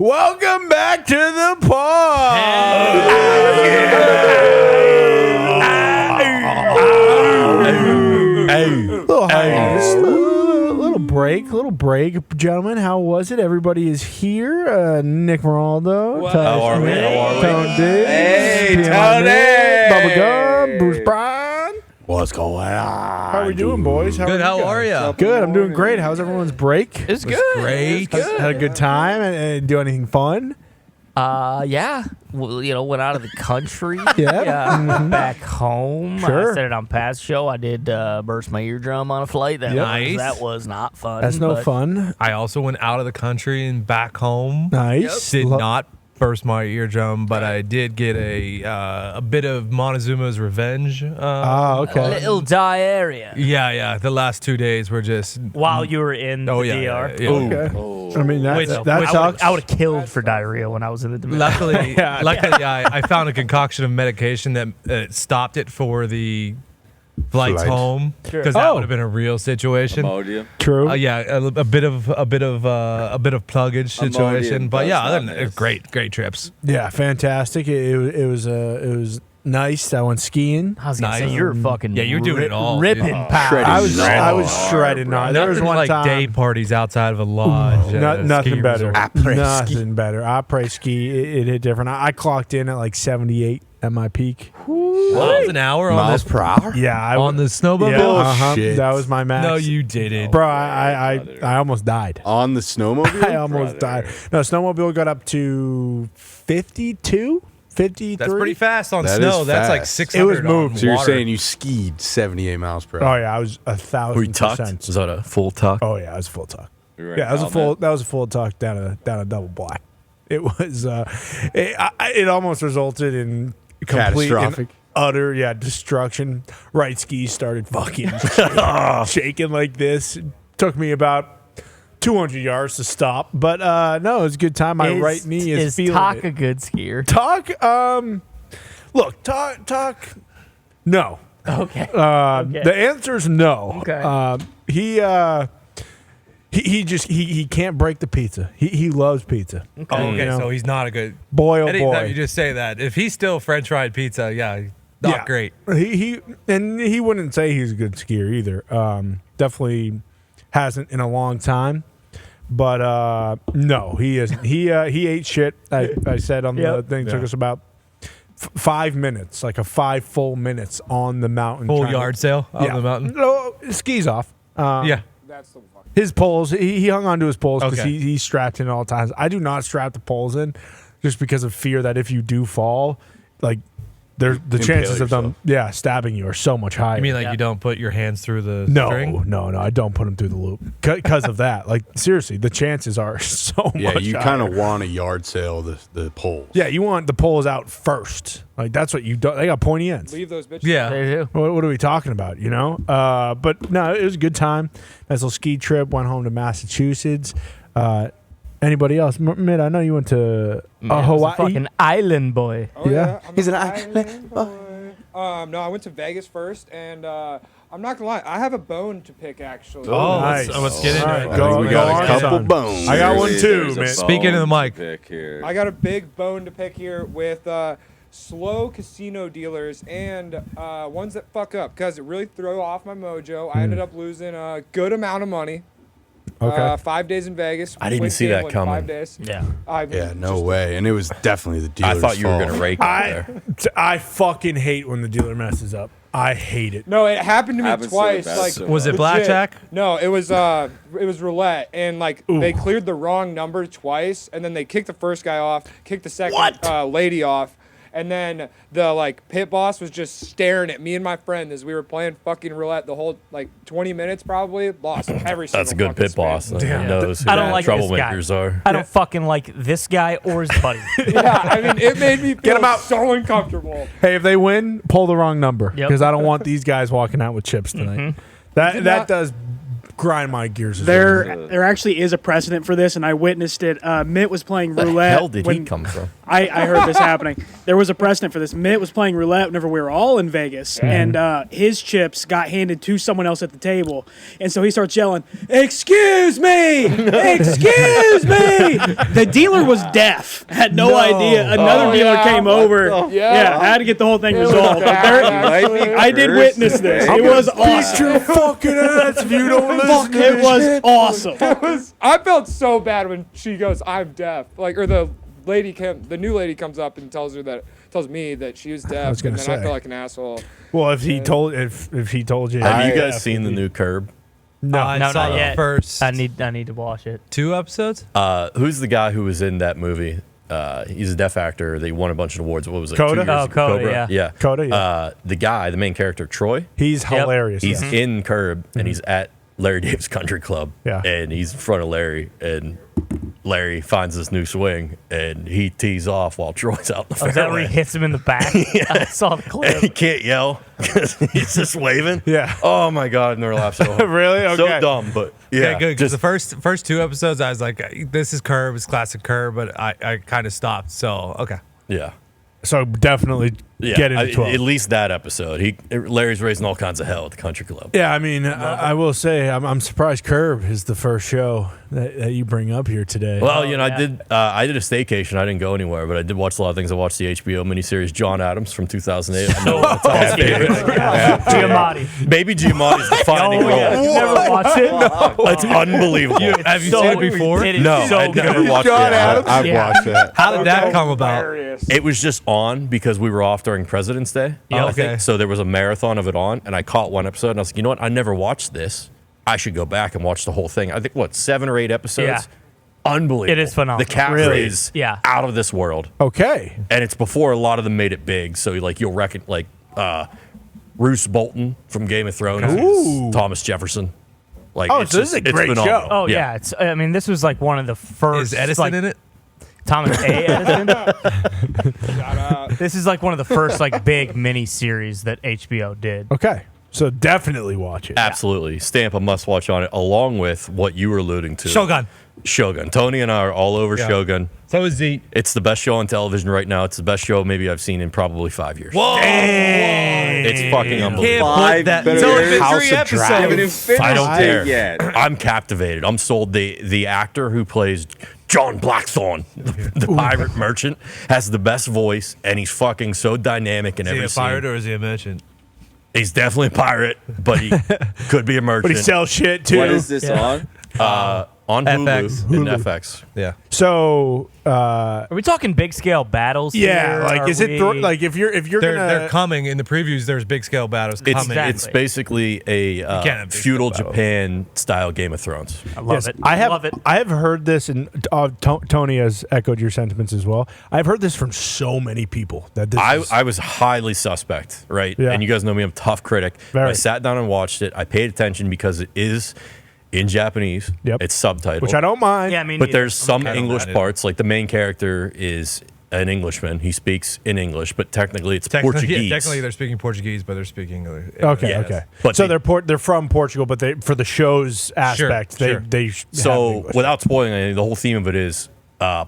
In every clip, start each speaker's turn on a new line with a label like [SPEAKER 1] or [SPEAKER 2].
[SPEAKER 1] Welcome back to the pod. Little break, gentlemen. How was it? Everybody is here. Nick Moraldo,
[SPEAKER 2] How are we?
[SPEAKER 1] Tone D,
[SPEAKER 2] Hey,
[SPEAKER 1] Tony,
[SPEAKER 2] Tony!
[SPEAKER 1] Bubblegum, Bruce Bryan.
[SPEAKER 3] What's going on?
[SPEAKER 1] How are we doing, boys?
[SPEAKER 2] Good, how are you?
[SPEAKER 1] Good. I'm doing great. How's everyone's break?
[SPEAKER 4] It's good.
[SPEAKER 2] Great.
[SPEAKER 1] Had a good time and do anything fun?
[SPEAKER 4] Yeah. Well, went out of the country.
[SPEAKER 1] Yeah.
[SPEAKER 4] Went back home.
[SPEAKER 1] Sure.
[SPEAKER 4] I said it on past show. I did burst my eardrum on a flight.
[SPEAKER 2] Nice.
[SPEAKER 4] That was not fun.
[SPEAKER 1] That's no
[SPEAKER 4] but
[SPEAKER 1] fun.
[SPEAKER 2] I also went out of the country and back home.
[SPEAKER 1] Nice.
[SPEAKER 2] Did not burst my eardrum, but I did get a bit of Montezuma's revenge.
[SPEAKER 1] Okay.
[SPEAKER 4] A little diarrhea
[SPEAKER 2] Yeah. The last 2 days were just.
[SPEAKER 4] while you were in the DR.
[SPEAKER 2] Yeah.
[SPEAKER 1] Okay. I mean, that
[SPEAKER 4] Which
[SPEAKER 1] sucks.
[SPEAKER 4] I would have killed for diarrhea when I was in the Dominican.
[SPEAKER 2] Luckily, I found a concoction of medication that stopped it for the flights home, because that would have been a real situation.
[SPEAKER 1] True.
[SPEAKER 2] A bit of pluggage situation, but yeah, other than that, great trips.
[SPEAKER 1] Yeah, fantastic. It was nice. I went skiing.
[SPEAKER 4] I was gonna say
[SPEAKER 2] Nice.
[SPEAKER 4] you're fucking
[SPEAKER 2] Yeah, you're doing it all,
[SPEAKER 4] ripping
[SPEAKER 2] dude.
[SPEAKER 4] pounds.
[SPEAKER 1] I was shredded. No, there was
[SPEAKER 2] Nothing
[SPEAKER 1] one
[SPEAKER 2] like
[SPEAKER 1] time.
[SPEAKER 2] day parties outside of a lodge.
[SPEAKER 1] Nothing
[SPEAKER 2] ski
[SPEAKER 1] better.
[SPEAKER 2] resort.
[SPEAKER 1] Nothing better. Après ski. It hit different. I clocked in at like 78 at my peak.
[SPEAKER 2] Miles an hour on
[SPEAKER 3] Miles
[SPEAKER 2] this
[SPEAKER 3] per hour?
[SPEAKER 1] Yeah,
[SPEAKER 2] on the snowmobile.
[SPEAKER 1] Yeah,
[SPEAKER 3] Bullshit.
[SPEAKER 1] that was my max.
[SPEAKER 2] No, you didn't.
[SPEAKER 1] bro. I almost died.
[SPEAKER 3] On the snowmobile?
[SPEAKER 1] I almost died. No, snowmobile got up to 52, 53.
[SPEAKER 2] That's pretty fast on
[SPEAKER 3] That
[SPEAKER 2] snow.
[SPEAKER 3] is
[SPEAKER 2] That's like
[SPEAKER 3] fast.
[SPEAKER 2] 600.
[SPEAKER 1] It was
[SPEAKER 2] on
[SPEAKER 1] moved.
[SPEAKER 3] So you're
[SPEAKER 2] water.
[SPEAKER 3] saying you skied 78 miles per
[SPEAKER 1] Oh
[SPEAKER 3] hour?
[SPEAKER 1] yeah, I was 1,000%.
[SPEAKER 5] tucked? Was that a full tuck?
[SPEAKER 1] Oh yeah, it was a full tuck. Yeah, that was a full tuck down a double black. It was it almost resulted in complete
[SPEAKER 3] Catastrophic.
[SPEAKER 1] and utter destruction. Right ski started fucking shaking like this. It took me about 200 yards to stop, but no, it was a good time. My right knee is feeling
[SPEAKER 4] Talk
[SPEAKER 1] it.
[SPEAKER 4] a good skier.
[SPEAKER 1] Talk, look, talk. No,
[SPEAKER 4] Okay.
[SPEAKER 1] the answer is no.
[SPEAKER 4] Okay.
[SPEAKER 1] He can't break the pizza. He loves pizza.
[SPEAKER 2] Oh, okay,
[SPEAKER 1] You know?
[SPEAKER 2] so he's not a good.
[SPEAKER 1] Boy, oh
[SPEAKER 2] Anytime
[SPEAKER 1] boy.
[SPEAKER 2] you just say that, if he's still French fried pizza, not great.
[SPEAKER 1] He wouldn't say he's a good skier either. Definitely hasn't in a long time. But no, he isn't. He ate shit. I said on the thing. Took us about 5 minutes, like 5 full minutes on the mountain.
[SPEAKER 2] Full yard sale on the mountain.
[SPEAKER 1] No, skis off.
[SPEAKER 6] That's the fuck.
[SPEAKER 1] His poles, he hung on to his poles because
[SPEAKER 2] Okay.
[SPEAKER 1] he's strapped in at all times. I do not strap the poles in just because of fear that if you do fall, like the chances of them stabbing you are so much higher.
[SPEAKER 2] You mean like you don't put your hands through the string?
[SPEAKER 1] No, I don't put them through the loop because of that. Like seriously, the chances are so
[SPEAKER 3] Yeah,
[SPEAKER 1] much
[SPEAKER 3] you
[SPEAKER 1] higher.
[SPEAKER 3] kind of want to yard sale the poles.
[SPEAKER 1] Yeah, you want the poles out first. Like that's what you do. They got pointy ends.
[SPEAKER 6] Leave those bitches.
[SPEAKER 2] Yeah.
[SPEAKER 4] They do.
[SPEAKER 1] What are we talking about? You know? But no, it was a good time. Nice little ski trip. Went home to Massachusetts. Anybody else? Mitt, I know you went to Hawaii.
[SPEAKER 4] Fucking island boy.
[SPEAKER 6] Oh,
[SPEAKER 1] Yeah.
[SPEAKER 6] I'm
[SPEAKER 3] He's
[SPEAKER 6] an
[SPEAKER 3] an
[SPEAKER 6] island boy. No, I went to Vegas first, and I'm not gonna lie, I have a bone to pick actually.
[SPEAKER 2] Oh,
[SPEAKER 1] Nice.
[SPEAKER 2] let's get into
[SPEAKER 1] All
[SPEAKER 2] it.
[SPEAKER 1] right,
[SPEAKER 3] I
[SPEAKER 1] go-
[SPEAKER 3] think we
[SPEAKER 1] go
[SPEAKER 3] got
[SPEAKER 1] on,
[SPEAKER 3] a couple
[SPEAKER 1] son.
[SPEAKER 3] bones.
[SPEAKER 1] I got one too,
[SPEAKER 7] There's a
[SPEAKER 1] man.
[SPEAKER 2] Speak into the
[SPEAKER 7] bone
[SPEAKER 2] mic.
[SPEAKER 7] to pick here.
[SPEAKER 6] I got a big bone to pick here with slow casino dealers and ones that fuck up because it really threw off my mojo. I ended up losing a good amount of money.
[SPEAKER 1] Okay.
[SPEAKER 6] 5 days in Vegas.
[SPEAKER 5] I didn't
[SPEAKER 6] Went
[SPEAKER 5] see that
[SPEAKER 6] gambling
[SPEAKER 5] coming.
[SPEAKER 6] 5 days.
[SPEAKER 4] Yeah.
[SPEAKER 3] Yeah, no way. And it was definitely the dealer's
[SPEAKER 5] I thought you were
[SPEAKER 3] fault.
[SPEAKER 5] going to rake it there.
[SPEAKER 1] I fucking hate when the dealer messes up. I hate it.
[SPEAKER 6] No, it happened to me
[SPEAKER 7] Happens to the
[SPEAKER 6] twice.
[SPEAKER 7] best
[SPEAKER 6] Like,
[SPEAKER 7] of
[SPEAKER 2] Was it
[SPEAKER 7] us.
[SPEAKER 2] blackjack?
[SPEAKER 6] No, it was roulette, and like they cleared the wrong number twice, and then they kicked the first guy off, kicked the second lady off, and then the pit boss was just staring at me and my friend as we were playing fucking roulette the whole 20 minutes probably. Lost every single.
[SPEAKER 5] That's a good
[SPEAKER 6] fucking
[SPEAKER 5] pit boss.
[SPEAKER 6] spin.
[SPEAKER 5] He knows who
[SPEAKER 4] I don't
[SPEAKER 5] the
[SPEAKER 4] like this guy.
[SPEAKER 5] troublemakers are.
[SPEAKER 4] I don't fucking like this guy or his buddy.
[SPEAKER 6] Yeah, I mean it made me feel
[SPEAKER 1] him out.
[SPEAKER 6] so uncomfortable.
[SPEAKER 1] Hey, if they win, pull the wrong number
[SPEAKER 4] Yep.
[SPEAKER 1] because I don't want these guys walking out with chips tonight. That does grind my gears. as well.
[SPEAKER 8] There actually is a precedent for this, and I witnessed it. Mitt was playing
[SPEAKER 5] Where the
[SPEAKER 8] roulette.
[SPEAKER 5] hell did he come from?
[SPEAKER 7] I heard this happening. There was a precedent for this. Mitt was playing roulette whenever we were all in Vegas, and his chips got handed to someone else at the table, and so he starts yelling, "Excuse me! Excuse me!" The dealer was deaf, had no idea. Another dealer came over. Yeah, had to get the whole thing resolved. But I did witness this. It was awesome.
[SPEAKER 1] Your fucking ass if you don't listen.
[SPEAKER 7] It was awesome.
[SPEAKER 6] I felt so bad when she goes, "I'm deaf," like, or the new lady comes up and tells me that she was deaf,
[SPEAKER 1] was gonna
[SPEAKER 6] and then
[SPEAKER 1] say.
[SPEAKER 6] I feel like an asshole.
[SPEAKER 1] Well, if he told you,
[SPEAKER 5] Have you guys seen the new Curb?
[SPEAKER 1] No,
[SPEAKER 2] I
[SPEAKER 4] No,
[SPEAKER 2] saw
[SPEAKER 4] not
[SPEAKER 2] the
[SPEAKER 4] yet.
[SPEAKER 2] first
[SPEAKER 4] I need to watch it.
[SPEAKER 2] 2 episodes.
[SPEAKER 5] Who's the guy who was in that movie? He's a deaf actor. They won a bunch of awards. What was it?
[SPEAKER 1] Coda?
[SPEAKER 5] 2 years
[SPEAKER 4] Oh,
[SPEAKER 5] ago?
[SPEAKER 4] Coda,
[SPEAKER 5] Cobra?
[SPEAKER 4] yeah.
[SPEAKER 5] Coda,
[SPEAKER 1] yeah.
[SPEAKER 5] the guy, the main character, Troy,
[SPEAKER 1] he's hilarious.
[SPEAKER 5] he's
[SPEAKER 1] yeah.
[SPEAKER 5] in Curb, and he's at Larry Dave's Country Club.
[SPEAKER 1] Yeah.
[SPEAKER 5] And he's in front of Larry, and Larry finds this new swing, and he tees off while Troy's out in the
[SPEAKER 4] Oh, is that where
[SPEAKER 5] fairway.
[SPEAKER 4] he hits him in the back? I saw the
[SPEAKER 5] And he
[SPEAKER 4] clip.
[SPEAKER 5] can't yell because he's just waving.
[SPEAKER 1] Yeah.
[SPEAKER 5] Oh my God, and they're laughing so hard.
[SPEAKER 1] Really?
[SPEAKER 5] So
[SPEAKER 1] Okay.
[SPEAKER 5] dumb, but yeah.
[SPEAKER 2] Okay, good. Because
[SPEAKER 5] Just,
[SPEAKER 2] the first 2 episodes, I was like, "This is Curb, it's classic Curb," but I kind of stopped. So okay.
[SPEAKER 5] yeah.
[SPEAKER 1] So definitely
[SPEAKER 5] Yeah,
[SPEAKER 1] get into 12.
[SPEAKER 5] at least that episode. Larry's raising all kinds of hell at the country club.
[SPEAKER 1] Yeah, I mean, I will say I'm surprised Curb is the first show that you bring up here today.
[SPEAKER 5] Well,
[SPEAKER 4] yeah.
[SPEAKER 5] I did a staycation. I didn't go anywhere, but I did watch a lot of things. I watched the HBO miniseries John Adams from 2008. I know that's all my favorites.
[SPEAKER 4] Giamatti.
[SPEAKER 5] Baby Giamatti's defining
[SPEAKER 4] Oh,
[SPEAKER 5] role.
[SPEAKER 4] yeah. You never watched it?
[SPEAKER 5] It's unbelievable.
[SPEAKER 2] Have you seen it before?
[SPEAKER 4] It is
[SPEAKER 5] No,
[SPEAKER 4] so
[SPEAKER 5] I'd never
[SPEAKER 4] good.
[SPEAKER 5] watched
[SPEAKER 3] John
[SPEAKER 5] it.
[SPEAKER 3] Adams? I've
[SPEAKER 4] Yeah.
[SPEAKER 3] watched that.
[SPEAKER 2] How did that come about?
[SPEAKER 6] Hilarious.
[SPEAKER 5] It was just on because we were off during President's Day.
[SPEAKER 2] Yeah,
[SPEAKER 5] I think.
[SPEAKER 2] okay.
[SPEAKER 5] So there was a marathon of it on, and I caught one episode, and I was like, you know what? I never watched this. I should go back and watch the whole thing. I think, 7 or 8 episodes?
[SPEAKER 4] Yeah.
[SPEAKER 5] Unbelievable.
[SPEAKER 4] It is phenomenal.
[SPEAKER 5] The cat
[SPEAKER 1] Really?
[SPEAKER 5] is
[SPEAKER 4] Yeah.
[SPEAKER 5] out of this world.
[SPEAKER 1] Okay.
[SPEAKER 5] And it's before a lot of them made it big. So you'll reckon Roose Bolton from Game of Thrones,
[SPEAKER 1] Ooh.
[SPEAKER 5] Thomas Jefferson. Like,
[SPEAKER 1] Oh,
[SPEAKER 5] it's
[SPEAKER 1] so this is a
[SPEAKER 5] it's
[SPEAKER 1] great
[SPEAKER 5] phenomenal.
[SPEAKER 1] show.
[SPEAKER 4] Oh yeah. It's. I mean, this was like one of the first.
[SPEAKER 2] Is Edison
[SPEAKER 4] like,
[SPEAKER 2] in it?
[SPEAKER 4] Thomas A. Edison.
[SPEAKER 6] Shout out.
[SPEAKER 4] This is like one of the first like big mini series that HBO did.
[SPEAKER 1] Okay. So definitely watch it.
[SPEAKER 5] Absolutely. Stamp a must watch on it, along with what you were alluding to.
[SPEAKER 2] Shogun.
[SPEAKER 5] Shogun. Tony and I are all over
[SPEAKER 2] Yeah.
[SPEAKER 5] Shogun.
[SPEAKER 2] So is Z.
[SPEAKER 5] It's the best show on television right now. It's the best show maybe I've seen in probably 5 years.
[SPEAKER 2] Whoa!
[SPEAKER 5] It's fucking
[SPEAKER 2] Can't
[SPEAKER 5] unbelievable.
[SPEAKER 2] put that.
[SPEAKER 3] better
[SPEAKER 2] It's only
[SPEAKER 3] than
[SPEAKER 2] been
[SPEAKER 3] House
[SPEAKER 2] 3
[SPEAKER 3] of
[SPEAKER 2] episodes.
[SPEAKER 3] Dragon. Haven't even finished
[SPEAKER 5] I don't
[SPEAKER 3] it
[SPEAKER 5] care.
[SPEAKER 3] yet.
[SPEAKER 5] I'm captivated. I'm sold. The actor who plays John Blackthorne, the pirate merchant, has the best voice, and he's fucking so dynamic in
[SPEAKER 2] Is he
[SPEAKER 5] every
[SPEAKER 2] a pirate
[SPEAKER 5] scene.
[SPEAKER 2] or is he a merchant?
[SPEAKER 5] He's definitely a pirate, but he could be a merchant.
[SPEAKER 1] But he sells shit too.
[SPEAKER 8] What is this on?
[SPEAKER 5] on Hulu,
[SPEAKER 2] FX.
[SPEAKER 5] and FX.
[SPEAKER 2] Yeah.
[SPEAKER 1] So
[SPEAKER 4] Are we talking big scale battles?
[SPEAKER 1] yeah,
[SPEAKER 4] here?
[SPEAKER 1] like
[SPEAKER 4] Are
[SPEAKER 1] is it
[SPEAKER 4] we-
[SPEAKER 1] like if you're
[SPEAKER 2] They're
[SPEAKER 1] gonna
[SPEAKER 2] coming in the previews. There's big scale battles
[SPEAKER 5] It's
[SPEAKER 2] coming.
[SPEAKER 5] it's basically a
[SPEAKER 2] can't have big
[SPEAKER 5] feudal
[SPEAKER 2] stuff about
[SPEAKER 5] Japan style Game of Thrones.
[SPEAKER 4] I love
[SPEAKER 1] Yes,
[SPEAKER 4] it.
[SPEAKER 1] I have
[SPEAKER 4] love it.
[SPEAKER 1] I have heard this, and Tony has echoed your sentiments as well. I've heard this from so many people that this is,
[SPEAKER 5] I was highly suspect, right?
[SPEAKER 1] Yeah.
[SPEAKER 5] And you guys know me, I'm a tough critic.
[SPEAKER 1] Very.
[SPEAKER 5] I sat down and watched it. I paid attention because it is in Japanese.
[SPEAKER 1] Yep.
[SPEAKER 5] It's subtitled.
[SPEAKER 1] which I don't mind.
[SPEAKER 4] Yeah, I mean,
[SPEAKER 5] But there's some
[SPEAKER 2] kinda
[SPEAKER 5] English
[SPEAKER 2] mad at it.
[SPEAKER 5] parts. Like the main character is an Englishman. He speaks in English, but technically it's
[SPEAKER 2] Technically,
[SPEAKER 5] Portuguese.
[SPEAKER 2] yeah, technically, they're speaking Portuguese, but they're speaking English.
[SPEAKER 1] Okay,
[SPEAKER 5] Yes.
[SPEAKER 1] okay.
[SPEAKER 5] But
[SPEAKER 1] so
[SPEAKER 5] they-
[SPEAKER 1] they're from Portugal, but they for the show's aspect,
[SPEAKER 2] sure.
[SPEAKER 1] they have
[SPEAKER 5] So
[SPEAKER 1] English.
[SPEAKER 5] without spoiling anything, the whole theme of it is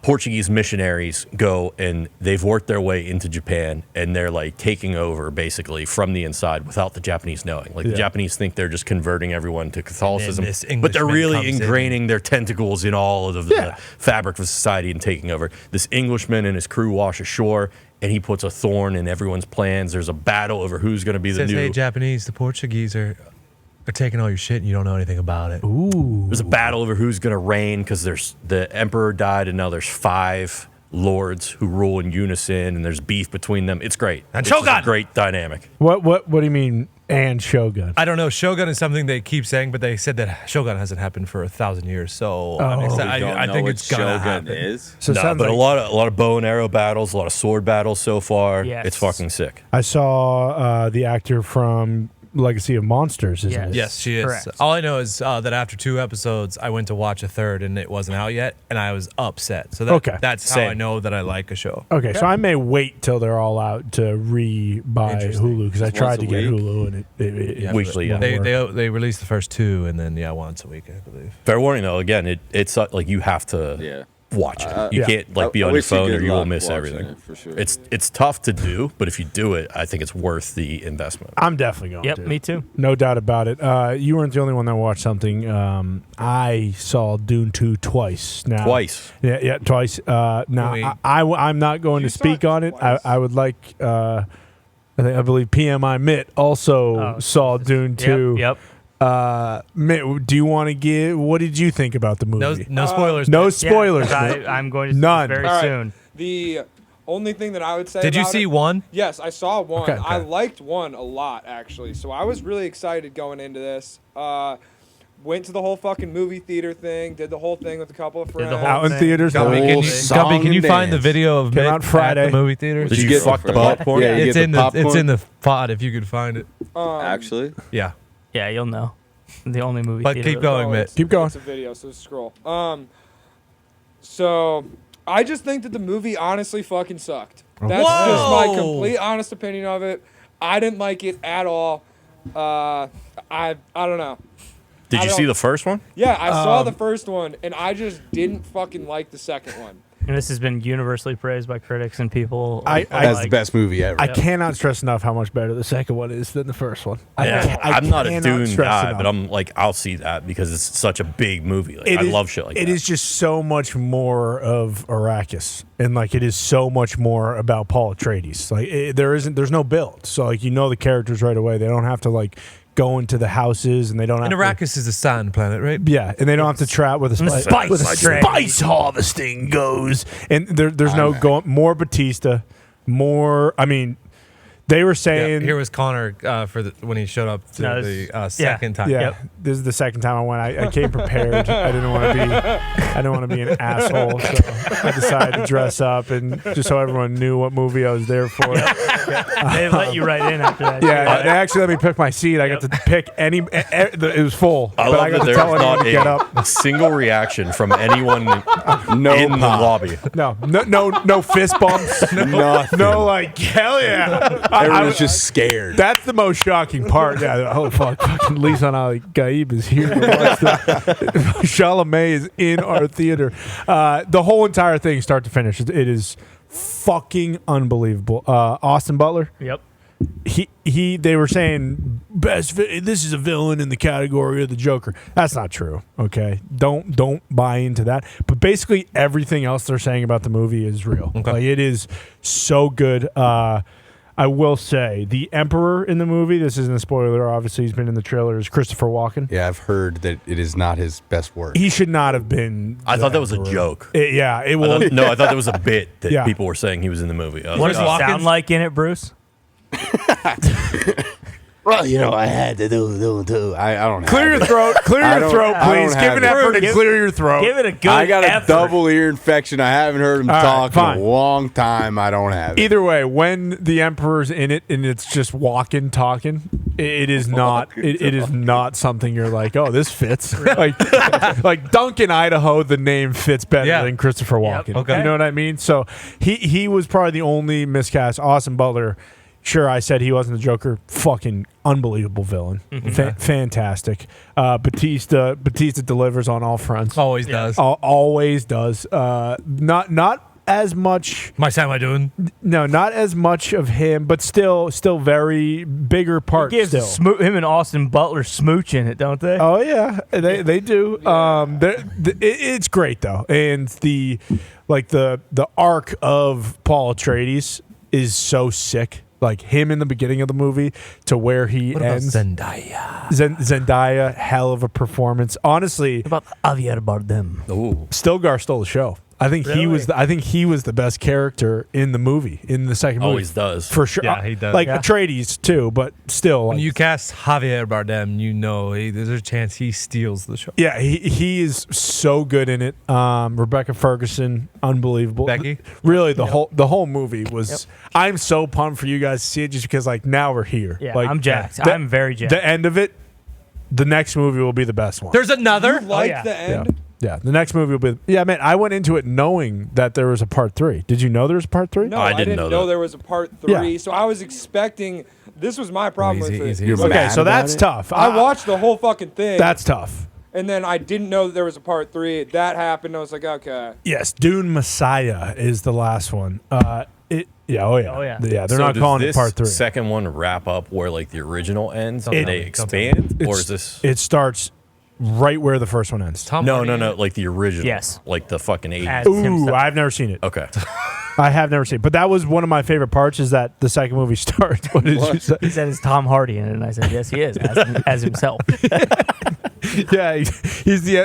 [SPEAKER 5] Portuguese missionaries go and they've worked their way into Japan and they're like taking over basically from the inside without the Japanese knowing. Like the
[SPEAKER 1] Yeah.
[SPEAKER 5] Japanese think they're just converting everyone to Catholicism,
[SPEAKER 2] this
[SPEAKER 5] but they're
[SPEAKER 2] Englishman
[SPEAKER 5] really
[SPEAKER 2] comes in.
[SPEAKER 5] ingraining their tentacles in all of the
[SPEAKER 1] Yeah.
[SPEAKER 5] fabric of society and taking over. This Englishman and his crew wash ashore and he puts a thorn in everyone's plans. There's a battle over who's going to be the
[SPEAKER 2] Says,
[SPEAKER 5] new.
[SPEAKER 2] hey, Japanese, the Portuguese are taking all your shit and you don't know anything about it.
[SPEAKER 5] There's a battle over who's going to reign because there's the emperor died and now there's 5 lords who rule in unison and there's beef between them. It's great.
[SPEAKER 2] And
[SPEAKER 5] It's just a
[SPEAKER 2] Shogun!
[SPEAKER 5] great dynamic.
[SPEAKER 1] what do you mean? And Shogun.
[SPEAKER 2] I don't know. Shogun is something they keep saying, but they said that Shogun hasn't happened for 1,000 years. So I'm
[SPEAKER 1] Oh.
[SPEAKER 2] excited.
[SPEAKER 8] Don't
[SPEAKER 2] I
[SPEAKER 8] know
[SPEAKER 2] think
[SPEAKER 8] what
[SPEAKER 2] it's gonna
[SPEAKER 8] Shogun
[SPEAKER 2] happen.
[SPEAKER 8] is.
[SPEAKER 1] So it
[SPEAKER 5] No,
[SPEAKER 1] sounds
[SPEAKER 5] but
[SPEAKER 1] like
[SPEAKER 5] a lot of bow and arrow battles, a lot of sword battles so far.
[SPEAKER 4] Yes.
[SPEAKER 5] It's fucking sick.
[SPEAKER 1] I saw the actor from Legacy of Monsters. Isn't
[SPEAKER 4] Yes.
[SPEAKER 1] it?
[SPEAKER 2] Yes, she is.
[SPEAKER 4] Correct.
[SPEAKER 2] All I know is that after 2 episodes, I went to watch a third and it wasn't out yet, and I was upset. So
[SPEAKER 1] Okay.
[SPEAKER 2] that's how
[SPEAKER 5] Same.
[SPEAKER 2] I know that I like a show.
[SPEAKER 1] Okay, so I may wait till they're all out to re-buy
[SPEAKER 2] Interesting.
[SPEAKER 1] Hulu because I
[SPEAKER 8] Just
[SPEAKER 1] tried
[SPEAKER 8] once
[SPEAKER 1] to
[SPEAKER 8] a
[SPEAKER 1] get
[SPEAKER 8] week?
[SPEAKER 1] Hulu and it
[SPEAKER 2] Yeah,
[SPEAKER 5] Weekly, yeah.
[SPEAKER 2] They,
[SPEAKER 1] won't work.
[SPEAKER 2] they released the first 2, and then once a week, I believe.
[SPEAKER 5] Fair warning though, again, it's like you have to
[SPEAKER 8] Yeah.
[SPEAKER 5] watch it. You
[SPEAKER 1] Yeah.
[SPEAKER 5] can't like be
[SPEAKER 3] I
[SPEAKER 5] on your
[SPEAKER 3] wish you
[SPEAKER 5] phone or
[SPEAKER 3] good
[SPEAKER 5] you will
[SPEAKER 3] luck
[SPEAKER 5] miss
[SPEAKER 3] watching
[SPEAKER 5] everything.
[SPEAKER 3] it, for sure.
[SPEAKER 5] It's tough to do, but if you do it, I think it's worth the investment.
[SPEAKER 1] I'm definitely going
[SPEAKER 4] Yep,
[SPEAKER 1] to.
[SPEAKER 4] me too.
[SPEAKER 1] No doubt about it. You weren't the only one that watched something. I saw Dune 2 twice now.
[SPEAKER 5] Twice.
[SPEAKER 1] Yeah, twice. Now,
[SPEAKER 2] Wait.
[SPEAKER 1] I'm not going
[SPEAKER 6] You
[SPEAKER 1] to
[SPEAKER 6] saw
[SPEAKER 1] speak
[SPEAKER 6] it
[SPEAKER 1] on it.
[SPEAKER 6] twice?
[SPEAKER 1] I would like, I believe PMI Mitt also saw Dune 2.
[SPEAKER 4] Yep.
[SPEAKER 1] Mitt, do you want to give, what did you think about the movie?
[SPEAKER 2] No spoilers.
[SPEAKER 1] No
[SPEAKER 2] Mitt.
[SPEAKER 1] spoilers,
[SPEAKER 8] Yeah,
[SPEAKER 1] Mitt.
[SPEAKER 8] I'm going to see
[SPEAKER 1] None.
[SPEAKER 8] this very
[SPEAKER 6] All right.
[SPEAKER 8] soon.
[SPEAKER 6] The only thing that I would say.
[SPEAKER 2] Did you
[SPEAKER 6] about
[SPEAKER 2] see
[SPEAKER 6] it-
[SPEAKER 2] one?
[SPEAKER 6] Yes, I saw one.
[SPEAKER 1] Okay.
[SPEAKER 6] I liked one a lot actually, so I was really excited going into this. Went to the whole fucking movie theater thing. Did the whole thing with a couple of friends.
[SPEAKER 8] the whole
[SPEAKER 1] Out in
[SPEAKER 8] thing.
[SPEAKER 1] theaters.
[SPEAKER 2] Gumpy,
[SPEAKER 3] whole
[SPEAKER 2] can you,
[SPEAKER 3] song
[SPEAKER 2] Gumpy, can you
[SPEAKER 3] and
[SPEAKER 2] find the
[SPEAKER 3] dance.
[SPEAKER 2] video of
[SPEAKER 1] Came
[SPEAKER 2] Mitt
[SPEAKER 1] out Friday.
[SPEAKER 2] at the movie theaters?
[SPEAKER 5] Did you
[SPEAKER 3] get
[SPEAKER 5] fuck the popcorn?
[SPEAKER 3] Yeah, you
[SPEAKER 2] it's
[SPEAKER 3] get
[SPEAKER 2] in
[SPEAKER 3] the
[SPEAKER 2] the it's
[SPEAKER 3] popcorn?
[SPEAKER 2] in the pod if you could find it.
[SPEAKER 3] Actually,
[SPEAKER 2] Yeah.
[SPEAKER 8] Yeah, you'll know. The only movie.
[SPEAKER 2] But
[SPEAKER 8] theater
[SPEAKER 2] keep
[SPEAKER 8] that-
[SPEAKER 2] going,
[SPEAKER 6] Oh,
[SPEAKER 2] Mitt.
[SPEAKER 6] it's-
[SPEAKER 1] Keep going.
[SPEAKER 6] It's a video, so scroll. So I just think that the movie honestly fucking sucked. That's just my
[SPEAKER 2] Whoa!
[SPEAKER 6] complete honest opinion of it. I didn't like it at all. I don't know.
[SPEAKER 5] Did
[SPEAKER 6] I
[SPEAKER 5] you
[SPEAKER 6] don't-
[SPEAKER 5] see the first one?
[SPEAKER 6] Yeah, I saw the first one, and I just didn't fucking like the second one.
[SPEAKER 8] And this has been universally praised by critics and people.
[SPEAKER 1] I-
[SPEAKER 3] that's the best movie ever.
[SPEAKER 1] I cannot stress enough how much better the second one is than the first one.
[SPEAKER 5] I'm not a
[SPEAKER 1] cannot
[SPEAKER 5] Dune
[SPEAKER 1] stress
[SPEAKER 5] guy,
[SPEAKER 1] enough.
[SPEAKER 5] but I'm like, I'll see that because it's such a big movie. Like,
[SPEAKER 1] It
[SPEAKER 5] I
[SPEAKER 1] is-
[SPEAKER 5] love shit like that.
[SPEAKER 1] It is just so much more of Arrakis, and like it is so much more about Paul Atreides. Like there's no build, so like you know the characters right away. They don't have to like go into the houses, and they don't have
[SPEAKER 2] And Arrakis is a sand planet, right?
[SPEAKER 1] Yeah, and they don't have to trap with a
[SPEAKER 8] And the
[SPEAKER 1] spice,
[SPEAKER 8] spice trade.
[SPEAKER 1] spice harvesting goes. And there's no going more Batista, more. I mean, they were
[SPEAKER 2] Yeah,
[SPEAKER 1] saying
[SPEAKER 2] here was Connor when he showed up to
[SPEAKER 8] No,
[SPEAKER 2] the second time.
[SPEAKER 1] Yeah,
[SPEAKER 8] Yep.
[SPEAKER 1] this is the second time I went. I came prepared. I didn't want to be an asshole, so I decided to dress up and just so everyone knew what movie I was there for.
[SPEAKER 8] They let you right in after that.
[SPEAKER 1] Yeah, they actually let me pick my seat. I got to pick any. It was full,
[SPEAKER 5] I
[SPEAKER 1] but
[SPEAKER 5] love
[SPEAKER 1] I got
[SPEAKER 5] that
[SPEAKER 1] to
[SPEAKER 5] there's
[SPEAKER 1] tell anyone
[SPEAKER 5] not
[SPEAKER 1] to get up.
[SPEAKER 5] a single reaction from anyone
[SPEAKER 3] No
[SPEAKER 5] in the
[SPEAKER 3] pop.
[SPEAKER 5] lobby.
[SPEAKER 1] No fist bumps.
[SPEAKER 3] Nothing.
[SPEAKER 1] No, like hell yeah.
[SPEAKER 3] Everyone's just scared.
[SPEAKER 1] That's the most shocking part. Yeah, oh fuck, fucking Lisan Ali Gaib is here. To watch that. Chalamet is in our theater. The whole entire thing, start to finish, it is fucking unbelievable. Austin Butler,
[SPEAKER 8] Yep.
[SPEAKER 1] they were saying this is a villain in the category of the Joker. That's not true. Okay, don't buy into that. But basically everything else they're saying about the movie is real.
[SPEAKER 2] Okay.
[SPEAKER 1] Like it is so good. I will say the Emperor in the movie. This isn't a spoiler. Obviously, he's been in the trailer. Is Christopher Walken.
[SPEAKER 3] Yeah, I've heard that it is not his best work.
[SPEAKER 1] He should not have been.
[SPEAKER 5] I
[SPEAKER 1] the
[SPEAKER 5] thought that was a
[SPEAKER 1] Emperor.
[SPEAKER 5] joke.
[SPEAKER 1] It
[SPEAKER 5] I
[SPEAKER 1] will.
[SPEAKER 5] thought that was a bit that
[SPEAKER 1] Yeah.
[SPEAKER 5] people were saying he was in the movie. I was
[SPEAKER 8] What
[SPEAKER 5] like,
[SPEAKER 8] does he
[SPEAKER 5] oh.
[SPEAKER 8] sound like in it, Bruce?
[SPEAKER 3] Well, I had to do. I don't
[SPEAKER 1] Clear your throat. Clear
[SPEAKER 3] I
[SPEAKER 1] your
[SPEAKER 3] don't-
[SPEAKER 1] throat,
[SPEAKER 3] I don't
[SPEAKER 1] please. Give
[SPEAKER 3] have
[SPEAKER 1] an
[SPEAKER 3] it.
[SPEAKER 1] effort and
[SPEAKER 8] Give-
[SPEAKER 1] clear your throat.
[SPEAKER 8] Give it a good
[SPEAKER 3] I got a
[SPEAKER 8] effort.
[SPEAKER 3] double ear infection. I haven't heard him
[SPEAKER 1] All right,
[SPEAKER 3] talk
[SPEAKER 1] fine.
[SPEAKER 3] in a long time. I don't have it.
[SPEAKER 1] Either way, when the Emperor's in it and it's just walking, talking, it is not. It is not something you're like, oh, this fits. like Duncan, Idaho, the name fits better
[SPEAKER 2] Yeah.
[SPEAKER 1] than Christopher Walken.
[SPEAKER 2] Okay.
[SPEAKER 1] You know what I mean? So he was probably the only miscast. Austin Butler. Sure, I said he wasn't the Joker. Fucking unbelievable villain. Fantastic. Batista delivers on all fronts.
[SPEAKER 2] Always does.
[SPEAKER 1] Always does. Not as much.
[SPEAKER 2] My Sam, I doing?
[SPEAKER 1] No, not as much of him, but still very bigger part.
[SPEAKER 8] Gives
[SPEAKER 1] Still.
[SPEAKER 8] him and Austin Butler smooch in it, don't they?
[SPEAKER 1] Oh yeah, they do. It's great though, and the arc of Paul Atreides is so sick. Like him in the beginning of the movie to where he
[SPEAKER 2] What about
[SPEAKER 1] ends.
[SPEAKER 2] Zendaya?
[SPEAKER 1] Zendaya, hell of a performance. Honestly,
[SPEAKER 8] What about Javier Bardem?
[SPEAKER 5] Ooh.
[SPEAKER 1] Stilgar stole the show. I think he was. I think he was the best character in the movie, in the second movie.
[SPEAKER 5] Always does.
[SPEAKER 1] For sure.
[SPEAKER 2] Yeah, he does.
[SPEAKER 1] Like
[SPEAKER 8] Yeah.
[SPEAKER 1] Atreides too, but still.
[SPEAKER 2] When
[SPEAKER 1] like-
[SPEAKER 2] you cast Javier Bardem, there's a chance he steals the show.
[SPEAKER 1] yeah, he is so good in it. Rebecca Ferguson, unbelievable.
[SPEAKER 2] Becky?
[SPEAKER 1] Really, the whole movie was. I'm so pumped for you guys to see it, just because like now we're here.
[SPEAKER 8] Yeah,
[SPEAKER 1] like,
[SPEAKER 8] I'm jacked.
[SPEAKER 1] the-
[SPEAKER 8] I'm very jacked.
[SPEAKER 1] The end of it, the next movie will be the best one.
[SPEAKER 2] There's another.
[SPEAKER 6] You like
[SPEAKER 8] yeah.
[SPEAKER 6] the end?
[SPEAKER 1] Yeah, the next movie will be. Yeah, man, I went into it knowing that there was a part 3. Did you know there was a part 3?
[SPEAKER 6] No,
[SPEAKER 5] I
[SPEAKER 6] I
[SPEAKER 5] didn't
[SPEAKER 6] didn't
[SPEAKER 5] know
[SPEAKER 6] know
[SPEAKER 5] that.
[SPEAKER 6] there was a part
[SPEAKER 1] Yeah.
[SPEAKER 6] 3. So I was expecting. This was my problem
[SPEAKER 2] Easy,
[SPEAKER 6] with it.
[SPEAKER 2] easy.
[SPEAKER 3] You're
[SPEAKER 1] Okay,
[SPEAKER 3] mad
[SPEAKER 1] so
[SPEAKER 3] about
[SPEAKER 1] that's
[SPEAKER 3] it?
[SPEAKER 1] tough.
[SPEAKER 6] I watched the whole fucking thing.
[SPEAKER 1] That's tough.
[SPEAKER 6] And then I didn't know that there was a part 3. That happened. I was like, okay.
[SPEAKER 1] Yes, Dune Messiah is the last one. Oh yeah. They're
[SPEAKER 5] So
[SPEAKER 1] not
[SPEAKER 5] does
[SPEAKER 1] calling it
[SPEAKER 5] this
[SPEAKER 1] part 3.
[SPEAKER 5] second one wrap up where like the original ends?
[SPEAKER 2] Something
[SPEAKER 5] And they
[SPEAKER 2] like-
[SPEAKER 5] expand, or is this?
[SPEAKER 1] It starts right where the first one ends.
[SPEAKER 2] Tom
[SPEAKER 5] No,
[SPEAKER 2] Hardy-
[SPEAKER 5] like the original.
[SPEAKER 8] Yes.
[SPEAKER 5] Like the fucking 80s.
[SPEAKER 8] As
[SPEAKER 1] Ooh,
[SPEAKER 8] himself.
[SPEAKER 1] I've never seen it.
[SPEAKER 5] Okay.
[SPEAKER 1] I have never seen it. But that was one of my favorite parts is that the second movie starts. What did you say?
[SPEAKER 8] He said, "Is Tom Hardy in it?" And I said, "Yes, he is, as himself."
[SPEAKER 1] Yeah, he's the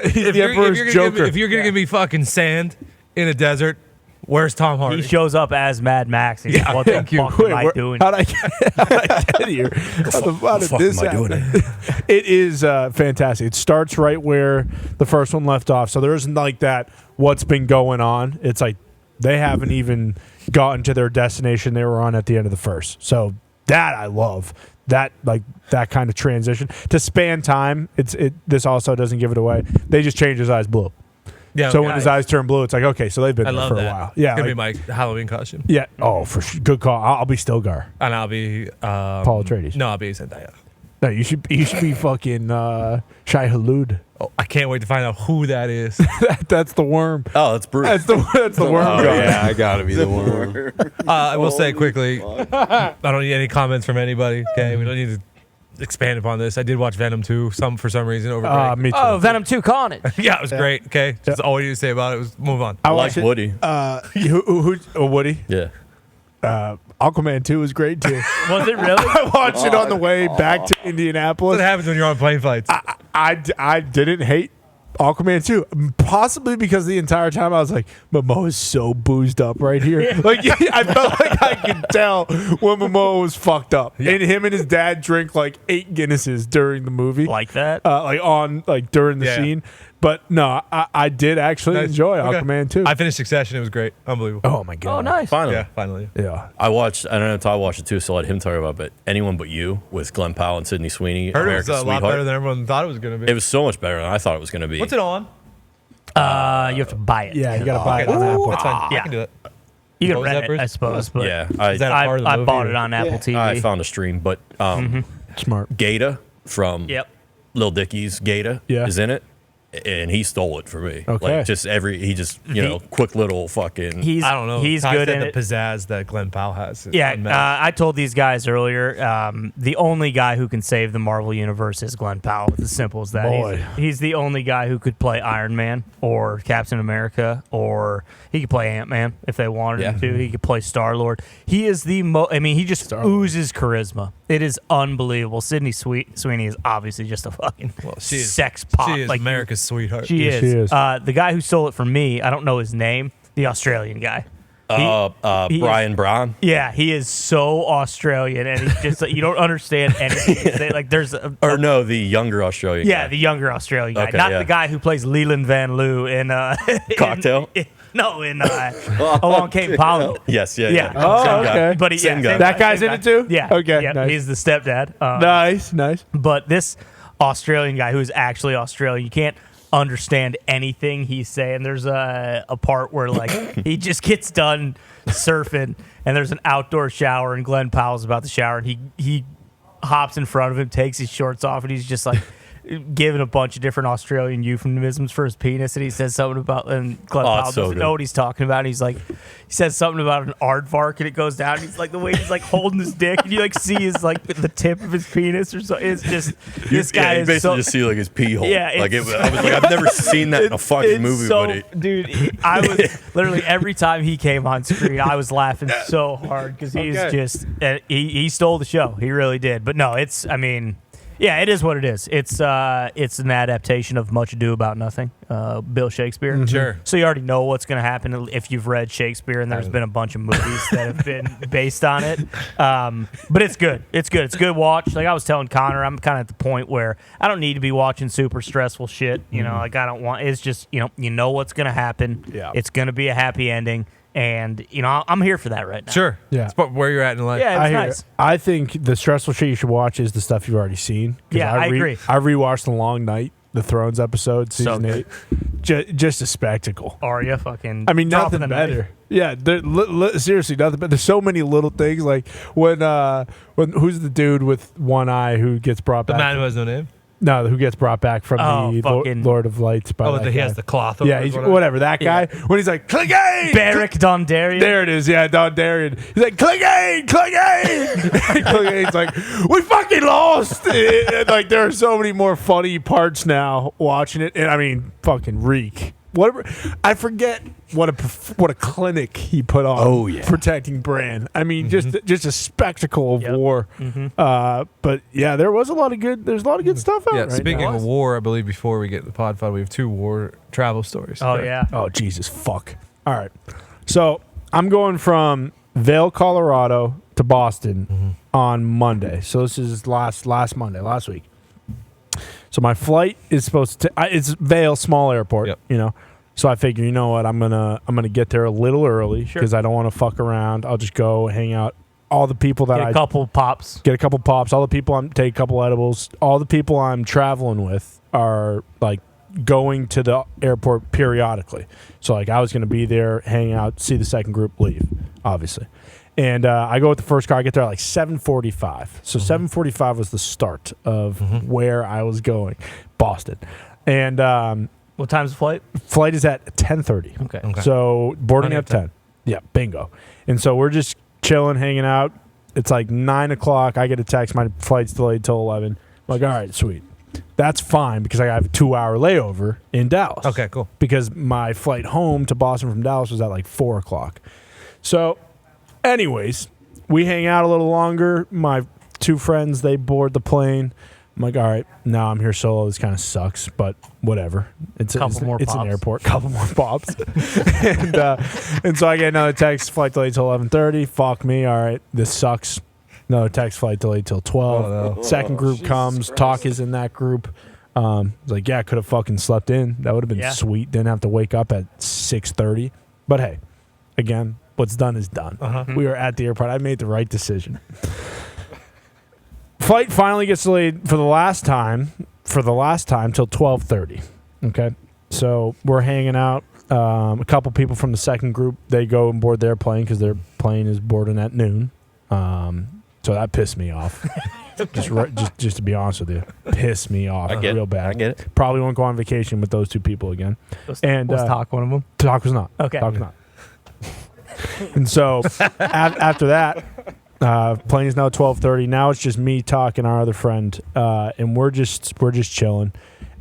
[SPEAKER 1] Emperor's Joker.
[SPEAKER 2] If you're gonna give me fucking sand in a desert, where's Tom Hardy?
[SPEAKER 8] He shows up as Mad Max. And what the
[SPEAKER 2] thank you.
[SPEAKER 8] fuck am I doing?
[SPEAKER 1] How'd I get here? How did
[SPEAKER 5] fuck
[SPEAKER 1] this
[SPEAKER 5] am I doing
[SPEAKER 1] happen? It is fantastic. It starts right where the first one left off. So there isn't like that, what's been going on. It's like they haven't even gotten to their destination they were on at the end of the first. So that I love. That kind of transition. To span time, this also doesn't give it away. They just change his eyes blue.
[SPEAKER 2] Yeah.
[SPEAKER 1] So when his eyes turn blue, it's like, okay, so they've been
[SPEAKER 2] I
[SPEAKER 1] there
[SPEAKER 2] love
[SPEAKER 1] for
[SPEAKER 2] that.
[SPEAKER 1] a while. Yeah.
[SPEAKER 2] It's gonna
[SPEAKER 1] like-
[SPEAKER 2] be my Halloween costume.
[SPEAKER 1] yeah. Oh, for sure. Good call. I'll be Stilgar.
[SPEAKER 2] And I'll be
[SPEAKER 1] Paul Atreides.
[SPEAKER 2] No, I'll be Zendaya.
[SPEAKER 1] No, you should be fucking Shai Hulud.
[SPEAKER 2] Oh, I can't wait to find out who that is.
[SPEAKER 1] That's the worm.
[SPEAKER 5] Oh, that's Bruce.
[SPEAKER 1] That's the worm
[SPEAKER 3] Oh,
[SPEAKER 1] guy.
[SPEAKER 3] yeah, I gotta be the one.
[SPEAKER 2] I will say quickly, I don't need any comments from anybody. Okay, we don't need to expand upon this. I did watch Venom 2 for some reason over break.
[SPEAKER 1] Me too.
[SPEAKER 4] Oh, Venom 2 Carnage.
[SPEAKER 2] Yeah, it was great. Okay, that's all we need to say about it. Was move on.
[SPEAKER 1] I
[SPEAKER 5] I like
[SPEAKER 1] watched it.
[SPEAKER 5] Woody.
[SPEAKER 1] Woody.
[SPEAKER 5] Yeah.
[SPEAKER 1] Aquaman 2 was great too.
[SPEAKER 8] Was it really?
[SPEAKER 1] I watched it on the way back to Indianapolis.
[SPEAKER 2] What happens when you're on plane flights?
[SPEAKER 1] I didn't hate Aquaman 2, possibly because the entire time I was like, Momoa is so boozed up right here. Like I felt like I could tell when Momoa was fucked up. And him and his dad drink like 8 Guinnesses during the movie,
[SPEAKER 8] Like that?
[SPEAKER 1] during the
[SPEAKER 2] Yeah.
[SPEAKER 1] scene. But no, I did actually
[SPEAKER 2] Nice.
[SPEAKER 1] enjoy
[SPEAKER 2] Okay.
[SPEAKER 1] Aquaman 2.
[SPEAKER 2] I finished Succession. It was great. Unbelievable.
[SPEAKER 1] Oh my god!
[SPEAKER 4] Oh, nice.
[SPEAKER 5] Finally.
[SPEAKER 2] Yeah, finally.
[SPEAKER 1] Yeah.
[SPEAKER 5] I don't know if I watched it too, so let him talk about it. But Anyone But You with Glenn Powell and Sydney Sweeney.
[SPEAKER 2] Heard it
[SPEAKER 5] America's
[SPEAKER 2] was a lot
[SPEAKER 5] Sweetheart.
[SPEAKER 2] better than everyone thought it was going to be.
[SPEAKER 5] It was so much better than I thought it was going to be.
[SPEAKER 2] What's it on?
[SPEAKER 8] You have to buy it.
[SPEAKER 1] Yeah, you gotta buy it
[SPEAKER 2] Okay,
[SPEAKER 1] on
[SPEAKER 2] that's,
[SPEAKER 1] Apple.
[SPEAKER 2] that's fine.
[SPEAKER 8] Yeah.
[SPEAKER 2] I can do it.
[SPEAKER 8] You can
[SPEAKER 2] What was that,
[SPEAKER 8] rent it,
[SPEAKER 2] Bruce?
[SPEAKER 8] I suppose. But
[SPEAKER 5] Yeah,
[SPEAKER 2] Is that a part of the
[SPEAKER 8] I
[SPEAKER 2] movie
[SPEAKER 8] bought
[SPEAKER 2] or-
[SPEAKER 8] it on Apple TV.
[SPEAKER 5] I found a stream, but
[SPEAKER 1] Smart.
[SPEAKER 5] Gata from
[SPEAKER 8] Yep.
[SPEAKER 5] Lil Dicky's Gata
[SPEAKER 1] Yeah.
[SPEAKER 5] is in it, and he stole it for me.
[SPEAKER 1] Okay.
[SPEAKER 5] Like just quick little fucking.
[SPEAKER 2] I don't know.
[SPEAKER 8] He's
[SPEAKER 2] Ty
[SPEAKER 8] good
[SPEAKER 2] said
[SPEAKER 8] in
[SPEAKER 2] the
[SPEAKER 8] it.
[SPEAKER 2] pizzazz that Glenn Powell has. is
[SPEAKER 8] Yeah,
[SPEAKER 2] unmatched.
[SPEAKER 8] I told these guys earlier, the only guy who can save the Marvel Universe is Glenn Powell. It's as simple as that.
[SPEAKER 1] Boy.
[SPEAKER 8] He's the only guy who could play Iron Man or Captain America, or he could play Ant-Man if they wanted him to. He could play Star-Lord. He is the he just oozes charisma. It is unbelievable. Sydney Sweeney is obviously just a fucking
[SPEAKER 2] she is-
[SPEAKER 8] sex pop.
[SPEAKER 2] She is
[SPEAKER 8] like,
[SPEAKER 2] America's sweetheart.
[SPEAKER 8] She
[SPEAKER 1] Yes,
[SPEAKER 8] is.
[SPEAKER 1] she is.
[SPEAKER 8] The guy who stole it from me, I don't know his name, the Australian guy. He is-
[SPEAKER 5] Brian Brown.
[SPEAKER 8] Yeah, he is so Australian, and he's just like, you don't understand anything. he's saying. Like there's
[SPEAKER 5] Or no, the younger Australian
[SPEAKER 8] yeah,
[SPEAKER 5] guy.
[SPEAKER 8] the younger Australian guy,
[SPEAKER 5] Okay,
[SPEAKER 8] not
[SPEAKER 5] yeah.
[SPEAKER 8] the guy who plays Leland Van Loo in
[SPEAKER 5] Cocktail?
[SPEAKER 8] no, in Along Came Polly.
[SPEAKER 5] Yes, yeah.
[SPEAKER 8] Yeah.
[SPEAKER 1] Oh,
[SPEAKER 5] Same guy.
[SPEAKER 1] okay.
[SPEAKER 8] But
[SPEAKER 5] Same guy.
[SPEAKER 1] That guy's
[SPEAKER 8] same
[SPEAKER 1] in it too?
[SPEAKER 8] Yeah.
[SPEAKER 1] Okay,
[SPEAKER 8] Yeah,
[SPEAKER 1] nice.
[SPEAKER 8] he's the stepdad.
[SPEAKER 1] Nice.
[SPEAKER 8] But this Australian guy who is actually Australian, you can't understand anything he's saying. There's a part where like he just gets done surfing and there's an outdoor shower and Glenn Powell's about to shower and he hops in front of him, takes his shorts off, and he's just like giving a bunch of different Australian euphemisms for his penis, and he says something about, and Glenn Powell
[SPEAKER 5] it's so
[SPEAKER 8] doesn't
[SPEAKER 5] good.
[SPEAKER 8] know what he's talking about. And he's like, he says something about an aardvark, and it goes down. And he's like, the way he's like holding his dick, and you like see his like the tip of his penis or so. It's just this guy
[SPEAKER 5] you
[SPEAKER 8] is
[SPEAKER 5] basically
[SPEAKER 8] so.
[SPEAKER 5] just see like his pee hole.
[SPEAKER 8] Yeah,
[SPEAKER 5] like
[SPEAKER 8] it's-
[SPEAKER 5] I was like, I've never seen that in a fucking
[SPEAKER 8] It's
[SPEAKER 5] movie,
[SPEAKER 8] so,
[SPEAKER 5] buddy.
[SPEAKER 8] dude, I was literally every time he came on screen, I was laughing so hard because he's
[SPEAKER 6] Okay.
[SPEAKER 8] just he stole the show. He really did. But no, it's yeah, it is what it is. It's an adaptation of Much Ado About Nothing, Bill Shakespeare.
[SPEAKER 2] Sure.
[SPEAKER 8] So you already know what's going to happen if you've read Shakespeare, and there's been a bunch of movies that have been based on it. But it's good. It's good. It's a good watch. Like I was telling Connor, I'm kind of at the point where I don't need to be watching super stressful shit. You know, like I don't want. It's just you know what's going to happen.
[SPEAKER 1] Yeah.
[SPEAKER 8] It's going to be a happy ending, and I'm here for that right now.
[SPEAKER 2] Sure.
[SPEAKER 1] Yeah.
[SPEAKER 2] It's about where you're at in life.
[SPEAKER 8] Yeah, it was
[SPEAKER 1] I hear
[SPEAKER 8] nice.
[SPEAKER 1] it. I think the stressful shit you should watch is the stuff you've already seen. 'Cause
[SPEAKER 8] Yeah, I agree.
[SPEAKER 1] I rewatched The Long Night, the Thrones episode, season
[SPEAKER 8] good.
[SPEAKER 1] 8. Just a spectacle.
[SPEAKER 8] Arya fucking.
[SPEAKER 1] I mean,
[SPEAKER 8] dropping
[SPEAKER 1] nothing
[SPEAKER 8] the knife.
[SPEAKER 1] better. Yeah, seriously, nothing. But there's so many little things. Like when who's the dude with one eye who gets brought
[SPEAKER 2] The
[SPEAKER 1] back?
[SPEAKER 2] man who has no name.
[SPEAKER 1] No, who gets brought back from the
[SPEAKER 8] fucking-
[SPEAKER 1] Lord of Lights? By that
[SPEAKER 2] he
[SPEAKER 1] guy.
[SPEAKER 2] has the cloth over
[SPEAKER 1] Yeah,
[SPEAKER 2] his
[SPEAKER 1] he's, whatever. That guy. When he's like, Clegane!
[SPEAKER 8] Barrick Dondarrion.
[SPEAKER 1] There it is. Yeah, Dondarrion. He's like, Clegane! Clegane! Clegane's like, we fucking lost! And, like, there are so many more funny parts now watching it. And I mean, fucking reek. Whatever. I forget what a clinic he put on.
[SPEAKER 3] Oh, yeah.
[SPEAKER 1] Protecting Bran. I mean, just a spectacle of war. But yeah, there's a lot of good stuff out
[SPEAKER 2] Yeah,
[SPEAKER 1] right
[SPEAKER 2] speaking
[SPEAKER 1] now.
[SPEAKER 2] of war, I believe before we get to the pod file, we have 2 war travel stories.
[SPEAKER 8] Oh, yeah.
[SPEAKER 1] Oh, Jesus, fuck. All right. So I'm going from Vail, Colorado to Boston on Monday. So this is last Monday, last week. So my flight is supposed to it's Vail, small airport,
[SPEAKER 2] Yep.
[SPEAKER 1] you know. So I figure, you know what, I'm gonna get there a little early because I don't want to fuck around. I'll just go hang out. All the people that
[SPEAKER 8] Get a couple pops.
[SPEAKER 1] get a couple pops. All the people take a couple edibles. All the people I'm traveling with are like going to the airport periodically. So like I was going to be there, hang out, see the second group leave, obviously. And I go with the first car. I get there at like 7:45. So 7:45 was the start of where I was going, Boston. And
[SPEAKER 8] What time's the flight?
[SPEAKER 1] flight is at 10:30.
[SPEAKER 8] Okay.
[SPEAKER 1] So boarding
[SPEAKER 2] Plenty
[SPEAKER 1] at
[SPEAKER 2] of time.
[SPEAKER 1] 10. Yeah, bingo. And so we're just chilling, hanging out. It's like 9 o'clock. I get a text. My flight's delayed till 11. I'm like, all right, sweet. That's fine because I have a 2-hour layover in Dallas.
[SPEAKER 2] Okay, cool.
[SPEAKER 1] Because my flight home to Boston from Dallas was at like 4 o'clock. So, anyways, we hang out a little longer. My 2 friends, they board the plane. I'm like, all right, now I'm here solo. This kind of sucks, but whatever. It's
[SPEAKER 8] Couple
[SPEAKER 1] it's,
[SPEAKER 8] more
[SPEAKER 1] it's an
[SPEAKER 8] pops.
[SPEAKER 1] airport. Couple more pops. and so I get another text, flight delayed till 11:30. Fuck me. All right, this sucks. Another text, flight delayed till 12.
[SPEAKER 2] Oh, no.
[SPEAKER 1] Second group
[SPEAKER 6] Jesus
[SPEAKER 1] comes.
[SPEAKER 6] Christ.
[SPEAKER 1] Talk is in that group. It's like, yeah, I could have fucking slept in. That would have been
[SPEAKER 8] Yeah.
[SPEAKER 1] sweet. Didn't have to wake up at 6:30. But hey, again, what's done is done. We were at the airport. I made the right decision. Flight finally gets delayed for the last time till 12:30. Okay, so we're hanging out. A couple people from the second group, they go and board their plane because their plane is boarding at noon. So that pissed me off. just to be honest with you, pissed me off
[SPEAKER 5] I get
[SPEAKER 1] real
[SPEAKER 5] it.
[SPEAKER 1] bad.
[SPEAKER 5] I get it.
[SPEAKER 1] Probably won't go on vacation with those 2 people again.
[SPEAKER 8] Was
[SPEAKER 1] And
[SPEAKER 8] Talk one of them?
[SPEAKER 1] Talk was not.
[SPEAKER 8] Okay.
[SPEAKER 1] Talk was not. And so after that, plane is now 12:30. Now it's just me talking our other friend, and we're just chilling.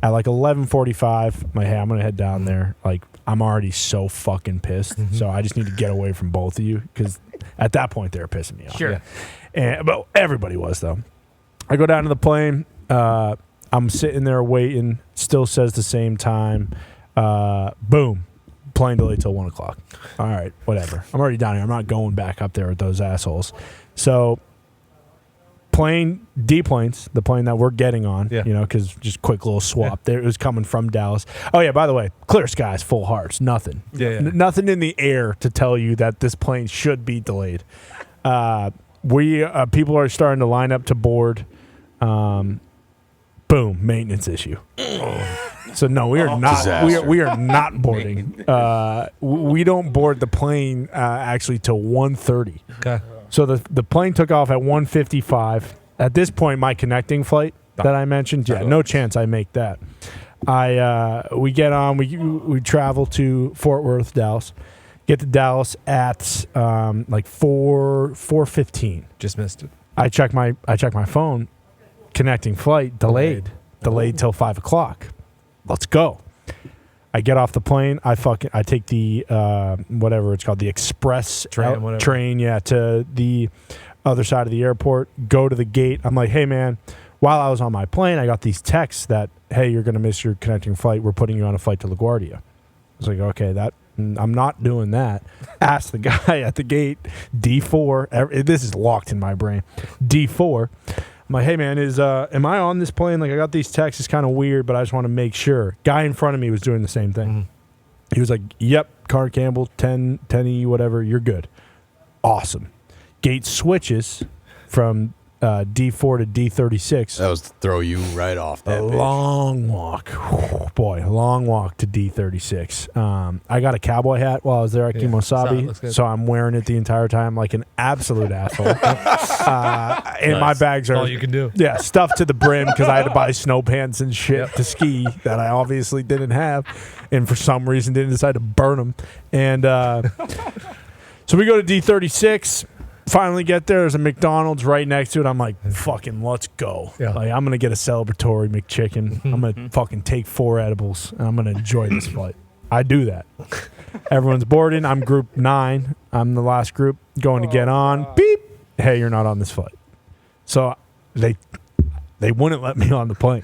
[SPEAKER 1] At like 11:45, I'm like, hey, I'm gonna head down there. Like I'm already so fucking pissed, so I just need to get away from both of you because at that point they were pissing me off.
[SPEAKER 8] Sure.
[SPEAKER 1] Yeah. But everybody was though. I go down to the plane. I'm sitting there waiting. Still says the same time. Boom. Plane delayed till 1 o'clock. All right, whatever. I'm already down here. I'm not going back up there with those assholes. So, D-planes, the plane that we're getting on,
[SPEAKER 2] Yeah.
[SPEAKER 1] you know, because just quick little swap. There, it was coming from Dallas. Oh yeah, by the way, clear skies, full hearts, nothing.
[SPEAKER 2] Yeah.
[SPEAKER 1] Nothing in the air to tell you that this plane should be delayed. People are starting to line up to board. Boom, maintenance issue. So no, we are not.
[SPEAKER 3] Disaster.
[SPEAKER 1] We are not boarding. We don't board the plane actually till 1:30.
[SPEAKER 2] Okay.
[SPEAKER 1] So the plane took off at 1:55. At this point, my connecting flight that I mentioned, no chance I make that. We get on. We travel to Fort Worth, Dallas. Get to Dallas at like 4:15.
[SPEAKER 2] Just missed it.
[SPEAKER 1] I check my phone. Connecting flight delayed till 5 o'clock. Let's go. I get off the plane. I take the whatever it's called, the express
[SPEAKER 2] Tram, whatever.
[SPEAKER 1] train, to the other side of the airport. Go to the gate. I'm like, hey man, while I was on my plane, I got these texts that, hey, you're gonna miss your connecting flight. We're putting you on a flight to LaGuardia. I was like, okay, I'm not doing that. Ask the guy at the gate, D4. This is locked in my brain. D4. I'm like, hey man, am I on this plane? Like I got these texts. It's kind of weird, but I just want to make sure. Guy in front of me was doing the same thing. He was like, yep, Car Campbell, 10E, whatever, you're good. Awesome. Gate switches from D4 to D36.
[SPEAKER 3] That was to throw you right off that
[SPEAKER 1] A
[SPEAKER 3] bitch.
[SPEAKER 1] long walk. Boy, a long walk to D36. I got a cowboy hat while I was there at
[SPEAKER 2] Yeah, looks
[SPEAKER 1] Kimosabi,
[SPEAKER 2] good.
[SPEAKER 1] so I'm wearing it the entire time like an absolute asshole. And my bags are
[SPEAKER 2] all you can do.
[SPEAKER 1] Yeah, stuffed to the brim because I had to buy snow pants and shit
[SPEAKER 2] Yep.
[SPEAKER 1] to ski that I obviously didn't have, and for some reason didn't decide to burn them. And so we go to D36. Finally get there. There's a McDonald's right next to it. I'm like, fucking, let's go.
[SPEAKER 2] Yeah.
[SPEAKER 1] Like, I'm gonna get a celebratory McChicken. I'm gonna fucking take 4 edibles and I'm gonna enjoy this flight. I do that. Everyone's boarding. I'm group 9. I'm the last group going to get on.
[SPEAKER 6] God.
[SPEAKER 1] Beep. Hey, you're not on this flight. So they wouldn't let me on the plane.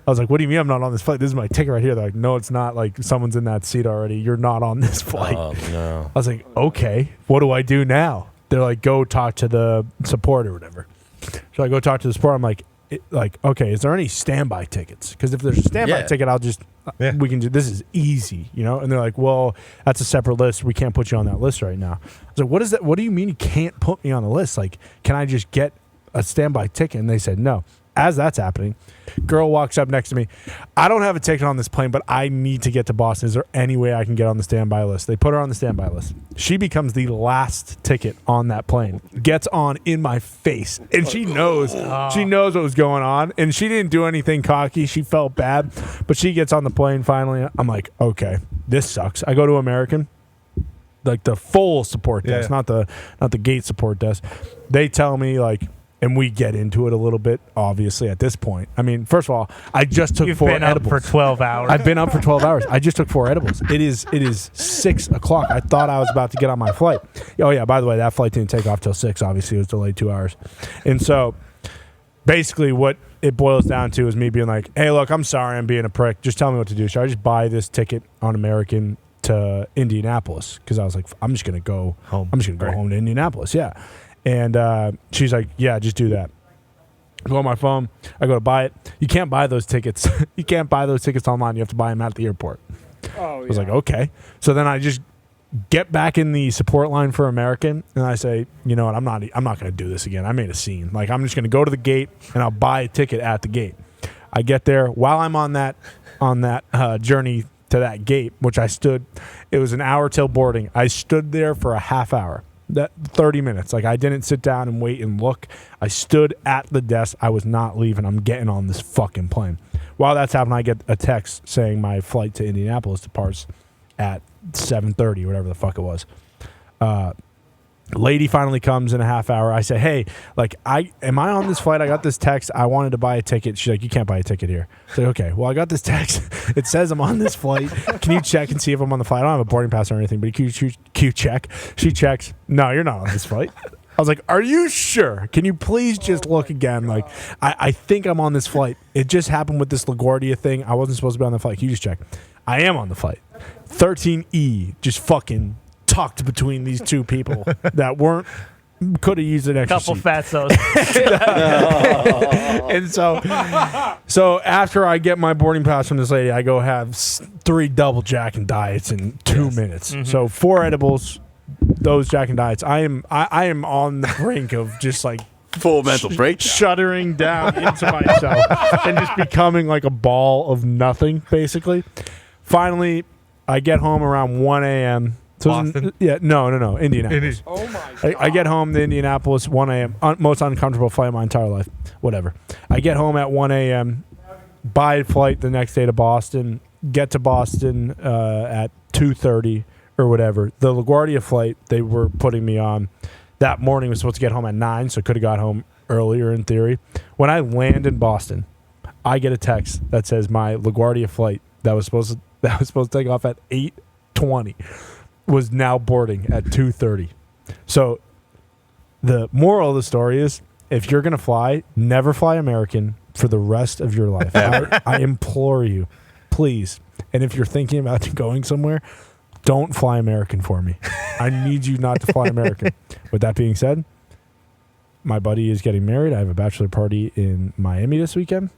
[SPEAKER 1] I was like, what do you mean I'm not on this flight? This is my ticket right here. They're like, no, it's not. Like, someone's in that seat already. You're not on this flight.
[SPEAKER 5] Oh, no.
[SPEAKER 1] I was like, okay, what do I do now? They're like, go talk to the support or whatever. So I go talk to the support. I'm like, okay, is there any standby tickets? Because if there's a standby
[SPEAKER 5] Yeah.
[SPEAKER 1] ticket, I'll just, we can do, this is easy, you know? And they're like, well, that's a separate list. We can't put you on that list right now. I was like, what is that? What do you mean you can't put me on the list? Like, can I just get a standby ticket? And they said, no. As that's happening, girl walks up next to me. I don't have a ticket on this plane, but I need to get to Boston. Is there any way I can get on the standby list? They put her on the standby list. She becomes the last ticket on that plane. Gets on in my face, and she knows what was going on, and she didn't do anything cocky. She felt bad, but she gets on the plane finally. I'm like, okay, this sucks. I go to American, like the full support desk, not the gate support desk. They tell me like. And we get into it a little bit, obviously, at this point. I mean, first of all, I just took
[SPEAKER 8] You've
[SPEAKER 1] 4
[SPEAKER 8] been
[SPEAKER 1] edibles.
[SPEAKER 8] up for 12 hours.
[SPEAKER 1] I've been up for 12 hours. I just took 4 edibles. It is 6 o'clock. I thought I was about to get on my flight. Oh, yeah, by the way, that flight didn't take off till 6. Obviously, it was delayed 2 hours. And so, basically, what it boils down to is me being like, hey, look, I'm sorry I'm being a prick. Just tell me what to do. Should I just buy this ticket on American to Indianapolis? Because I was like, I'm just going to go home. I'm just going to go home to Indianapolis. Yeah. And she's like, yeah, just do that. I go on my phone. I go to buy it. You can't buy those tickets. You can't buy those tickets online. You have to buy them at the airport.
[SPEAKER 6] Oh,
[SPEAKER 1] I was like, okay. So then I just get back in the support line for American, and I say, you know what? I'm not going to do this again. I made a scene. Like, I'm just going to go to the gate, and I'll buy a ticket at the gate. I get there. While I'm on that journey to that gate, which I stood, it was an hour till boarding. I stood there for a half hour. That 30 minutes. Like, I didn't sit down and wait and look. I stood at the desk. I was not leaving. I'm getting on this fucking plane. While that's happening, I get a text saying my flight to Indianapolis departs at 7:30, whatever the fuck it was. Lady finally comes in a half hour. I say, hey, like, am I on this flight? I got this text. I wanted to buy a ticket. She's like, you can't buy a ticket here. I say, okay, well, I got this text. It says I'm on this flight. Can you check and see if I'm on the flight? I don't have a boarding pass or anything, but can you check? She checks. No, you're not on this flight. I was like, are you sure? Can you please just look again? Like, I think I'm on this flight. It just happened with this LaGuardia thing. I wasn't supposed to be on the flight. Can you just check? I am on the flight. 13E, just fucking tucked between these two people that could have used an extra
[SPEAKER 8] Couple
[SPEAKER 1] seat.
[SPEAKER 8] fatsos.
[SPEAKER 1] And so after I get my boarding pass from this lady, I go have 3 double Jack and Diets in 2 minutes. So 4 edibles, those Jack and Diets. I am on the brink of just like
[SPEAKER 3] Full mental breakdown.
[SPEAKER 1] shuddering down into myself and just becoming like a ball of nothing, basically. Finally, I get home around 1 a.m. So
[SPEAKER 2] Boston?
[SPEAKER 1] No, Indianapolis.
[SPEAKER 6] Oh my God.
[SPEAKER 1] I get home to Indianapolis 1 a.m. Most uncomfortable flight of my entire life. Whatever. I get home at 1 a.m. Buy a flight the next day to Boston. Get to Boston at 2:30 or whatever. The LaGuardia flight they were putting me on that morning was supposed to get home at 9, so could have got home earlier in theory. When I land in Boston, I get a text that says my LaGuardia flight that was supposed to take off at 8:20 was now boarding at 2:30. So the moral of the story is, if you're going to fly, never fly American for the rest of your life. I implore you, please. And if you're thinking about going somewhere, don't fly American for me. I need you not to fly American. With that being said, my buddy is getting married. I have a bachelor party in Miami this weekend.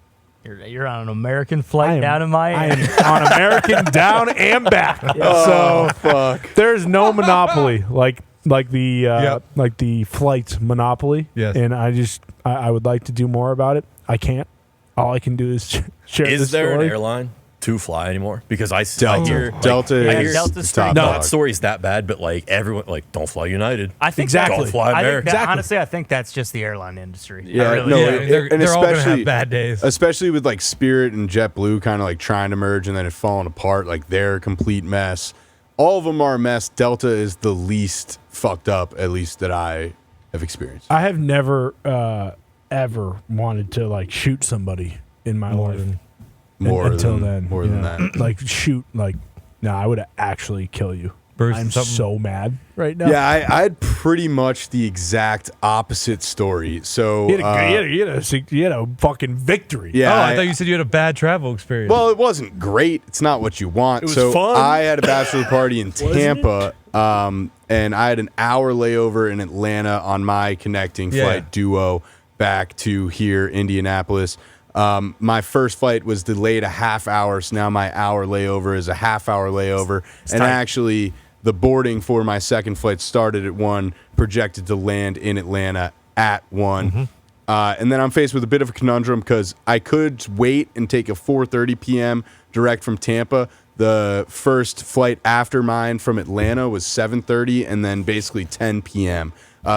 [SPEAKER 8] You're on an American flight down to Miami.
[SPEAKER 1] I am on American down and back. So
[SPEAKER 3] fuck.
[SPEAKER 1] there's no monopoly. Like, like the flight monopoly.
[SPEAKER 2] Yes.
[SPEAKER 1] And I would like to do more about it. I can't. All I can do is share the
[SPEAKER 5] Is there
[SPEAKER 1] story.
[SPEAKER 5] an airline to fly anymore? Because I
[SPEAKER 3] Delta.
[SPEAKER 5] hear
[SPEAKER 3] Delta
[SPEAKER 5] I
[SPEAKER 3] is
[SPEAKER 5] hear-
[SPEAKER 8] Delta's
[SPEAKER 3] top
[SPEAKER 8] pretty
[SPEAKER 5] no,
[SPEAKER 3] dog.
[SPEAKER 5] that story's that bad, but like everyone, like don't fly United.
[SPEAKER 8] I think
[SPEAKER 1] Exactly.
[SPEAKER 5] Don't fly
[SPEAKER 8] I think
[SPEAKER 5] American.
[SPEAKER 8] that, honestly, I think that's just the airline industry.
[SPEAKER 3] Yeah,
[SPEAKER 8] I really
[SPEAKER 3] no,
[SPEAKER 8] do.
[SPEAKER 2] Yeah,
[SPEAKER 3] it-
[SPEAKER 2] they're,
[SPEAKER 3] and
[SPEAKER 2] they're all gonna
[SPEAKER 3] especially-
[SPEAKER 2] have bad days.
[SPEAKER 3] Especially with like Spirit and JetBlue kind of like trying to merge and then it falling apart. Like they're a complete mess. All of them are a mess. Delta is the least fucked up, at least that I have experienced.
[SPEAKER 1] I have never ever wanted to like shoot somebody in my life. Until then,
[SPEAKER 3] more
[SPEAKER 1] you
[SPEAKER 3] than
[SPEAKER 1] know,
[SPEAKER 3] that.
[SPEAKER 1] like shoot, like no, I would actually kill you.
[SPEAKER 2] Bruce,
[SPEAKER 1] I'm
[SPEAKER 2] something-
[SPEAKER 1] so mad right now.
[SPEAKER 3] Yeah, I had pretty much the exact opposite story. So
[SPEAKER 1] you had a fucking victory.
[SPEAKER 3] yeah,
[SPEAKER 2] Oh, I thought you said you had a bad travel experience.
[SPEAKER 3] well, it wasn't great. It's not what you want.
[SPEAKER 1] It was
[SPEAKER 3] so
[SPEAKER 1] fun.
[SPEAKER 3] I had a bachelor party in Tampa, and I had an hour layover in Atlanta on my connecting
[SPEAKER 2] Yeah.
[SPEAKER 3] flight duo back to here, Indianapolis. My first flight was delayed a half hour, so now my hour layover is a half hour layover. And
[SPEAKER 8] tight.
[SPEAKER 3] actually, the boarding for my second flight started at 1, projected to land in Atlanta at 1. And then I'm faced with a bit of a conundrum because I could wait and take a 4:30 p.m. direct from Tampa. The first flight after mine from Atlanta was 7:30 and then basically 10 p.m.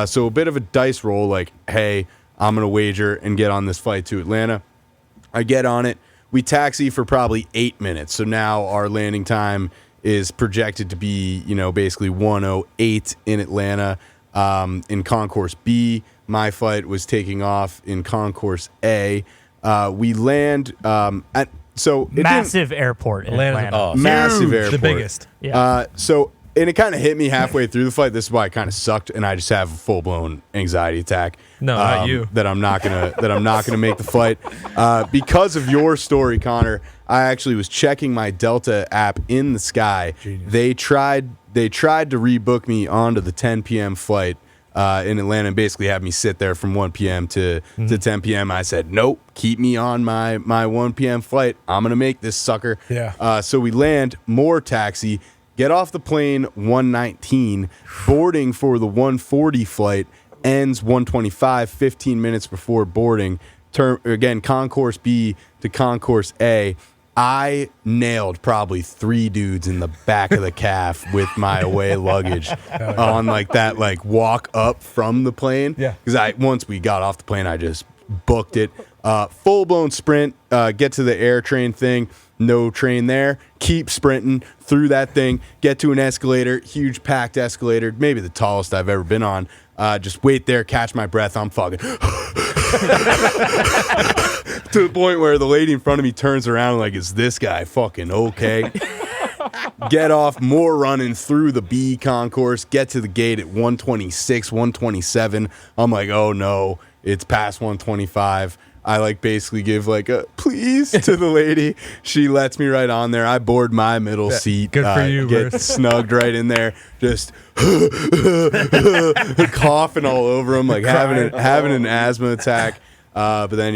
[SPEAKER 3] So a bit of a dice roll like, hey, I'm going to wager and get on this flight to Atlanta. I get on it. We taxi for probably 8 minutes. So now our landing time is projected to be, basically 1:08 in Atlanta. In Concourse B, my flight was taking off in Concourse A. We land at so it didn't-
[SPEAKER 8] Massive airport in
[SPEAKER 2] Atlanta's-
[SPEAKER 8] Atlanta.
[SPEAKER 5] Oh,
[SPEAKER 3] massive
[SPEAKER 2] Huge,
[SPEAKER 3] airport.
[SPEAKER 2] the biggest.
[SPEAKER 8] Yeah.
[SPEAKER 3] And it kind of hit me halfway through the flight. This is why it kind of sucked, and I just have a full blown anxiety attack.
[SPEAKER 2] No, not you.
[SPEAKER 3] That I'm not gonna make the flight because of your story, Connor. I actually was checking my Delta app in the sky.
[SPEAKER 1] Genius.
[SPEAKER 3] They tried to rebook me onto the 10 p.m. flight in Atlanta and basically have me sit there from 1 p.m. to 10 p.m. I said, nope, keep me on my 1 p.m. flight. I'm going to make this sucker.
[SPEAKER 1] Yeah.
[SPEAKER 3] So we land, more taxi, get off the plane 1:19, boarding for the 1:40 flight ends 1:25, 15 minutes before boarding. Again, Concourse B to Concourse A. I nailed probably 3 dudes in the back of the calf with my away luggage on that walk up from the plane.
[SPEAKER 2] Yeah.
[SPEAKER 3] Because once we got off the plane, I just booked it. Full blown sprint. Get to the air train thing. No train there. Keep sprinting through that thing. Get to an escalator. Huge packed escalator. Maybe the tallest I've ever been on. Just wait there. Catch my breath. I'm fucking. To the point where the lady in front of me turns around like, is this guy fucking okay? Get off, more running through the B concourse, get to the gate at 1:26, 1:27. I'm like, oh no, it's past 1:25. I basically give a please to the lady. She lets me right on there. I board my middle seat.
[SPEAKER 2] Good for you,
[SPEAKER 3] Get
[SPEAKER 2] Bruce.
[SPEAKER 3] snugged right in there. Just coughing all over him, having an asthma attack. But then,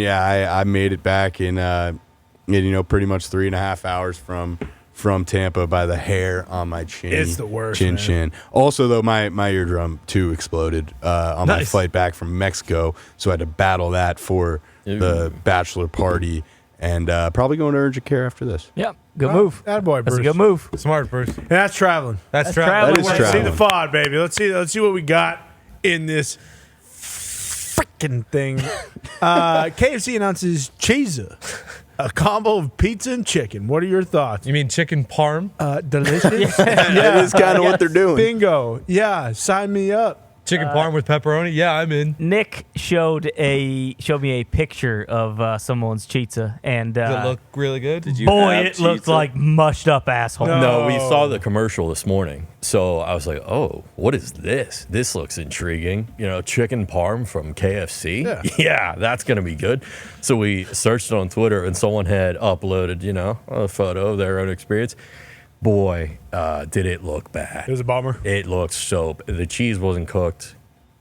[SPEAKER 3] I made it back in, pretty much 3.5 hours from Tampa by the hair on my chin.
[SPEAKER 1] It's the worst,
[SPEAKER 3] Chin. Also, though, my eardrum too exploded on my
[SPEAKER 2] Nice.
[SPEAKER 3] flight back from Mexico, so I had to battle that for the bachelor party, and probably going to urgent care after this.
[SPEAKER 8] Yep. Good move.
[SPEAKER 1] Attaboy,
[SPEAKER 8] That's a
[SPEAKER 1] Bruce.
[SPEAKER 8] good move.
[SPEAKER 2] Smart, Bruce.
[SPEAKER 1] And that's traveling.
[SPEAKER 2] That's
[SPEAKER 8] traveling.
[SPEAKER 2] traveling.
[SPEAKER 3] That is
[SPEAKER 1] Let's see
[SPEAKER 3] traveling.
[SPEAKER 1] the FOD, baby. Let's see what we got in this freaking thing. KFC announces Cheesa, a combo of pizza and chicken. What are your thoughts?
[SPEAKER 2] You mean chicken parm?
[SPEAKER 1] Delicious.
[SPEAKER 3] That is kind of what they're doing.
[SPEAKER 1] Bingo. Yeah, sign me up.
[SPEAKER 2] Chicken parm with pepperoni? Yeah, I'm in.
[SPEAKER 8] Nick showed me a picture of someone's pizza, and
[SPEAKER 2] Does it look really good? Did you?
[SPEAKER 8] boy,
[SPEAKER 9] have
[SPEAKER 8] it looked
[SPEAKER 9] pizza?
[SPEAKER 8] like mushed up asshole.
[SPEAKER 1] No.
[SPEAKER 5] No, we saw the commercial this morning. So I was like, oh, what is this? This looks intriguing. Chicken parm from KFC.
[SPEAKER 1] Yeah.
[SPEAKER 5] Yeah, that's going to be good. So we searched it on Twitter and someone had uploaded, a photo of their own experience. Boy, did it look bad.
[SPEAKER 1] It was a bummer.
[SPEAKER 5] It looked the cheese wasn't cooked.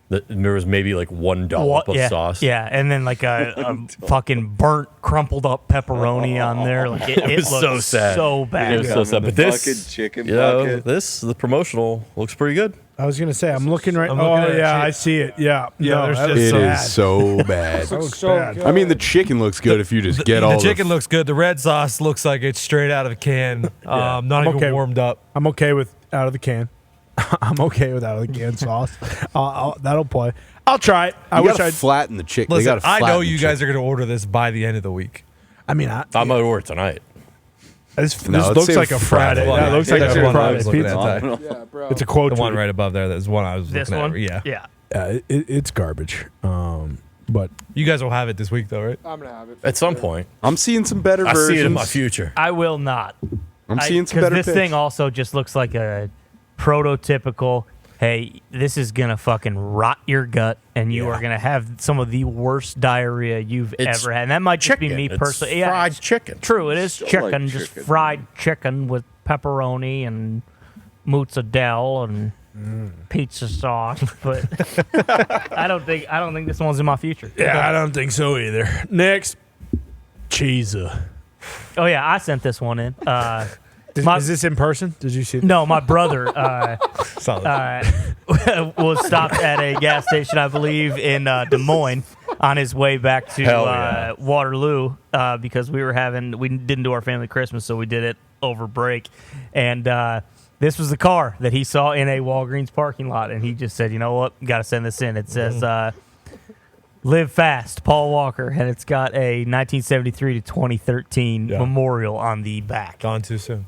[SPEAKER 5] There was maybe one dollop of
[SPEAKER 8] yeah,
[SPEAKER 5] sauce.
[SPEAKER 8] Yeah, and then a fucking burnt, crumpled up pepperoni on there. It
[SPEAKER 5] was
[SPEAKER 8] looked
[SPEAKER 5] so sad.
[SPEAKER 8] so bad.
[SPEAKER 5] It was so sad. But this,
[SPEAKER 9] Fucking chicken
[SPEAKER 5] the
[SPEAKER 9] bucket.
[SPEAKER 5] promotional looks pretty good.
[SPEAKER 1] I was gonna say I'm looking right.
[SPEAKER 2] I'm looking at it.
[SPEAKER 1] I see it. Yeah,
[SPEAKER 2] Yeah, there's
[SPEAKER 1] that
[SPEAKER 2] just-
[SPEAKER 1] looks
[SPEAKER 3] It
[SPEAKER 1] bad.
[SPEAKER 3] is so bad.
[SPEAKER 1] That looks
[SPEAKER 6] so
[SPEAKER 1] bad.
[SPEAKER 6] good.
[SPEAKER 3] I mean, the chicken looks good if you just get all
[SPEAKER 2] the chicken looks good. The red sauce looks like it's straight out of a can, not
[SPEAKER 1] I'm
[SPEAKER 2] even
[SPEAKER 1] okay.
[SPEAKER 2] warmed up.
[SPEAKER 1] I'm okay with out of the can. I'm okay with out of the can sauce. That'll play. I'll try it. I
[SPEAKER 3] You
[SPEAKER 1] wish
[SPEAKER 3] gotta
[SPEAKER 1] I'd.
[SPEAKER 3] flatten the chicken. They
[SPEAKER 2] Listen,
[SPEAKER 3] gotta
[SPEAKER 2] I know
[SPEAKER 3] flatten
[SPEAKER 2] you
[SPEAKER 3] the
[SPEAKER 2] guys
[SPEAKER 3] chicken.
[SPEAKER 2] are going to order this by the end of the week.
[SPEAKER 1] I mean,
[SPEAKER 5] I'm at work tonight.
[SPEAKER 1] this
[SPEAKER 3] No, let's
[SPEAKER 1] looks
[SPEAKER 3] save
[SPEAKER 1] like a Friday.
[SPEAKER 3] Friday.
[SPEAKER 1] That looks like
[SPEAKER 2] That's
[SPEAKER 1] a
[SPEAKER 2] the one I
[SPEAKER 1] Friday
[SPEAKER 2] was looking
[SPEAKER 1] pizza.
[SPEAKER 2] at.
[SPEAKER 6] Yeah, bro.
[SPEAKER 1] It's a quote.
[SPEAKER 2] The one
[SPEAKER 1] tweet.
[SPEAKER 2] right above there. That's one I was
[SPEAKER 8] This
[SPEAKER 2] looking
[SPEAKER 8] one?
[SPEAKER 2] at. Yeah.
[SPEAKER 8] Yeah.
[SPEAKER 1] It's garbage. But
[SPEAKER 2] You guys will have it this week, though, right?
[SPEAKER 6] I'm gonna have it.
[SPEAKER 5] At some point,
[SPEAKER 3] I'm seeing some better
[SPEAKER 5] I
[SPEAKER 3] versions.
[SPEAKER 5] see it in my future.
[SPEAKER 8] I will not.
[SPEAKER 3] I'm seeing some better
[SPEAKER 8] this
[SPEAKER 3] picks.
[SPEAKER 8] thing also just looks like a prototypical. Hey, this is gonna fucking rot your gut, and you are gonna have some of the worst diarrhea you've
[SPEAKER 5] It's
[SPEAKER 8] ever had. And that might just be
[SPEAKER 5] chicken.
[SPEAKER 8] me
[SPEAKER 5] It's
[SPEAKER 8] personally.
[SPEAKER 5] fried
[SPEAKER 8] it's
[SPEAKER 5] chicken.
[SPEAKER 8] True, it is
[SPEAKER 9] Still like
[SPEAKER 8] chicken, just
[SPEAKER 9] chicken.
[SPEAKER 8] fried chicken with pepperoni and mozzarella and pizza sauce. But I don't think this one's in my future.
[SPEAKER 1] yeah, I don't think so either. Next, cheese.
[SPEAKER 8] Oh yeah, I sent this one in.
[SPEAKER 1] Is this in person? Did you see?
[SPEAKER 8] No, my brother
[SPEAKER 2] Solid.
[SPEAKER 8] was stopped at a gas station, I believe, in Des Moines on his way back to
[SPEAKER 5] Hell yeah.
[SPEAKER 8] Waterloo because we didn't do our family Christmas, so we did it over break. And this was the car that he saw in a Walgreens parking lot, and he just said, "You know what? Got to send this in." It says. Live Fast, Paul Walker, and it's got a 1973 to 2013
[SPEAKER 2] Yeah.
[SPEAKER 8] memorial on the back.
[SPEAKER 2] Gone too soon.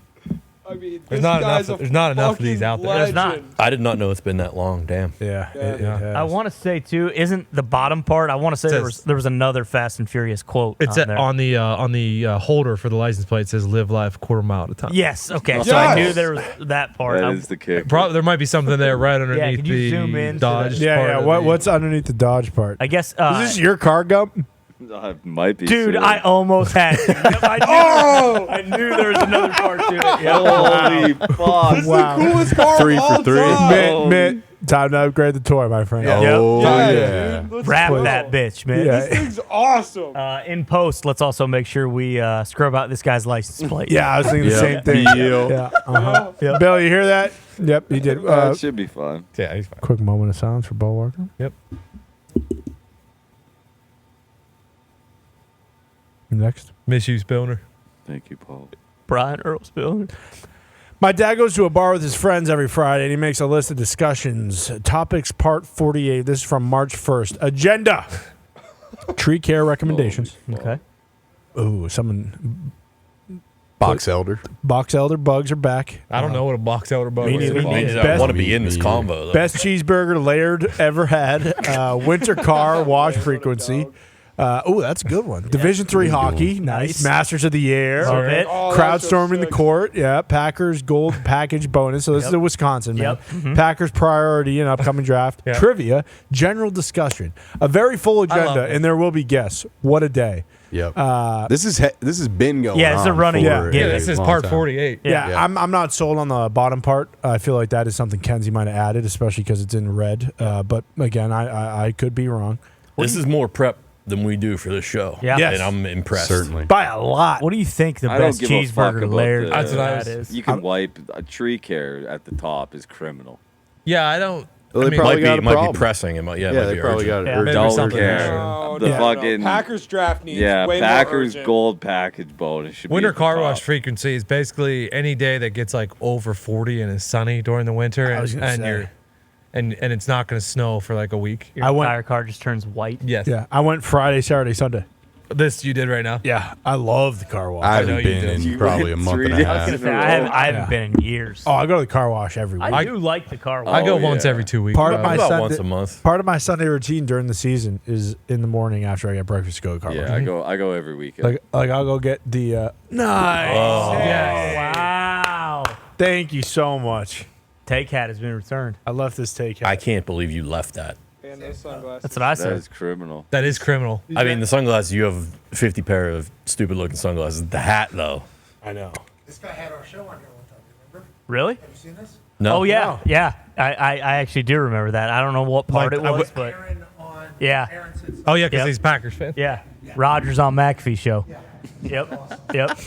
[SPEAKER 6] I mean,
[SPEAKER 2] There's
[SPEAKER 6] this
[SPEAKER 2] not
[SPEAKER 6] guy's
[SPEAKER 2] enough-
[SPEAKER 6] a
[SPEAKER 2] there's not enough of these
[SPEAKER 6] fucking
[SPEAKER 2] out there.
[SPEAKER 8] There's not.
[SPEAKER 6] legend.
[SPEAKER 5] I did not know it's been that long. Damn.
[SPEAKER 1] Yeah. it
[SPEAKER 2] Yeah.
[SPEAKER 1] has.
[SPEAKER 8] I want to say too, isn't the bottom part? I want to say
[SPEAKER 2] Says-
[SPEAKER 8] there was another Fast and Furious quote.
[SPEAKER 2] It's
[SPEAKER 8] on there.
[SPEAKER 2] on the holder for the license plate. It says "Live life quarter mile at a time."
[SPEAKER 8] Yes. Okay. So I
[SPEAKER 6] Yes!
[SPEAKER 8] knew there was that part.
[SPEAKER 9] That is the kick.
[SPEAKER 2] Probably there might be something there right underneath
[SPEAKER 8] could you zoom in
[SPEAKER 2] the
[SPEAKER 8] so that-
[SPEAKER 2] Dodge.
[SPEAKER 1] Yeah,
[SPEAKER 2] part
[SPEAKER 1] yeah.
[SPEAKER 2] of the-
[SPEAKER 1] What's underneath the Dodge part?
[SPEAKER 8] I guess.
[SPEAKER 1] Is this your car, Gump?
[SPEAKER 9] Might be.
[SPEAKER 8] Dude,
[SPEAKER 9] soon.
[SPEAKER 8] I almost had it. Yep, I knew there was another part to it. Yep.
[SPEAKER 9] Holy fuck!
[SPEAKER 1] Wow.
[SPEAKER 6] Coolest car
[SPEAKER 3] 3
[SPEAKER 6] of
[SPEAKER 3] for
[SPEAKER 6] all
[SPEAKER 3] 3.
[SPEAKER 6] time.
[SPEAKER 1] Mitt, time to upgrade the toy, my friend.
[SPEAKER 3] Oh,
[SPEAKER 6] Yeah,
[SPEAKER 3] yeah.
[SPEAKER 6] dude. Let's
[SPEAKER 8] Wrap
[SPEAKER 6] go.
[SPEAKER 8] that bitch, man.
[SPEAKER 1] Yeah.
[SPEAKER 6] This thing's awesome.
[SPEAKER 8] In post, let's also make sure we scrub out this guy's license plate.
[SPEAKER 1] Yeah, I was thinking the
[SPEAKER 3] Yep.
[SPEAKER 1] same thing.
[SPEAKER 3] Deal.
[SPEAKER 1] Yeah. Uh-huh. Bill, you hear that? Yep, he did.
[SPEAKER 9] That should be fun.
[SPEAKER 2] Yeah, he's fine.
[SPEAKER 1] Quick moment of silence for Bo Walker.
[SPEAKER 2] Yep.
[SPEAKER 1] Next.
[SPEAKER 2] Miss you, Spillner.
[SPEAKER 9] Thank you, Paul.
[SPEAKER 8] Brian Earl Spillner.
[SPEAKER 1] My dad goes to a bar with his friends every Friday, and he makes a list of discussions. Topics, part 48. This is from March 1st. Agenda. Tree care recommendations.
[SPEAKER 8] Okay.
[SPEAKER 1] Ooh, someone.
[SPEAKER 3] Box elder.
[SPEAKER 1] Box elder bugs are back.
[SPEAKER 2] I don't know what a box elder bug
[SPEAKER 1] Me
[SPEAKER 2] is.
[SPEAKER 1] neither.
[SPEAKER 5] It means I
[SPEAKER 1] Best-
[SPEAKER 5] want to be in this combo, though.
[SPEAKER 1] Best cheeseburger layered ever had. Winter car wash frequency. Oh, that's a good one. Division 3 hockey. Nice. Masters of the Air.
[SPEAKER 8] Love it.
[SPEAKER 6] Oh,
[SPEAKER 1] Crowd
[SPEAKER 6] that's so
[SPEAKER 1] storming the
[SPEAKER 6] sick.
[SPEAKER 1] court. Yeah. Packers gold package bonus. So this is a Wisconsin, man.
[SPEAKER 8] Yep. Mhm.
[SPEAKER 1] Packers priority in upcoming draft.
[SPEAKER 2] Yeah.
[SPEAKER 1] Trivia. General discussion. A very full
[SPEAKER 8] love
[SPEAKER 1] agenda,
[SPEAKER 8] it.
[SPEAKER 1] and there will be guests. What a day.
[SPEAKER 3] Yep. This has been going
[SPEAKER 8] Yeah, it's a
[SPEAKER 3] on
[SPEAKER 8] running
[SPEAKER 3] for
[SPEAKER 8] gimmick.
[SPEAKER 2] Yeah, this is
[SPEAKER 3] long
[SPEAKER 2] part
[SPEAKER 3] time.
[SPEAKER 2] 48.
[SPEAKER 1] Yeah,
[SPEAKER 3] Yeah.
[SPEAKER 1] I'm not sold on the bottom part. I feel like that is something Kenzie might have added, especially because it's in red. But again, I could be wrong.
[SPEAKER 5] This is more prep than we do for this show.
[SPEAKER 8] Yeah.
[SPEAKER 1] Yes.
[SPEAKER 5] And I'm impressed.
[SPEAKER 3] Certainly.
[SPEAKER 1] By a lot.
[SPEAKER 8] What do you think the
[SPEAKER 9] I don't
[SPEAKER 8] best
[SPEAKER 9] give a fuck
[SPEAKER 8] cheeseburger
[SPEAKER 9] about
[SPEAKER 8] layered
[SPEAKER 9] the-
[SPEAKER 2] That's what I
[SPEAKER 8] that
[SPEAKER 2] was-
[SPEAKER 8] is?
[SPEAKER 9] You can wipe a tree care at the top is criminal.
[SPEAKER 2] Yeah, I don't.
[SPEAKER 3] Well,
[SPEAKER 2] I
[SPEAKER 3] they
[SPEAKER 2] mean,
[SPEAKER 3] probably got a
[SPEAKER 5] might be
[SPEAKER 3] problem.
[SPEAKER 5] pressing. It might, yeah, it
[SPEAKER 3] Yeah,
[SPEAKER 5] might
[SPEAKER 3] they
[SPEAKER 5] be
[SPEAKER 3] probably
[SPEAKER 5] urgent.
[SPEAKER 3] got
[SPEAKER 8] Yeah.
[SPEAKER 3] it.
[SPEAKER 2] Maybe
[SPEAKER 9] Don't
[SPEAKER 2] something
[SPEAKER 9] care.
[SPEAKER 2] extra.
[SPEAKER 6] No,
[SPEAKER 9] The
[SPEAKER 6] no,
[SPEAKER 9] fucking
[SPEAKER 6] Packers draft needs
[SPEAKER 9] yeah,
[SPEAKER 6] way more
[SPEAKER 9] Packers
[SPEAKER 6] urgent.
[SPEAKER 9] gold package bonus should
[SPEAKER 2] Winter
[SPEAKER 9] be at the
[SPEAKER 2] car
[SPEAKER 9] top.
[SPEAKER 2] wash frequency is basically any day that gets like over 40 and is sunny during the winter,
[SPEAKER 1] I was
[SPEAKER 2] and,
[SPEAKER 1] gonna
[SPEAKER 2] and
[SPEAKER 1] say.
[SPEAKER 2] you're and it's not going to snow for like a week.
[SPEAKER 8] Your
[SPEAKER 1] I went-
[SPEAKER 8] entire car just turns white.
[SPEAKER 2] Yes.
[SPEAKER 1] Yeah, I went Friday, Saturday, Sunday.
[SPEAKER 2] This you did right now.
[SPEAKER 1] Yeah, I love the car wash.
[SPEAKER 3] I
[SPEAKER 2] know
[SPEAKER 3] haven't
[SPEAKER 2] you
[SPEAKER 3] been
[SPEAKER 2] did.
[SPEAKER 3] in
[SPEAKER 9] You
[SPEAKER 3] probably a
[SPEAKER 9] went
[SPEAKER 3] month and a
[SPEAKER 9] 3
[SPEAKER 8] I was
[SPEAKER 3] half.
[SPEAKER 8] gonna say I haven't been in years.
[SPEAKER 1] Oh, I go to the car wash every week.
[SPEAKER 8] I do like the car wash.
[SPEAKER 2] I go
[SPEAKER 9] Oh,
[SPEAKER 2] once
[SPEAKER 9] yeah.
[SPEAKER 2] every 2 weeks.
[SPEAKER 1] Part of
[SPEAKER 2] probably.
[SPEAKER 1] my
[SPEAKER 5] About
[SPEAKER 1] Sunday-
[SPEAKER 5] once a month.
[SPEAKER 1] Part of my Sunday routine during the season is in the morning after I get breakfast to go to the car
[SPEAKER 9] Yeah,
[SPEAKER 1] wash.
[SPEAKER 9] I go every weekend.
[SPEAKER 1] Like I'll go get the nice.
[SPEAKER 8] Yes. Wow.
[SPEAKER 1] Thank you so much.
[SPEAKER 8] Take hat has been returned.
[SPEAKER 1] I left this take.
[SPEAKER 5] I can't believe you left that.
[SPEAKER 6] And those sunglasses.
[SPEAKER 8] That's what I
[SPEAKER 9] that
[SPEAKER 8] said.
[SPEAKER 9] is criminal.
[SPEAKER 2] That is criminal.
[SPEAKER 5] I mean, the sunglasses, you have 50 pair of stupid looking sunglasses. The hat, though.
[SPEAKER 1] I know.
[SPEAKER 10] This guy had our show on here one time, remember?
[SPEAKER 8] Really?
[SPEAKER 10] Have you seen this?
[SPEAKER 5] No.
[SPEAKER 8] Oh yeah, yeah. I actually do remember that. I don't know what part
[SPEAKER 2] Like,
[SPEAKER 8] it was, but
[SPEAKER 10] Aaron on
[SPEAKER 8] Yeah.
[SPEAKER 10] Aaron said something.
[SPEAKER 2] Oh yeah, because
[SPEAKER 8] Yep.
[SPEAKER 2] he's a Packers fan.
[SPEAKER 8] yeah. Rogers on McAfee show.
[SPEAKER 10] Yeah.
[SPEAKER 8] Yep. Yep.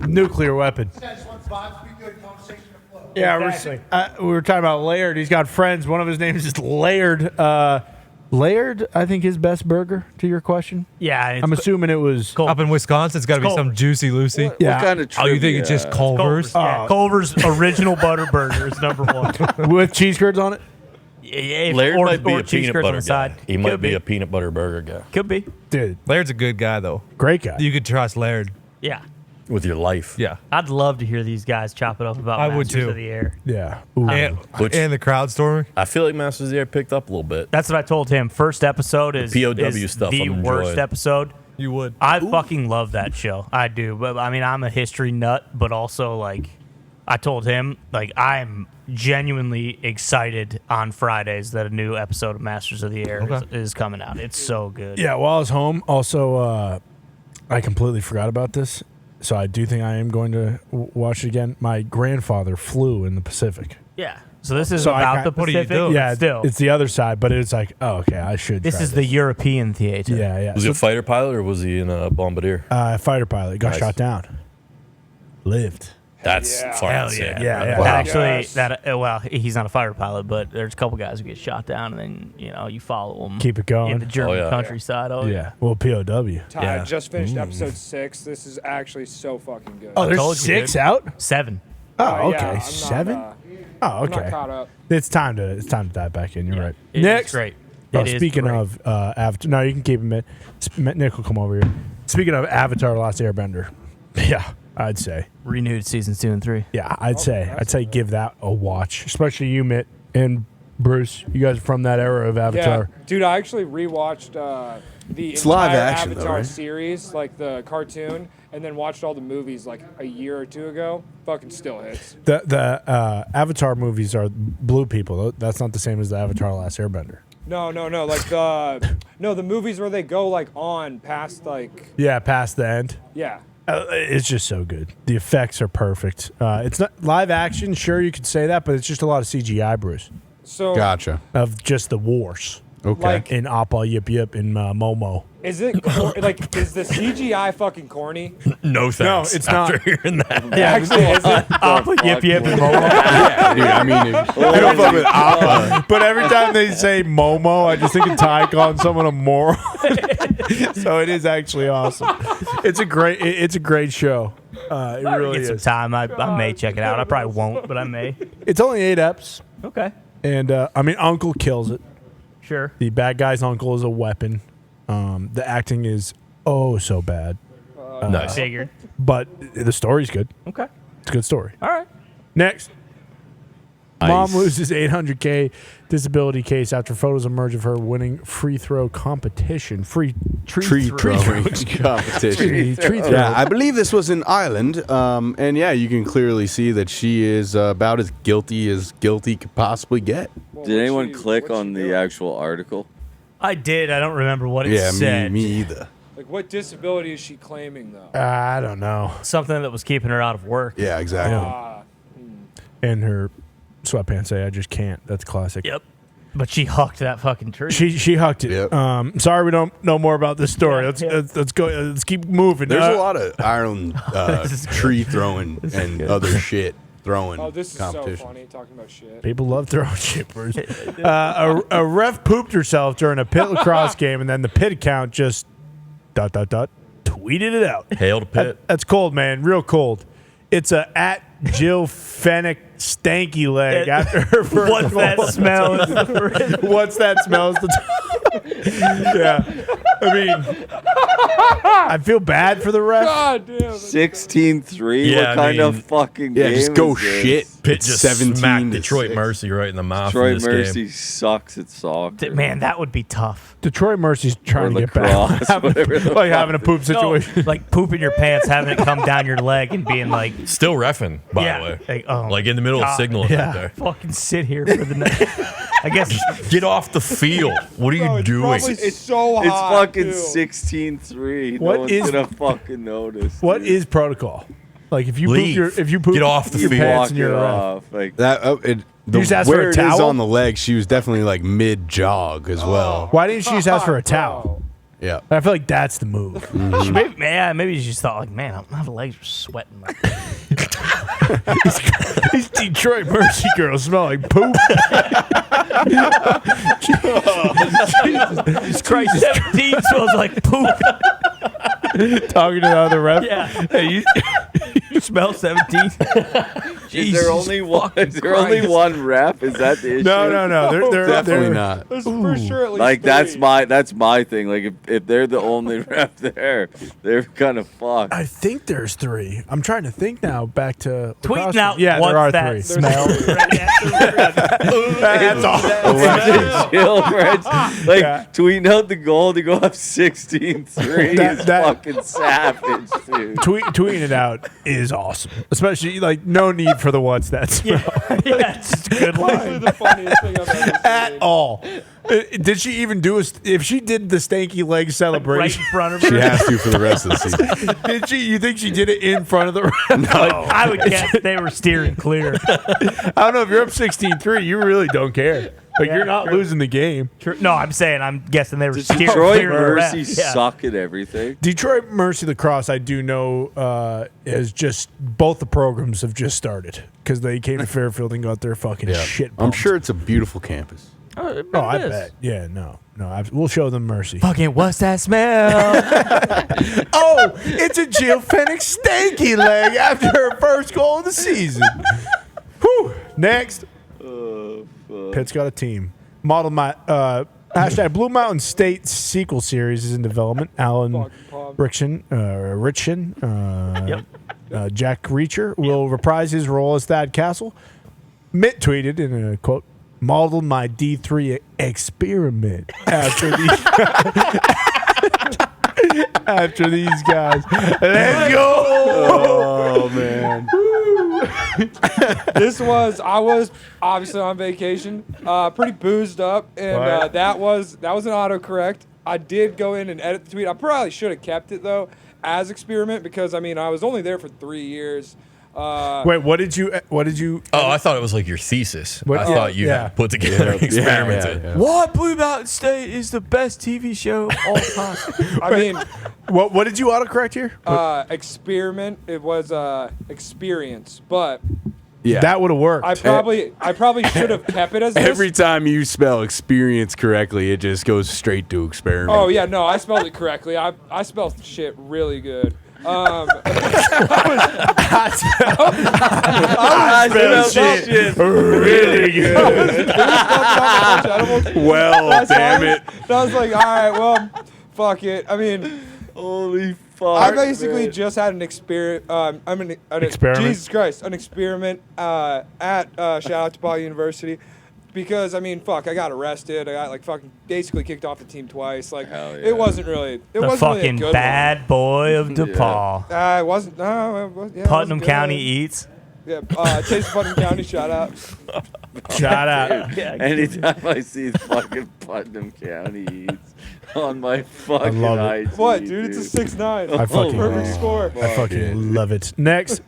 [SPEAKER 1] Nuclear weapon.
[SPEAKER 10] This guy just wants vibes to be good, conversation to flow.
[SPEAKER 1] Yeah,
[SPEAKER 8] Exactly.
[SPEAKER 1] we were talking about Laird. He's got friends. One of his names is Laird. Laird, I think his best burger. To your question,
[SPEAKER 8] Yeah, it's
[SPEAKER 1] I'm assuming it was.
[SPEAKER 2] Up in Wisconsin, it's got to be some
[SPEAKER 8] Culver's.
[SPEAKER 2] Juicy Lucy.
[SPEAKER 9] What kind of
[SPEAKER 2] Oh, you think it's just
[SPEAKER 9] trivia?
[SPEAKER 2] Culver's?
[SPEAKER 8] Yeah, Culver's original butter burger is number one.
[SPEAKER 1] with cheese curds on it.
[SPEAKER 8] Yeah,
[SPEAKER 5] Laird
[SPEAKER 8] or,
[SPEAKER 5] might be
[SPEAKER 8] or
[SPEAKER 5] a
[SPEAKER 8] cheese
[SPEAKER 5] peanut
[SPEAKER 8] curds on
[SPEAKER 5] butter
[SPEAKER 8] the side.
[SPEAKER 5] guy. He might
[SPEAKER 8] Could
[SPEAKER 5] be a peanut butter burger guy
[SPEAKER 8] Could be.
[SPEAKER 1] Dude,
[SPEAKER 2] Laird's a good guy, though.
[SPEAKER 1] great guy.
[SPEAKER 2] You could trust Laird.
[SPEAKER 8] Yeah.
[SPEAKER 5] with your life.
[SPEAKER 2] Yeah.
[SPEAKER 8] I'd love to hear these guys chop it up about
[SPEAKER 2] I would
[SPEAKER 8] Masters
[SPEAKER 2] too.
[SPEAKER 8] of the Air.
[SPEAKER 1] Yeah. Ooh.
[SPEAKER 2] And,
[SPEAKER 5] Which-
[SPEAKER 2] and the crowd storming.
[SPEAKER 5] I feel like Masters of the Air picked up a little bit.
[SPEAKER 8] That's what I told him. First episode is,
[SPEAKER 5] POW
[SPEAKER 8] is
[SPEAKER 5] stuff
[SPEAKER 8] the
[SPEAKER 5] I'm
[SPEAKER 8] worst
[SPEAKER 5] enjoying.
[SPEAKER 8] episode.
[SPEAKER 2] You would.
[SPEAKER 8] I fucking love that show. I do. But I mean, I'm a history nut, but also like I told him, like I'm genuinely excited on Fridays that a new episode of Masters of the Air is coming out. It's so good.
[SPEAKER 1] Yeah, while I was home, also, I completely forgot about this. So I do think I am going to watch it again. My grandfather flew in the Pacific.
[SPEAKER 8] Yeah. So this is
[SPEAKER 1] So I
[SPEAKER 8] about
[SPEAKER 1] got-
[SPEAKER 8] the
[SPEAKER 2] what do you
[SPEAKER 8] Pacific.
[SPEAKER 2] do?
[SPEAKER 1] Yeah,
[SPEAKER 8] Still.
[SPEAKER 1] it's the other side, but it's like, oh, okay, I should.
[SPEAKER 8] This
[SPEAKER 1] try
[SPEAKER 8] is the European theater.
[SPEAKER 1] Yeah, yeah.
[SPEAKER 5] Was he a fighter pilot or was he in a bombardier?
[SPEAKER 1] Fighter pilot got
[SPEAKER 5] Nice.
[SPEAKER 1] shot down. Lived.
[SPEAKER 5] That's
[SPEAKER 6] Yeah.
[SPEAKER 5] fucking
[SPEAKER 8] Hell
[SPEAKER 5] insane.
[SPEAKER 8] yeah.
[SPEAKER 1] Yeah, yeah.
[SPEAKER 8] That
[SPEAKER 1] Wow.
[SPEAKER 8] actually,
[SPEAKER 6] Yes.
[SPEAKER 8] well, he's not a fighter pilot, but there's a couple guys who get shot down, and then you follow them.
[SPEAKER 1] Keep it going.
[SPEAKER 8] in the German
[SPEAKER 5] Oh, yeah.
[SPEAKER 8] countryside. Oh
[SPEAKER 1] Yeah. Well, POW.
[SPEAKER 6] Ty,
[SPEAKER 5] Yeah.
[SPEAKER 6] I just finished episode 6. This is actually so fucking good.
[SPEAKER 1] Oh, there's
[SPEAKER 8] told you,
[SPEAKER 1] 6
[SPEAKER 8] dude.
[SPEAKER 1] out.
[SPEAKER 8] 7.
[SPEAKER 1] Oh,
[SPEAKER 6] Yeah,
[SPEAKER 1] okay.
[SPEAKER 6] I'm not,
[SPEAKER 1] 7. Oh,
[SPEAKER 6] I'm not
[SPEAKER 1] okay.
[SPEAKER 6] caught up.
[SPEAKER 1] It's time to dive back in. You're right.
[SPEAKER 8] It
[SPEAKER 1] Next.
[SPEAKER 8] is great.
[SPEAKER 1] Oh,
[SPEAKER 8] It is
[SPEAKER 1] speaking
[SPEAKER 8] great.
[SPEAKER 1] of Avatar, no, you can keep him. Nick will come over here. Speaking of Avatar: Last Airbender, yeah, I'd say,
[SPEAKER 8] renewed seasons 2 and 3.
[SPEAKER 1] yeah, I'd say, give that a watch, especially you, Mitt and Bruce. You guys are from that era of Avatar.
[SPEAKER 6] Yeah, dude, I actually rewatched the
[SPEAKER 3] It's
[SPEAKER 6] entire
[SPEAKER 3] live action, though,
[SPEAKER 6] Avatar
[SPEAKER 3] right?
[SPEAKER 6] series, like the cartoon, and then watched all the movies like a year or two ago. Fucking still hits.
[SPEAKER 1] The Avatar movies are blue people. That's not the same as the Avatar: Last Airbender.
[SPEAKER 6] No. Like the movies where they go like on past like
[SPEAKER 1] Yeah, past the end.
[SPEAKER 6] yeah.
[SPEAKER 1] It's just so good. The effects are perfect. It's not live action. Sure, you could say that, but it's just a lot of CGI, Bruce,
[SPEAKER 6] So
[SPEAKER 3] Gotcha.
[SPEAKER 1] of just the wars
[SPEAKER 3] Okay.
[SPEAKER 6] like,
[SPEAKER 1] in Appa, Yip Yip, and Momo.
[SPEAKER 6] is it is the CGI fucking corny?
[SPEAKER 5] No thanks.
[SPEAKER 1] it's
[SPEAKER 5] After
[SPEAKER 1] not.
[SPEAKER 5] hearing that.
[SPEAKER 6] Actually, is it?
[SPEAKER 8] Appa, Yip Yip, and Momo.
[SPEAKER 3] yeah, dude. I mean, I don't fuck with Appa.
[SPEAKER 1] But every time they say Momo, I just think of Ty calling someone a moron. So it is actually awesome. It's a great show. It really
[SPEAKER 8] Get some
[SPEAKER 1] is.
[SPEAKER 8] time. I may check it out. I probably won't, but I may.
[SPEAKER 1] It's only 8 eps,
[SPEAKER 8] Okay.
[SPEAKER 1] and I mean, Uncle kills it.
[SPEAKER 8] Sure.
[SPEAKER 1] The bad guy's uncle is a weapon. The acting is so bad,
[SPEAKER 5] Nice.
[SPEAKER 8] Figured.
[SPEAKER 1] but the story's good.
[SPEAKER 8] Okay.
[SPEAKER 1] It's a good story.
[SPEAKER 8] All right.
[SPEAKER 1] Next. Mom
[SPEAKER 3] Nice.
[SPEAKER 1] loses $800K disability case after photos emerge of her winning free throw competition. Free tree
[SPEAKER 3] Throwing competition.
[SPEAKER 1] Tree throw.
[SPEAKER 3] Yeah, I believe this was in Ireland, and yeah, you can clearly see that she is about as guilty could possibly get.
[SPEAKER 6] Well,
[SPEAKER 9] Did anyone
[SPEAKER 6] what's she-
[SPEAKER 9] click
[SPEAKER 6] what's she
[SPEAKER 9] on the
[SPEAKER 6] doing?
[SPEAKER 9] actual article?
[SPEAKER 8] I did. I don't remember what it
[SPEAKER 3] Yeah,
[SPEAKER 8] said.
[SPEAKER 3] me either.
[SPEAKER 6] Like, what disability is she claiming though?
[SPEAKER 1] I don't know.
[SPEAKER 8] Something that was keeping her out of work.
[SPEAKER 3] Yeah, exactly.
[SPEAKER 1] And her sweatpants say, "I just can't." That's classic.
[SPEAKER 8] Yep. But she hucked that fucking tree.
[SPEAKER 1] She hucked it.
[SPEAKER 3] Yep.
[SPEAKER 1] Sorry, we don't know more about this story.
[SPEAKER 8] Yeah,
[SPEAKER 1] Let's go. Let's keep moving.
[SPEAKER 3] There's a lot of Ireland
[SPEAKER 8] is good.
[SPEAKER 3] tree throwing and other shit throwing
[SPEAKER 6] Oh, this is
[SPEAKER 3] competition.
[SPEAKER 6] so funny talking about shit.
[SPEAKER 1] People love throwing shippers. A ref pooped herself during a pit lacrosse game, and then the pit account just ... tweeted it out.
[SPEAKER 5] Hail to Pitt.
[SPEAKER 1] That's cold, man. Real cold. It's a at Jill Fennick stanky leg after her first
[SPEAKER 8] What's that
[SPEAKER 1] goal.
[SPEAKER 8] smell?
[SPEAKER 1] What's that smell? Yeah. I mean, I feel bad for the ref.
[SPEAKER 6] God damn.
[SPEAKER 9] 16-3?
[SPEAKER 5] Yeah,
[SPEAKER 9] What
[SPEAKER 5] I
[SPEAKER 9] kind of
[SPEAKER 5] mean,
[SPEAKER 9] fucking
[SPEAKER 3] Yeah,
[SPEAKER 9] game
[SPEAKER 3] just go
[SPEAKER 9] is this?
[SPEAKER 3] shit.
[SPEAKER 5] Pitt just
[SPEAKER 3] 17
[SPEAKER 5] smacked
[SPEAKER 3] to
[SPEAKER 5] Detroit
[SPEAKER 3] 6.
[SPEAKER 5] Mercy right in the mouth
[SPEAKER 9] Troy
[SPEAKER 5] in this
[SPEAKER 9] Mercy
[SPEAKER 5] game.
[SPEAKER 9] sucks at soccer.
[SPEAKER 8] Man, that would be tough.
[SPEAKER 1] Detroit Mercy's trying
[SPEAKER 9] Or
[SPEAKER 1] to get back.
[SPEAKER 9] lacrosse, whatever the
[SPEAKER 1] Like
[SPEAKER 9] fuck
[SPEAKER 1] having a poop situation.
[SPEAKER 8] No, like pooping your pants, having it come down your leg, and being like,
[SPEAKER 5] Still reffing, by
[SPEAKER 8] yeah,
[SPEAKER 5] the way.
[SPEAKER 8] like, oh,
[SPEAKER 5] Like in the middle of
[SPEAKER 8] God.
[SPEAKER 5] signaling
[SPEAKER 1] Yeah.
[SPEAKER 5] right there.
[SPEAKER 8] fucking sit here for the night. I guess
[SPEAKER 5] Get off the field. What are you
[SPEAKER 6] Bro, it's
[SPEAKER 5] doing?
[SPEAKER 6] probably so hot.
[SPEAKER 9] It's fucking
[SPEAKER 6] too.
[SPEAKER 9] 16-3.
[SPEAKER 1] What
[SPEAKER 9] no one's
[SPEAKER 1] is-
[SPEAKER 9] gonna fucking notice.
[SPEAKER 1] What
[SPEAKER 9] dude.
[SPEAKER 1] is protocol? Like if you
[SPEAKER 5] Leave.
[SPEAKER 1] poop
[SPEAKER 5] Get off the
[SPEAKER 1] your
[SPEAKER 5] field.
[SPEAKER 1] pants
[SPEAKER 9] Walk
[SPEAKER 1] and
[SPEAKER 9] it
[SPEAKER 1] you're a ref.
[SPEAKER 9] off? Like
[SPEAKER 3] That
[SPEAKER 1] just ask for
[SPEAKER 3] where
[SPEAKER 1] a
[SPEAKER 3] it is
[SPEAKER 1] towel?
[SPEAKER 3] on the leg, she was definitely like mid jog as well.
[SPEAKER 1] Why didn't she just ask for a towel?
[SPEAKER 3] Yeah.
[SPEAKER 1] I feel like that's the move.
[SPEAKER 8] maybe she just thought like, man, my legs are sweating. Like,
[SPEAKER 1] These Detroit Mercy girls smell like poop. Jesus Christ.
[SPEAKER 8] 17 smells like poop.
[SPEAKER 1] Talking to the other ref.
[SPEAKER 8] Yeah.
[SPEAKER 1] Hey,
[SPEAKER 8] You smell 17?
[SPEAKER 9] Is there only one? Is there only one rep? Is that the issue?
[SPEAKER 1] no. They're
[SPEAKER 3] Definitely not.
[SPEAKER 6] There's for sure at least
[SPEAKER 9] Like that's
[SPEAKER 6] three.
[SPEAKER 9] my thing. Like if they're the only rep there, they're kind of fucked.
[SPEAKER 1] I think there's 3. I'm trying to think now. Back to
[SPEAKER 8] Tweeting out
[SPEAKER 1] yeah, there are
[SPEAKER 8] what's that
[SPEAKER 1] 3.
[SPEAKER 8] smell.
[SPEAKER 1] That's all.
[SPEAKER 9] Chill, Reg. Like
[SPEAKER 1] Yeah.
[SPEAKER 9] tweeting out the goal to go up 16-3 is fucking savage, dude.
[SPEAKER 1] Tweeting it out is awesome, especially like no need for the what's that smell
[SPEAKER 8] Yeah, it's just a good
[SPEAKER 6] Honestly,
[SPEAKER 8] line.
[SPEAKER 6] the funniest thing I've ever seen.
[SPEAKER 1] at all. Did she even do if she did the stanky leg
[SPEAKER 8] Right in
[SPEAKER 1] celebration?
[SPEAKER 8] front of
[SPEAKER 3] She
[SPEAKER 8] her.
[SPEAKER 3] has to for the rest of the season.
[SPEAKER 1] Did she? You think she did it in front of the ref?
[SPEAKER 8] I would guess they were steering clear.
[SPEAKER 1] I don't know if you're up 16-3, you really don't care. Like
[SPEAKER 8] Yeah,
[SPEAKER 1] you're not
[SPEAKER 8] true.
[SPEAKER 1] losing the game.
[SPEAKER 8] No, I'm guessing they were
[SPEAKER 9] Does
[SPEAKER 8] steering
[SPEAKER 9] Detroit
[SPEAKER 8] clear of the ref.
[SPEAKER 9] Mercy
[SPEAKER 8] Yeah.
[SPEAKER 9] suck at everything?
[SPEAKER 1] Detroit Mercy Lacrosse, I do know, is just both the programs have just started because they came to Fairfield and got their fucking shit.
[SPEAKER 3] I'm
[SPEAKER 1] bumped.
[SPEAKER 3] sure it's a beautiful campus.
[SPEAKER 1] Oh, I bet. Yeah, no. We'll show them mercy.
[SPEAKER 8] Fucking what's that smell?
[SPEAKER 1] Oh, it's a Jill Fenix stanky leg after her first goal of the season. Whew. Next. Pitt's got a team. Model my hashtag Blue Mountain State sequel series is in development. Alan Richen, Jack Reacher will reprise his role as Thad Castle. Mitt tweeted in a quote, "Modeled my D3 experiment after these guys. Let's go."
[SPEAKER 3] Oh man.
[SPEAKER 6] I was obviously on vacation, pretty boozed up, and
[SPEAKER 1] Right.
[SPEAKER 6] that was an autocorrect. I did go in and edit the tweet. I probably should have kept it though as experiment because I was only there for 3 years.
[SPEAKER 1] Wait, what did you?
[SPEAKER 5] Oh, I thought it was like your thesis.
[SPEAKER 1] What-
[SPEAKER 5] I
[SPEAKER 1] yeah,
[SPEAKER 5] thought you
[SPEAKER 1] yeah.
[SPEAKER 5] had put together an experiment.
[SPEAKER 3] yeah.
[SPEAKER 8] What? Blue Mountain State is the best TV show of all time.
[SPEAKER 6] I mean,
[SPEAKER 1] What did you autocorrect here?
[SPEAKER 6] experiment. It was experience, but
[SPEAKER 3] Yeah.
[SPEAKER 1] That would have worked.
[SPEAKER 6] I probably should have kept it as this.
[SPEAKER 3] Every time you spell experience correctly, it just goes straight to experiment.
[SPEAKER 6] Oh yeah, no, I spelled it correctly. I spelled shit really good.
[SPEAKER 9] I
[SPEAKER 1] spelled shit really good.
[SPEAKER 3] Well, damn it.
[SPEAKER 6] So I was like, all right, well, fuck it. I mean,
[SPEAKER 9] Holy fuck.
[SPEAKER 6] I basically just had an experiment.
[SPEAKER 1] Experiment?
[SPEAKER 6] Jesus Christ, an experiment at shout out to Ball University. Because fuck, I got arrested. I got fucking basically kicked off the team twice.
[SPEAKER 9] Hell yeah.
[SPEAKER 6] It wasn't really. It
[SPEAKER 8] The
[SPEAKER 6] wasn't
[SPEAKER 8] fucking
[SPEAKER 6] really a good
[SPEAKER 8] bad boy of DePaul.
[SPEAKER 6] one. It wasn't. No, it was, yeah, it
[SPEAKER 8] Putnam
[SPEAKER 6] wasn't
[SPEAKER 8] County
[SPEAKER 6] good.
[SPEAKER 8] eats.
[SPEAKER 6] Yeah, Chase Putnam County. Shout out.
[SPEAKER 1] Shout out.
[SPEAKER 9] Anytime I see fucking Putnam County eats on my fucking
[SPEAKER 1] love it.
[SPEAKER 9] IG,
[SPEAKER 6] What, dude? It's a 6'9".
[SPEAKER 1] I fucking,
[SPEAKER 6] Perfect score.
[SPEAKER 1] I fucking love it. Next,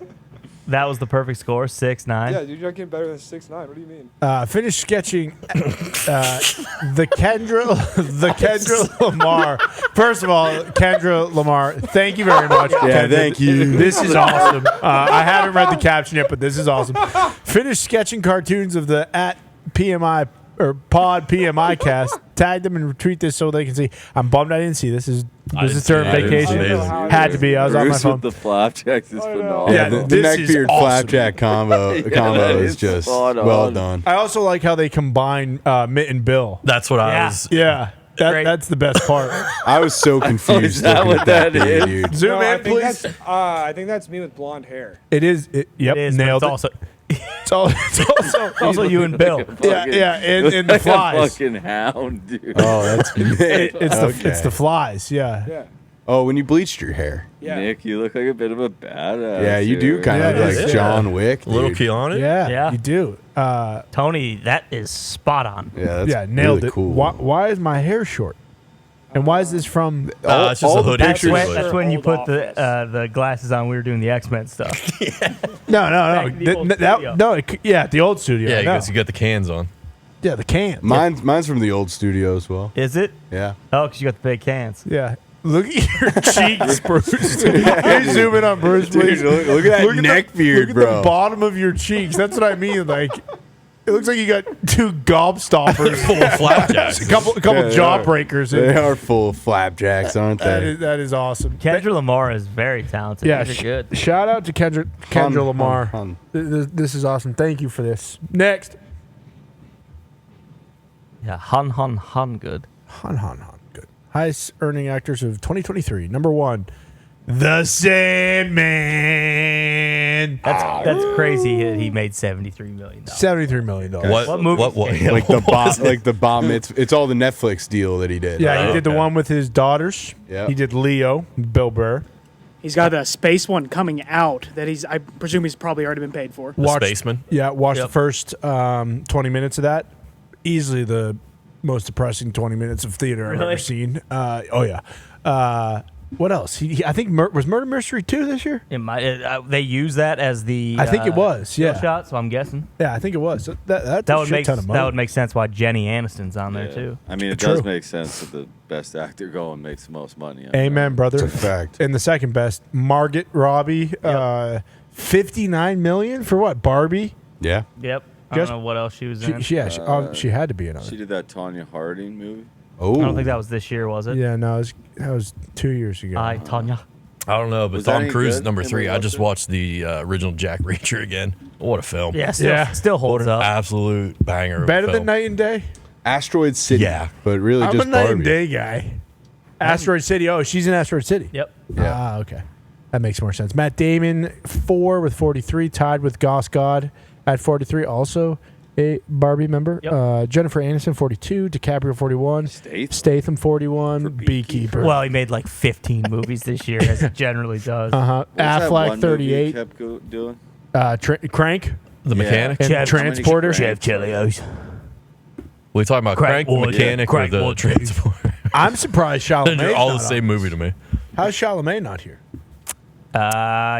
[SPEAKER 8] That was the perfect score, 6-9.
[SPEAKER 6] Yeah, dude, you're not getting better than 6'9". What do you mean?
[SPEAKER 1] finish sketching the Kendra Lamar. First of all, Kendra Lamar, thank you very much.
[SPEAKER 3] Yeah,
[SPEAKER 1] Kendra.
[SPEAKER 3] thank you.
[SPEAKER 1] This is awesome. I haven't read the caption yet, but this is awesome. Finish sketching cartoons of the at PMI or Pod PMI cast. Tag them and retweet this so they can see. I'm bummed I didn't see this. Is during
[SPEAKER 5] it. It was
[SPEAKER 1] vacation?
[SPEAKER 5] amazing.
[SPEAKER 1] Had to be. I was on my
[SPEAKER 9] Bruce
[SPEAKER 1] phone.
[SPEAKER 9] with the flapjacks is phenomenal.
[SPEAKER 1] Yeah,
[SPEAKER 3] the
[SPEAKER 1] this is
[SPEAKER 3] neckbeard
[SPEAKER 1] awesome.
[SPEAKER 3] flapjack combo
[SPEAKER 9] that
[SPEAKER 3] is
[SPEAKER 9] is
[SPEAKER 3] just
[SPEAKER 9] spot on.
[SPEAKER 3] well done.
[SPEAKER 1] I also like how they combine Mitt and Bill.
[SPEAKER 5] That's what I
[SPEAKER 8] Yeah.
[SPEAKER 5] was.
[SPEAKER 1] Yeah,
[SPEAKER 8] Great.
[SPEAKER 1] that's the best part.
[SPEAKER 3] I was so confused.
[SPEAKER 9] Is that
[SPEAKER 3] looking
[SPEAKER 9] what
[SPEAKER 3] at that
[SPEAKER 9] that
[SPEAKER 3] video,
[SPEAKER 9] is?
[SPEAKER 3] dude.
[SPEAKER 1] Zoom
[SPEAKER 6] No,
[SPEAKER 1] in, please.
[SPEAKER 6] I think that's me with blonde hair.
[SPEAKER 1] It is. Yep,
[SPEAKER 8] It is, but
[SPEAKER 1] nailed
[SPEAKER 8] it's
[SPEAKER 1] it.
[SPEAKER 8] also
[SPEAKER 1] It's also
[SPEAKER 8] also you and Bill.
[SPEAKER 1] yeah, and the
[SPEAKER 9] Like a
[SPEAKER 1] flies.
[SPEAKER 9] fucking hound, dude.
[SPEAKER 3] Oh, that's
[SPEAKER 1] It's the flies. Yeah.
[SPEAKER 6] Yeah.
[SPEAKER 3] Oh, when you bleached your hair.
[SPEAKER 6] Yeah.
[SPEAKER 9] Nick, you look like a bit of a badass.
[SPEAKER 3] Yeah, you do
[SPEAKER 9] here.
[SPEAKER 3] kind of
[SPEAKER 1] Yeah,
[SPEAKER 3] like
[SPEAKER 1] yeah.
[SPEAKER 3] John Wick.
[SPEAKER 5] Little
[SPEAKER 3] dude.
[SPEAKER 5] Keanu?
[SPEAKER 1] Yeah,
[SPEAKER 8] Yeah.
[SPEAKER 1] you do.
[SPEAKER 8] Tony, that is spot on.
[SPEAKER 3] Yeah, that's
[SPEAKER 1] Yeah, nailed
[SPEAKER 3] really
[SPEAKER 1] it.
[SPEAKER 3] cool.
[SPEAKER 1] Why is my hair short? And why is this from?
[SPEAKER 5] It's just a
[SPEAKER 3] the
[SPEAKER 5] hoodie.
[SPEAKER 8] That's
[SPEAKER 3] pictures-
[SPEAKER 8] when, that's when you
[SPEAKER 6] Old
[SPEAKER 8] put
[SPEAKER 6] office.
[SPEAKER 8] the glasses on. We were doing the X-Men stuff.
[SPEAKER 1] No.
[SPEAKER 8] Back in the old studio.
[SPEAKER 1] No. Yeah, the old studio.
[SPEAKER 5] Yeah,
[SPEAKER 1] I know.
[SPEAKER 5] because you got the cans on.
[SPEAKER 1] Yeah, the can.
[SPEAKER 3] Mine's from the old studio as well.
[SPEAKER 8] Is it?
[SPEAKER 3] Yeah.
[SPEAKER 8] Oh, because you got the big cans.
[SPEAKER 1] Yeah. Look at your cheeks, Bruce. Can you zoom in on Bruce, please?
[SPEAKER 3] Dude, look at that neck beard,
[SPEAKER 1] look
[SPEAKER 3] bro.
[SPEAKER 1] at the bottom of your cheeks. That's what I mean. Like, it looks like you got two gobstoppers
[SPEAKER 5] Full of flapjacks.
[SPEAKER 1] a couple jawbreakers.
[SPEAKER 3] They are full of flapjacks, aren't they?
[SPEAKER 1] That is awesome.
[SPEAKER 8] Kendra Lamar is very talented.
[SPEAKER 1] Yeah,
[SPEAKER 8] These are good.
[SPEAKER 1] shout out to Kendra Lamar.
[SPEAKER 3] Hun.
[SPEAKER 1] This is awesome. Thank you for this. Next.
[SPEAKER 8] Yeah, hun good.
[SPEAKER 1] Han. Good. Highest earning actors of 2023. Number 1, The Sandman.
[SPEAKER 8] That's crazy that he made $73 million.
[SPEAKER 1] $73 million.
[SPEAKER 5] What
[SPEAKER 8] movie?
[SPEAKER 5] What?
[SPEAKER 3] Like the bomb. Like the bomb. It's all the Netflix deal that he did.
[SPEAKER 1] Yeah, he did the
[SPEAKER 5] okay.
[SPEAKER 1] one with his daughters.
[SPEAKER 3] Yeah.
[SPEAKER 1] He did Leo, Bill Burr.
[SPEAKER 7] He's got a space one coming out that I presume he's probably already been paid for.
[SPEAKER 5] The Spaceman?
[SPEAKER 1] Yeah, watch
[SPEAKER 8] Yep.
[SPEAKER 1] the first 20 minutes of that. Easily the most depressing 20 minutes of theater I've
[SPEAKER 8] Really?
[SPEAKER 1] ever seen. Oh, yeah. What else? I think was Murder Mystery 2 this year?
[SPEAKER 8] It might, they use that as the.
[SPEAKER 1] I think it was,
[SPEAKER 8] still
[SPEAKER 1] yeah.
[SPEAKER 8] shot, so I'm guessing
[SPEAKER 1] Yeah, I think it was. So that's
[SPEAKER 8] that
[SPEAKER 1] a
[SPEAKER 8] would
[SPEAKER 1] shit
[SPEAKER 8] make
[SPEAKER 1] ton of money.
[SPEAKER 8] that would make sense why Jenny Aniston's on there
[SPEAKER 9] Yeah.
[SPEAKER 8] too.
[SPEAKER 9] I mean, it
[SPEAKER 1] True.
[SPEAKER 9] does make sense that the best actor going makes the most money.
[SPEAKER 1] Amen, brother.
[SPEAKER 3] It's a fact.
[SPEAKER 1] And the second best, Margot Robbie, 59 million for what? Barbie?
[SPEAKER 3] Yeah.
[SPEAKER 8] Yep. I
[SPEAKER 1] Guess-
[SPEAKER 8] don't know what else she was in.
[SPEAKER 1] She had to be in on
[SPEAKER 9] She
[SPEAKER 1] it.
[SPEAKER 9] did that Tanya Harding movie.
[SPEAKER 3] Oh.
[SPEAKER 8] I don't think that was this year, was it?
[SPEAKER 1] Yeah, no, that was 2 years ago.
[SPEAKER 8] I Tanya.
[SPEAKER 5] I don't know, but
[SPEAKER 9] Was that
[SPEAKER 5] Tom
[SPEAKER 9] any
[SPEAKER 5] Cruise is
[SPEAKER 9] good?
[SPEAKER 5] number
[SPEAKER 9] Anybody
[SPEAKER 5] 3. I just
[SPEAKER 9] watch
[SPEAKER 5] watched the original Jack Reacher again. What a film.
[SPEAKER 8] Yeah, still,
[SPEAKER 1] Yeah.
[SPEAKER 8] still holds up.
[SPEAKER 5] Absolute banger. of a
[SPEAKER 1] Better than
[SPEAKER 5] film.
[SPEAKER 1] Night and Day?
[SPEAKER 3] Asteroid City.
[SPEAKER 5] Yeah.
[SPEAKER 3] But really
[SPEAKER 1] I'm
[SPEAKER 3] just
[SPEAKER 1] a Night
[SPEAKER 3] Barbie.
[SPEAKER 1] and Day guy. Asteroid City. Oh, she's in Asteroid City.
[SPEAKER 8] Yep.
[SPEAKER 3] Yeah.
[SPEAKER 1] Ah, okay. That makes more sense. Matt Damon, 4 with 43, tied with Goss God at 43, also a Barbie member.
[SPEAKER 8] Yep.
[SPEAKER 1] Jennifer Aniston, 42, DiCaprio, 41, Statham 41, Beekeeper.
[SPEAKER 8] Well, he made like 15 movies this year, as he generally does.
[SPEAKER 1] Uh-huh.
[SPEAKER 9] What was that
[SPEAKER 1] Affleck,
[SPEAKER 9] one movie he
[SPEAKER 1] 38,
[SPEAKER 9] kept doing?
[SPEAKER 1] Crank,
[SPEAKER 5] The Mechanic?
[SPEAKER 1] and
[SPEAKER 8] Chev-
[SPEAKER 1] Transporter.
[SPEAKER 8] Chev Chelios.
[SPEAKER 5] We talking about
[SPEAKER 8] Crank
[SPEAKER 5] Crank, the
[SPEAKER 8] Wood,
[SPEAKER 5] Mechanic,
[SPEAKER 8] Crank
[SPEAKER 5] or the
[SPEAKER 8] Wood,
[SPEAKER 5] Transporter?
[SPEAKER 1] I'm surprised Chalamet.
[SPEAKER 5] They're all the same movie to me.
[SPEAKER 1] How's Chalamet not here?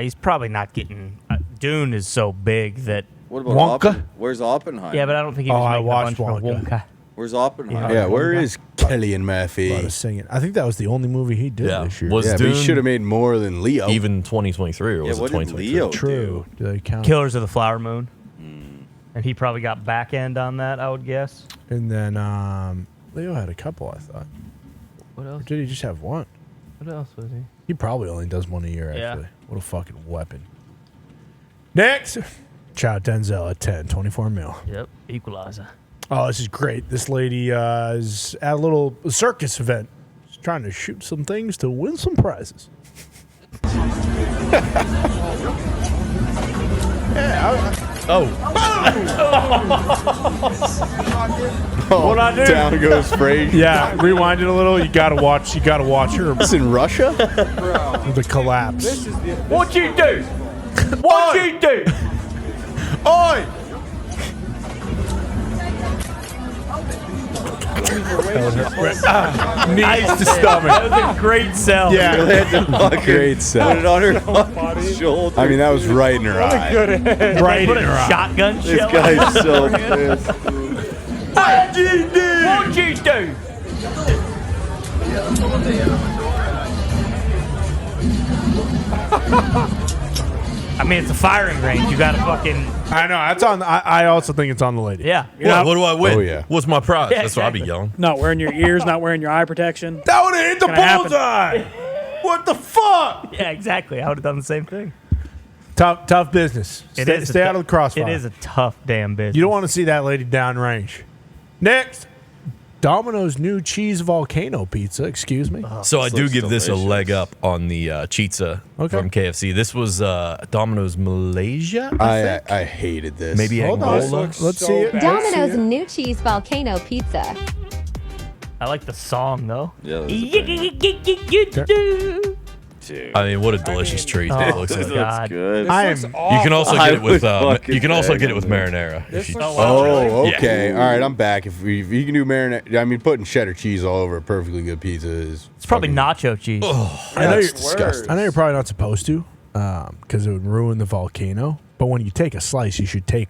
[SPEAKER 8] He's probably not getting. Dune is so big that.
[SPEAKER 9] What about
[SPEAKER 1] Wonka?
[SPEAKER 9] Where's Oppenheimer?
[SPEAKER 8] Yeah, but I don't think he
[SPEAKER 1] Oh,
[SPEAKER 8] was
[SPEAKER 1] I
[SPEAKER 8] making a
[SPEAKER 1] watched
[SPEAKER 8] bunch for
[SPEAKER 1] Wonka.
[SPEAKER 8] Wonka.
[SPEAKER 9] Where's Oppenheimer?
[SPEAKER 3] Yeah, where is Kelly and Murphy?
[SPEAKER 1] A lot of singing. I think that was the only movie he did
[SPEAKER 5] Yeah.
[SPEAKER 1] this year.
[SPEAKER 5] Was
[SPEAKER 3] Yeah, but he
[SPEAKER 5] Dune
[SPEAKER 3] should have made more than Leo.
[SPEAKER 5] even 2023, or was
[SPEAKER 9] Yeah,
[SPEAKER 5] it
[SPEAKER 9] what did
[SPEAKER 5] 2023?
[SPEAKER 9] Leo
[SPEAKER 1] True. Do they count?
[SPEAKER 8] Killers of the Flower Moon. And he probably got back end on that, I would guess.
[SPEAKER 1] And then Leo had a couple, I thought.
[SPEAKER 8] What else?
[SPEAKER 1] Or did he just have one?
[SPEAKER 8] What else was he?
[SPEAKER 1] He probably only does one a year,
[SPEAKER 8] Yeah.
[SPEAKER 1] actually. What a fucking weapon. Next. Chow Denzel at 10, 24 mil.
[SPEAKER 8] Yep, Equalizer.
[SPEAKER 1] Oh, this is great. This lady is at a little circus event. She's trying to shoot some things to win some prizes.
[SPEAKER 3] What I do? Down goes Frazier.
[SPEAKER 1] Yeah, rewind it a little. You gotta watch her.
[SPEAKER 3] This in Russia?
[SPEAKER 1] The collapse.
[SPEAKER 8] What'd you do? What'd you do?
[SPEAKER 1] Oi! Knees to stomach.
[SPEAKER 8] That was a great sell.
[SPEAKER 1] Yeah.
[SPEAKER 9] Really had to fucking
[SPEAKER 3] Great
[SPEAKER 9] put
[SPEAKER 3] set.
[SPEAKER 9] it on her fucking shoulder.
[SPEAKER 3] I mean, that was right in her eye.
[SPEAKER 1] Right
[SPEAKER 8] Put
[SPEAKER 1] in
[SPEAKER 8] a
[SPEAKER 1] her eye.
[SPEAKER 8] shotgun
[SPEAKER 9] This
[SPEAKER 8] shell.
[SPEAKER 9] guy's so pissed.
[SPEAKER 8] What'd you do? I mean, it's a firing range. You gotta fucking.
[SPEAKER 1] I know. That's on. I also think it's on the lady.
[SPEAKER 8] Yeah.
[SPEAKER 5] What do I win?
[SPEAKER 3] Oh, yeah.
[SPEAKER 5] What's my prize?
[SPEAKER 8] Yeah,
[SPEAKER 5] That's what I'd be
[SPEAKER 8] exactly.
[SPEAKER 5] yelling.
[SPEAKER 7] Not wearing your ears, not wearing your eye protection.
[SPEAKER 1] That would have hit the
[SPEAKER 7] Gonna happen.
[SPEAKER 1] bullseye. What the fuck?
[SPEAKER 8] Yeah, exactly. I would have done the same thing.
[SPEAKER 1] Tough business. Stay out of the crossfire.
[SPEAKER 8] It is a tough damn business.
[SPEAKER 1] You don't want to see that lady downrange. Next, Domino's new cheese volcano pizza. Excuse me.
[SPEAKER 5] So I
[SPEAKER 9] This
[SPEAKER 5] do
[SPEAKER 9] looks
[SPEAKER 5] give this a
[SPEAKER 9] delicious.
[SPEAKER 5] leg up on the chizza
[SPEAKER 1] Okay.
[SPEAKER 5] from KFC. This was Domino's Malaysia. I think?
[SPEAKER 3] I hated this.
[SPEAKER 5] Maybe
[SPEAKER 1] Hold on.
[SPEAKER 5] Angola.
[SPEAKER 1] Let's see it.
[SPEAKER 11] Domino's new cheese volcano pizza.
[SPEAKER 8] I like the song though.
[SPEAKER 9] Yeah, that was a Dude.
[SPEAKER 5] I mean, what a delicious treat that looks
[SPEAKER 9] This
[SPEAKER 5] like.
[SPEAKER 8] God.
[SPEAKER 9] looks good.
[SPEAKER 1] I am.
[SPEAKER 6] Looks
[SPEAKER 5] You
[SPEAKER 6] awful.
[SPEAKER 5] can also
[SPEAKER 9] I
[SPEAKER 5] get it with
[SPEAKER 9] would fucking
[SPEAKER 5] you can also
[SPEAKER 9] bag
[SPEAKER 5] get it
[SPEAKER 9] on
[SPEAKER 5] with
[SPEAKER 9] this.
[SPEAKER 5] marinara.
[SPEAKER 6] This
[SPEAKER 5] If you,
[SPEAKER 6] looks
[SPEAKER 3] Oh,
[SPEAKER 5] Yeah.
[SPEAKER 3] okay. All right, I'm back. If you can do marinara, I mean, putting cheddar cheese all over a perfectly good pizza is.
[SPEAKER 8] It's probably nacho cheese.
[SPEAKER 1] I know
[SPEAKER 3] That's
[SPEAKER 1] you're
[SPEAKER 3] disgusting.
[SPEAKER 1] I know you're probably not supposed to, because it would ruin the volcano. But when you take a slice, you should take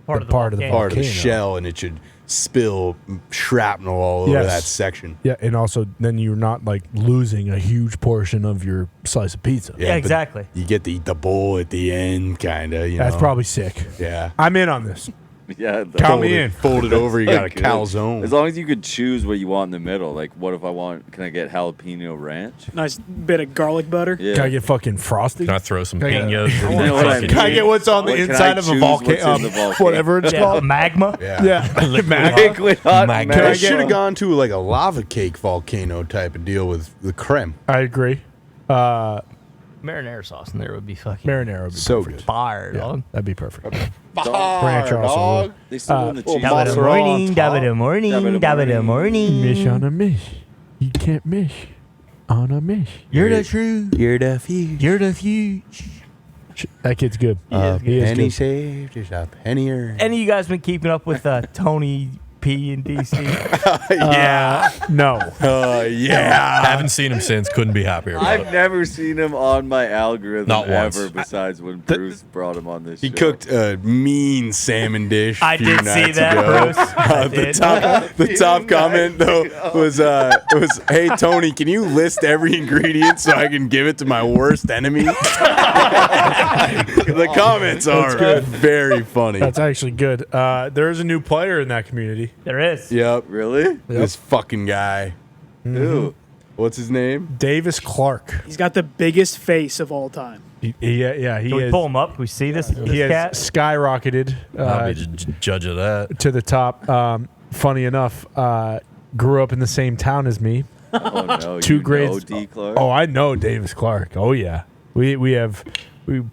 [SPEAKER 8] Part
[SPEAKER 1] the
[SPEAKER 8] of the
[SPEAKER 1] part of the
[SPEAKER 8] volcano.
[SPEAKER 3] part of the
[SPEAKER 1] volcano.
[SPEAKER 3] shell, and it should spill shrapnel all over
[SPEAKER 1] Yes.
[SPEAKER 3] that section.
[SPEAKER 1] Yeah, and also then you're not like losing a huge portion of your slice of pizza.
[SPEAKER 8] Yeah,
[SPEAKER 3] but
[SPEAKER 8] exactly.
[SPEAKER 3] You get to eat the bowl at the end, kind of.
[SPEAKER 1] That's
[SPEAKER 3] know?
[SPEAKER 1] probably sick.
[SPEAKER 3] Yeah.
[SPEAKER 1] I'm in on this.
[SPEAKER 9] Yeah,
[SPEAKER 1] Count me in.
[SPEAKER 3] Fold it over. You got a
[SPEAKER 9] good.
[SPEAKER 3] calzone.
[SPEAKER 9] As long as you could choose what you want in the middle. Like, what if I want? Can I get jalapeno ranch?
[SPEAKER 7] Nice bit of garlic butter.
[SPEAKER 9] Yeah.
[SPEAKER 1] Can I get fucking frosty?
[SPEAKER 5] Can I throw some
[SPEAKER 1] Can I get-
[SPEAKER 5] pinos?
[SPEAKER 9] You know what I mean?
[SPEAKER 1] Can I get what's on the
[SPEAKER 9] What, can
[SPEAKER 1] inside
[SPEAKER 9] I
[SPEAKER 1] of a
[SPEAKER 9] choose what's in the
[SPEAKER 1] volcano? Whatever it's
[SPEAKER 8] Yeah,
[SPEAKER 1] called.
[SPEAKER 8] magma.
[SPEAKER 3] Yeah.
[SPEAKER 9] Liquid hot
[SPEAKER 5] My
[SPEAKER 3] I
[SPEAKER 5] God.
[SPEAKER 9] mash.
[SPEAKER 3] should have gone to like a lava cake volcano type of deal with the creme.
[SPEAKER 1] I agree.
[SPEAKER 8] Marinara sauce in there would be fucking
[SPEAKER 1] Marinara would be
[SPEAKER 3] So
[SPEAKER 1] perfect.
[SPEAKER 3] good.
[SPEAKER 8] fire,
[SPEAKER 1] Yeah,
[SPEAKER 8] dog.
[SPEAKER 1] that'd be perfect.
[SPEAKER 3] Fire,
[SPEAKER 1] also.
[SPEAKER 9] They still doing the cheese.
[SPEAKER 8] Dabba da morning, dabba da morning, dabba da morning.
[SPEAKER 1] Mish on a mish. You can't mish on a mish.
[SPEAKER 8] You're the truth.
[SPEAKER 3] You're the future.
[SPEAKER 8] You're the future.
[SPEAKER 1] That kid's good.
[SPEAKER 8] He is
[SPEAKER 1] He is
[SPEAKER 3] Penny
[SPEAKER 1] good.
[SPEAKER 3] saved is a penny earned.
[SPEAKER 8] Any of you guys been keeping up with Tony P in DC?
[SPEAKER 3] Yeah.
[SPEAKER 1] No.
[SPEAKER 3] Yeah.
[SPEAKER 5] Haven't seen him since. Couldn't be happier. About
[SPEAKER 9] I've
[SPEAKER 5] it.
[SPEAKER 9] never seen him on my algorithm
[SPEAKER 5] Not once.
[SPEAKER 9] ever, besides when Bruce brought him on this
[SPEAKER 3] He
[SPEAKER 9] show.
[SPEAKER 3] cooked a mean salmon dish.
[SPEAKER 8] I
[SPEAKER 3] a few
[SPEAKER 8] did see
[SPEAKER 3] nights
[SPEAKER 8] that,
[SPEAKER 3] ago.
[SPEAKER 8] Bruce. I did.
[SPEAKER 3] The top comment though was "Hey Tony, can you list every ingredient so I can give it to my worst enemy?" The comments are very funny.
[SPEAKER 1] That's actually good. There's a new player in that community.
[SPEAKER 8] There is.
[SPEAKER 3] Yep.
[SPEAKER 9] Really?
[SPEAKER 3] This fucking guy.
[SPEAKER 9] Who?
[SPEAKER 3] What's his name?
[SPEAKER 1] Davis Clark.
[SPEAKER 7] He's got the biggest face of all time.
[SPEAKER 1] Yeah, he
[SPEAKER 8] Can we
[SPEAKER 1] is.
[SPEAKER 8] pull him up? Can we see this,
[SPEAKER 1] He has
[SPEAKER 8] cat?
[SPEAKER 1] skyrocketed
[SPEAKER 5] I'll be the judge of that.
[SPEAKER 1] to the top. Funny enough, grew up in the same town as me.
[SPEAKER 9] Oh no,
[SPEAKER 1] Two
[SPEAKER 9] you
[SPEAKER 1] grades.
[SPEAKER 9] know D. Clark?
[SPEAKER 1] Oh, I know Davis Clark. Oh yeah, we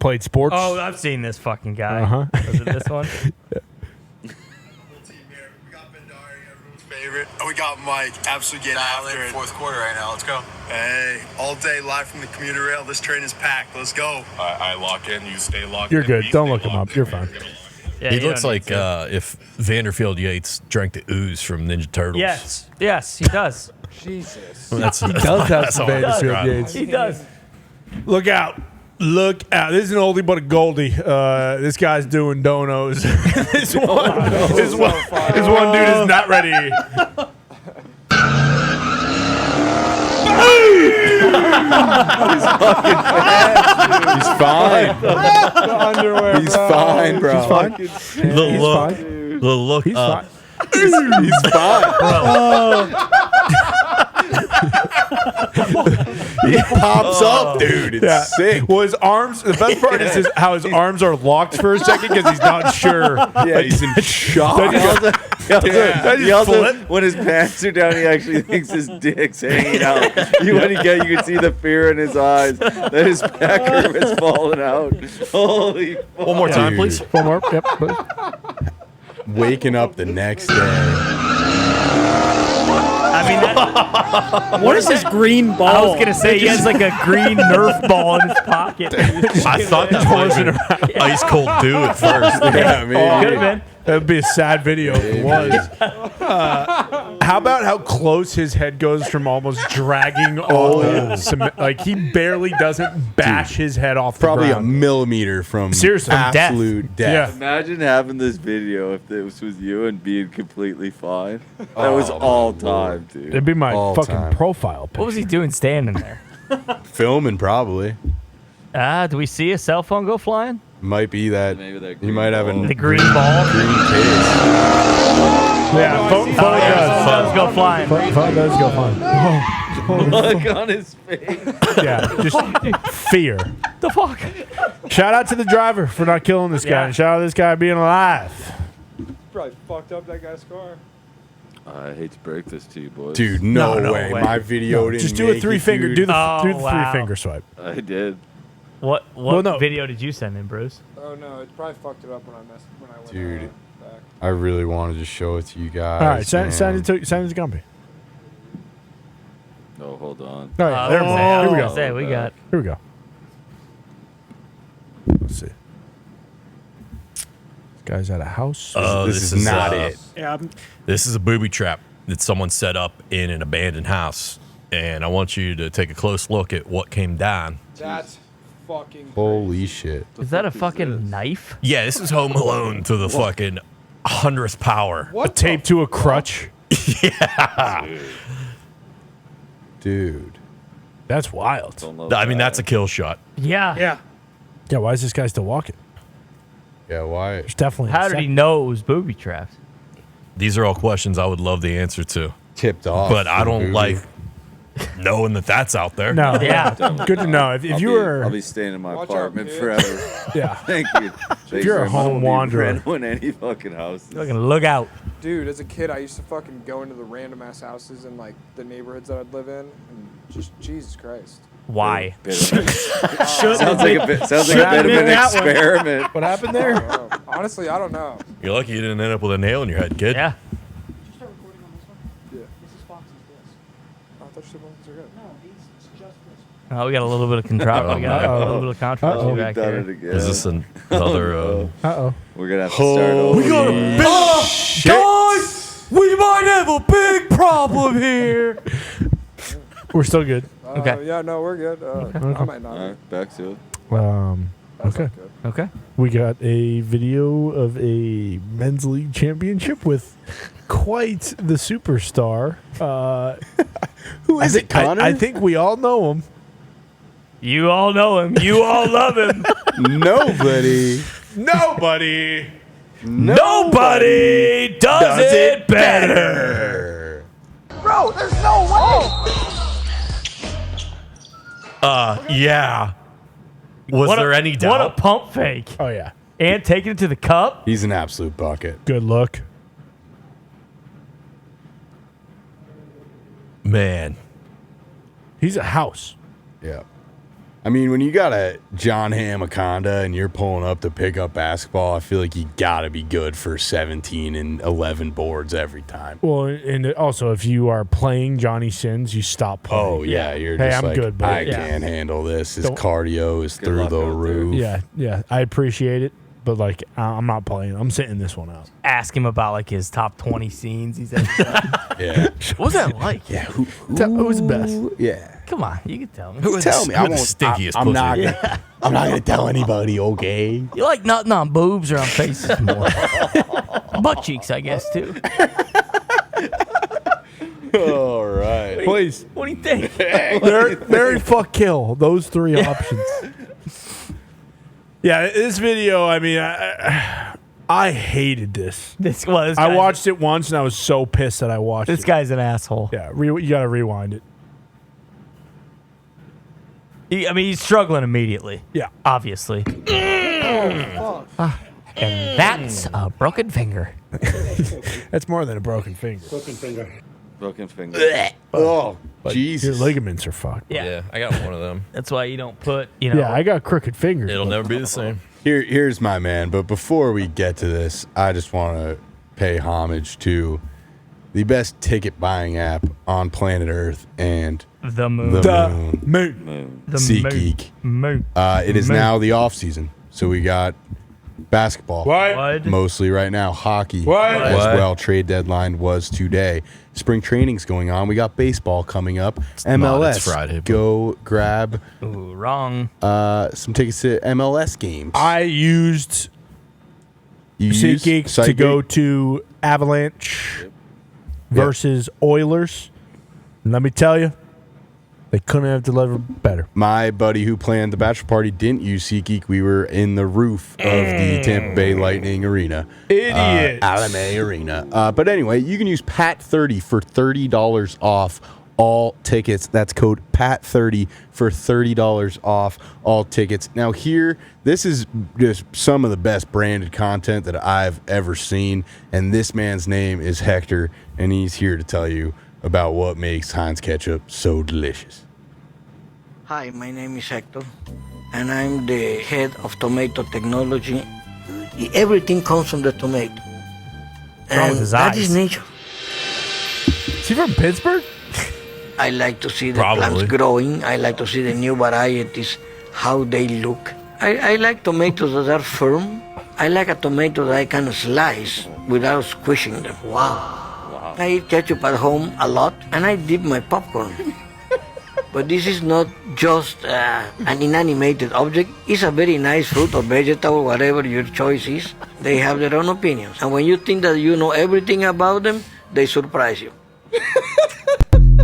[SPEAKER 1] played sports.
[SPEAKER 8] Oh, I've seen this fucking guy.
[SPEAKER 1] Uh-huh.
[SPEAKER 8] Was it this one?
[SPEAKER 12] Favorite. We got Mike absolutely getting after it. Fourth quarter right now. Let's go. Hey, all day live from the commuter rail. This train is packed. Let's go. I lock in. You stay locked
[SPEAKER 1] You're
[SPEAKER 12] in.
[SPEAKER 1] good.
[SPEAKER 12] We
[SPEAKER 1] Don't
[SPEAKER 12] stay
[SPEAKER 1] look him
[SPEAKER 12] locked
[SPEAKER 1] up.
[SPEAKER 12] in.
[SPEAKER 1] You're fine.
[SPEAKER 8] Yeah,
[SPEAKER 5] He
[SPEAKER 8] you
[SPEAKER 5] looks
[SPEAKER 8] don't
[SPEAKER 5] like
[SPEAKER 8] need to.
[SPEAKER 5] if Vanderfield Yates drank the ooze from Ninja Turtles.
[SPEAKER 8] Yes, he does.
[SPEAKER 6] Jesus.
[SPEAKER 5] That's,
[SPEAKER 1] He does have
[SPEAKER 5] that's
[SPEAKER 1] some
[SPEAKER 5] all I
[SPEAKER 1] Vanderfield
[SPEAKER 5] describe.
[SPEAKER 1] Yates.
[SPEAKER 8] He does.
[SPEAKER 1] Look out. Look out. This is an oldie but a goldie. This guy's doing donos. this one dude is not ready.
[SPEAKER 3] He's fine.
[SPEAKER 6] The underwear.
[SPEAKER 3] He's fine, bro.
[SPEAKER 1] He's fine.
[SPEAKER 5] The look. The look.
[SPEAKER 1] He's fine.
[SPEAKER 3] He's fine. He pops up, dude. It's sick.
[SPEAKER 1] Well, his arms. The best part is how his arms are locked for a second because he's not sure.
[SPEAKER 3] Yeah, he's in shock.
[SPEAKER 9] He also, when his pants are down, he actually thinks his dick's hanging out. You can see the fear in his eyes that his pecker is falling out. Holy fuck.
[SPEAKER 5] One more time,
[SPEAKER 3] Dude.
[SPEAKER 5] please.
[SPEAKER 1] One more. Yep. please.
[SPEAKER 3] Waking up the next day.
[SPEAKER 8] I mean, that,
[SPEAKER 7] What is this green ball?
[SPEAKER 8] I was gonna say he has like a green Nerf ball in his pocket.
[SPEAKER 5] I thought that might have been ice cold dew at first.
[SPEAKER 3] Yeah, man.
[SPEAKER 8] Could have been.
[SPEAKER 1] That would be a sad video if it was. How about how close his head goes from almost dragging on the cement? Like he barely doesn't bash his head off the
[SPEAKER 3] Probably a
[SPEAKER 1] ground.
[SPEAKER 3] millimeter from
[SPEAKER 1] Seriously. From
[SPEAKER 8] death.
[SPEAKER 3] absolute death.
[SPEAKER 1] Yeah.
[SPEAKER 9] Imagine having this video if this was you and being completely fine. That was all time, dude.
[SPEAKER 1] It'd be my
[SPEAKER 3] All
[SPEAKER 1] fucking
[SPEAKER 3] time.
[SPEAKER 1] profile picture.
[SPEAKER 8] What was he doing standing there?
[SPEAKER 3] Filming probably.
[SPEAKER 8] Do we see a cell phone go flying?
[SPEAKER 3] Might be that.
[SPEAKER 9] Maybe that
[SPEAKER 3] He
[SPEAKER 9] green
[SPEAKER 3] might have
[SPEAKER 9] ball.
[SPEAKER 3] a
[SPEAKER 8] The green ball.
[SPEAKER 3] green case.
[SPEAKER 1] Yeah, phone
[SPEAKER 8] Phone
[SPEAKER 1] does.
[SPEAKER 8] does go flying.
[SPEAKER 1] Phone does go fine.
[SPEAKER 9] Look on his face.
[SPEAKER 1] Yeah, just fear.
[SPEAKER 8] The fuck?
[SPEAKER 1] Shout out to the driver for not killing this guy.
[SPEAKER 8] Yeah.
[SPEAKER 1] And shout out to this guy being alive.
[SPEAKER 6] Probably fucked up that guy's car.
[SPEAKER 9] I hate to break this to you, boys.
[SPEAKER 3] Dude, no,
[SPEAKER 1] No
[SPEAKER 3] way.
[SPEAKER 1] way.
[SPEAKER 3] My video didn't
[SPEAKER 1] Just do a
[SPEAKER 3] make
[SPEAKER 1] three
[SPEAKER 3] it,
[SPEAKER 1] finger.
[SPEAKER 3] dude.
[SPEAKER 1] Do the
[SPEAKER 8] wow.
[SPEAKER 1] 3 finger swipe.
[SPEAKER 9] I did.
[SPEAKER 8] What
[SPEAKER 1] Well, no.
[SPEAKER 8] video did you send in, Bruce?
[SPEAKER 6] Oh no, it probably fucked it up when I went
[SPEAKER 3] Dude.
[SPEAKER 6] back.
[SPEAKER 3] I really wanted to show it to you guys.
[SPEAKER 1] All right, send
[SPEAKER 3] man.
[SPEAKER 1] it to Gumpy.
[SPEAKER 9] Oh, hold on.
[SPEAKER 1] All right, there we go. Here we go.
[SPEAKER 8] Say we got.
[SPEAKER 1] Here we go. Let's see. This guy's at a house.
[SPEAKER 3] This is not it.
[SPEAKER 7] Yeah,
[SPEAKER 5] This is a booby trap that someone set up in an abandoned house, and I want you to take a close look at what came down.
[SPEAKER 6] That's fucking.
[SPEAKER 3] Holy shit.
[SPEAKER 8] Is that a fucking knife?
[SPEAKER 5] Yeah, this is Home Alone to the fucking 100th power.
[SPEAKER 1] A tape to a crutch.
[SPEAKER 3] Dude.
[SPEAKER 1] That's wild.
[SPEAKER 5] I mean, that's a kill shot.
[SPEAKER 8] Yeah.
[SPEAKER 7] Yeah.
[SPEAKER 1] Yeah, why is this guy still walking?
[SPEAKER 3] Yeah, why?
[SPEAKER 1] There's definitely.
[SPEAKER 8] How did he know it was booby traps?
[SPEAKER 5] These are all questions I would love the answer to.
[SPEAKER 3] Tipped off.
[SPEAKER 5] But I don't
[SPEAKER 3] Booby.
[SPEAKER 5] like knowing that that's out there.
[SPEAKER 1] No.
[SPEAKER 8] Yeah.
[SPEAKER 1] Good to know. If you were.
[SPEAKER 9] I'll be staying in my
[SPEAKER 6] Watch out,
[SPEAKER 9] apartment
[SPEAKER 6] kid.
[SPEAKER 9] forever.
[SPEAKER 1] Yeah.
[SPEAKER 9] Thank you.
[SPEAKER 1] If you're a home wanderer.
[SPEAKER 9] in any fucking house.
[SPEAKER 8] Fucking look out.
[SPEAKER 6] Dude, as a kid, I used to fucking go into the random ass houses in like the neighborhoods that I'd live in, and just Jesus Christ.
[SPEAKER 8] Why?
[SPEAKER 9] Sounds like a bit of an experiment.
[SPEAKER 1] What happened there?
[SPEAKER 6] Honestly, I don't know.
[SPEAKER 5] You're lucky you didn't end up with a nail in your head, kid.
[SPEAKER 8] Yeah.
[SPEAKER 10] Start recording on this one?
[SPEAKER 6] Yeah.
[SPEAKER 10] This is Foxy's disc.
[SPEAKER 6] I thought you said ones are good.
[SPEAKER 10] No, it's just this.
[SPEAKER 8] Oh, we got a little bit of controversy. We got a little bit of controversy
[SPEAKER 9] We've
[SPEAKER 8] back
[SPEAKER 9] done
[SPEAKER 8] here.
[SPEAKER 9] it again.
[SPEAKER 5] Is this another?
[SPEAKER 1] Uh-oh.
[SPEAKER 9] We're gonna have to start over.
[SPEAKER 5] We got a big guys. We might have a big problem here.
[SPEAKER 1] We're still good.
[SPEAKER 8] Okay.
[SPEAKER 6] Yeah, no, we're good. I might not.
[SPEAKER 9] All right, back to it.
[SPEAKER 6] That's
[SPEAKER 1] Okay.
[SPEAKER 6] not good.
[SPEAKER 8] Okay.
[SPEAKER 1] We got a video of a men's league championship with quite the superstar.
[SPEAKER 3] Who is it, Connor?
[SPEAKER 1] I think we all know him.
[SPEAKER 8] You all know him. You all love him.
[SPEAKER 3] Nobody.
[SPEAKER 8] Nobody does it better.
[SPEAKER 10] Bro, there's no way!
[SPEAKER 5] Yeah. Was there any doubt?
[SPEAKER 8] What a pump fake.
[SPEAKER 1] Oh, yeah.
[SPEAKER 8] And taking it to the cup.
[SPEAKER 3] He's an absolute bucket.
[SPEAKER 1] Good look.
[SPEAKER 5] Man.
[SPEAKER 1] He's a house.
[SPEAKER 3] Yeah. I mean, when you got a John Hamaconda and you're pulling up to pick up basketball, I feel like you got to be good for 17 and 11 boards every time.
[SPEAKER 1] Well, and also, if you are playing Johnny Sins, you stop playing.
[SPEAKER 3] Oh, yeah. You're
[SPEAKER 1] Hey,
[SPEAKER 3] just
[SPEAKER 1] I'm
[SPEAKER 3] like,
[SPEAKER 1] good, buddy.
[SPEAKER 3] I
[SPEAKER 1] Yeah.
[SPEAKER 3] can't handle this. His
[SPEAKER 1] Don't-
[SPEAKER 3] cardio is through
[SPEAKER 9] luck
[SPEAKER 3] the
[SPEAKER 9] out there.
[SPEAKER 3] roof.
[SPEAKER 1] Yeah. I appreciate it, but, like, I'm not playing. I'm sitting this one out.
[SPEAKER 8] Ask him about like his top 20 scenes. He's like,
[SPEAKER 3] Yeah.
[SPEAKER 8] what was that like?
[SPEAKER 3] Yeah.
[SPEAKER 1] Who's the best?
[SPEAKER 3] Yeah.
[SPEAKER 8] Come on, you can tell me.
[SPEAKER 3] Tell me.
[SPEAKER 5] Who had the stinkiest
[SPEAKER 3] I'm
[SPEAKER 5] pussy?
[SPEAKER 3] not gonna, I'm not going to tell anybody, okay?
[SPEAKER 8] You like nutting on boobs or on faces more? Butt cheeks, I guess, too.
[SPEAKER 3] All right.
[SPEAKER 1] Please.
[SPEAKER 8] What do you think?
[SPEAKER 1] Marry, fuck, kill. Those three options. Yeah, this video, I mean, I hated this.
[SPEAKER 8] This
[SPEAKER 1] I
[SPEAKER 8] guy's-
[SPEAKER 1] watched it once, and I was so pissed that I watched
[SPEAKER 8] This
[SPEAKER 1] it.
[SPEAKER 8] guy's an asshole.
[SPEAKER 1] Yeah, you got to rewind it.
[SPEAKER 8] He's struggling immediately.
[SPEAKER 1] Yeah.
[SPEAKER 8] Obviously. And that's a broken finger.
[SPEAKER 1] That's more than a broken finger.
[SPEAKER 9] Broken finger.
[SPEAKER 3] Oh,
[SPEAKER 1] Your
[SPEAKER 3] Jesus.
[SPEAKER 1] ligaments are fucked.
[SPEAKER 8] Yeah.
[SPEAKER 5] I got one of them.
[SPEAKER 8] That's why you don't put, you know.
[SPEAKER 1] Yeah, I got crooked fingers.
[SPEAKER 5] It'll never be the same.
[SPEAKER 3] Here's my man. But before we get to this, I just want to pay homage to the best ticket buying app on planet Earth and
[SPEAKER 8] the moon.
[SPEAKER 3] the moon.
[SPEAKER 9] Moon.
[SPEAKER 8] The
[SPEAKER 3] SeatGeek.
[SPEAKER 8] moon.
[SPEAKER 3] It is now the off season, so we got basketball.
[SPEAKER 8] What?
[SPEAKER 3] Mostly right now, hockey as
[SPEAKER 5] What?
[SPEAKER 3] well. Trade deadline was today. Spring training's going on. We got baseball coming up. MLS.
[SPEAKER 5] it's Friday, but-
[SPEAKER 3] Go grab
[SPEAKER 8] Ooh, wrong.
[SPEAKER 3] some tickets to MLS games.
[SPEAKER 1] I used
[SPEAKER 3] You use
[SPEAKER 1] SeatGeek to
[SPEAKER 3] SeatGeek?
[SPEAKER 1] go to Avalanche versus Oilers. And let me tell you, they couldn't have delivered better.
[SPEAKER 3] My buddy who planned the bachelor party didn't use SeatGeek. We were in the roof of the Tampa Bay Lightning Arena.
[SPEAKER 1] Idiots.
[SPEAKER 3] Alame Arena. But anyway, you can use PAT30 for $30 off all tickets. That's code PAT30 for $30 off all tickets. Now here, this is just some of the best branded content that I've ever seen. And this man's name is Hector, and he's here to tell you about what makes Heinz ketchup so delicious.
[SPEAKER 13] Hi, my name is Hector, and I'm the head of tomato technology. Everything comes from the tomato.
[SPEAKER 8] wrong with his
[SPEAKER 13] that
[SPEAKER 8] eyes?
[SPEAKER 13] is nature.
[SPEAKER 1] Is he from Pittsburgh?
[SPEAKER 13] I like to see the
[SPEAKER 5] Probably.
[SPEAKER 13] plants growing. I like to see the new varieties, how they look. I like tomatoes that are firm. I like a tomato that I can slice without squishing them. Wow. I eat ketchup at home a lot, and I dip my popcorn. But this is not just an inanimated object. It's a very nice fruit or vegetable, whatever your choice is. They have their own opinions. And when you think that you know everything about them, they surprise you.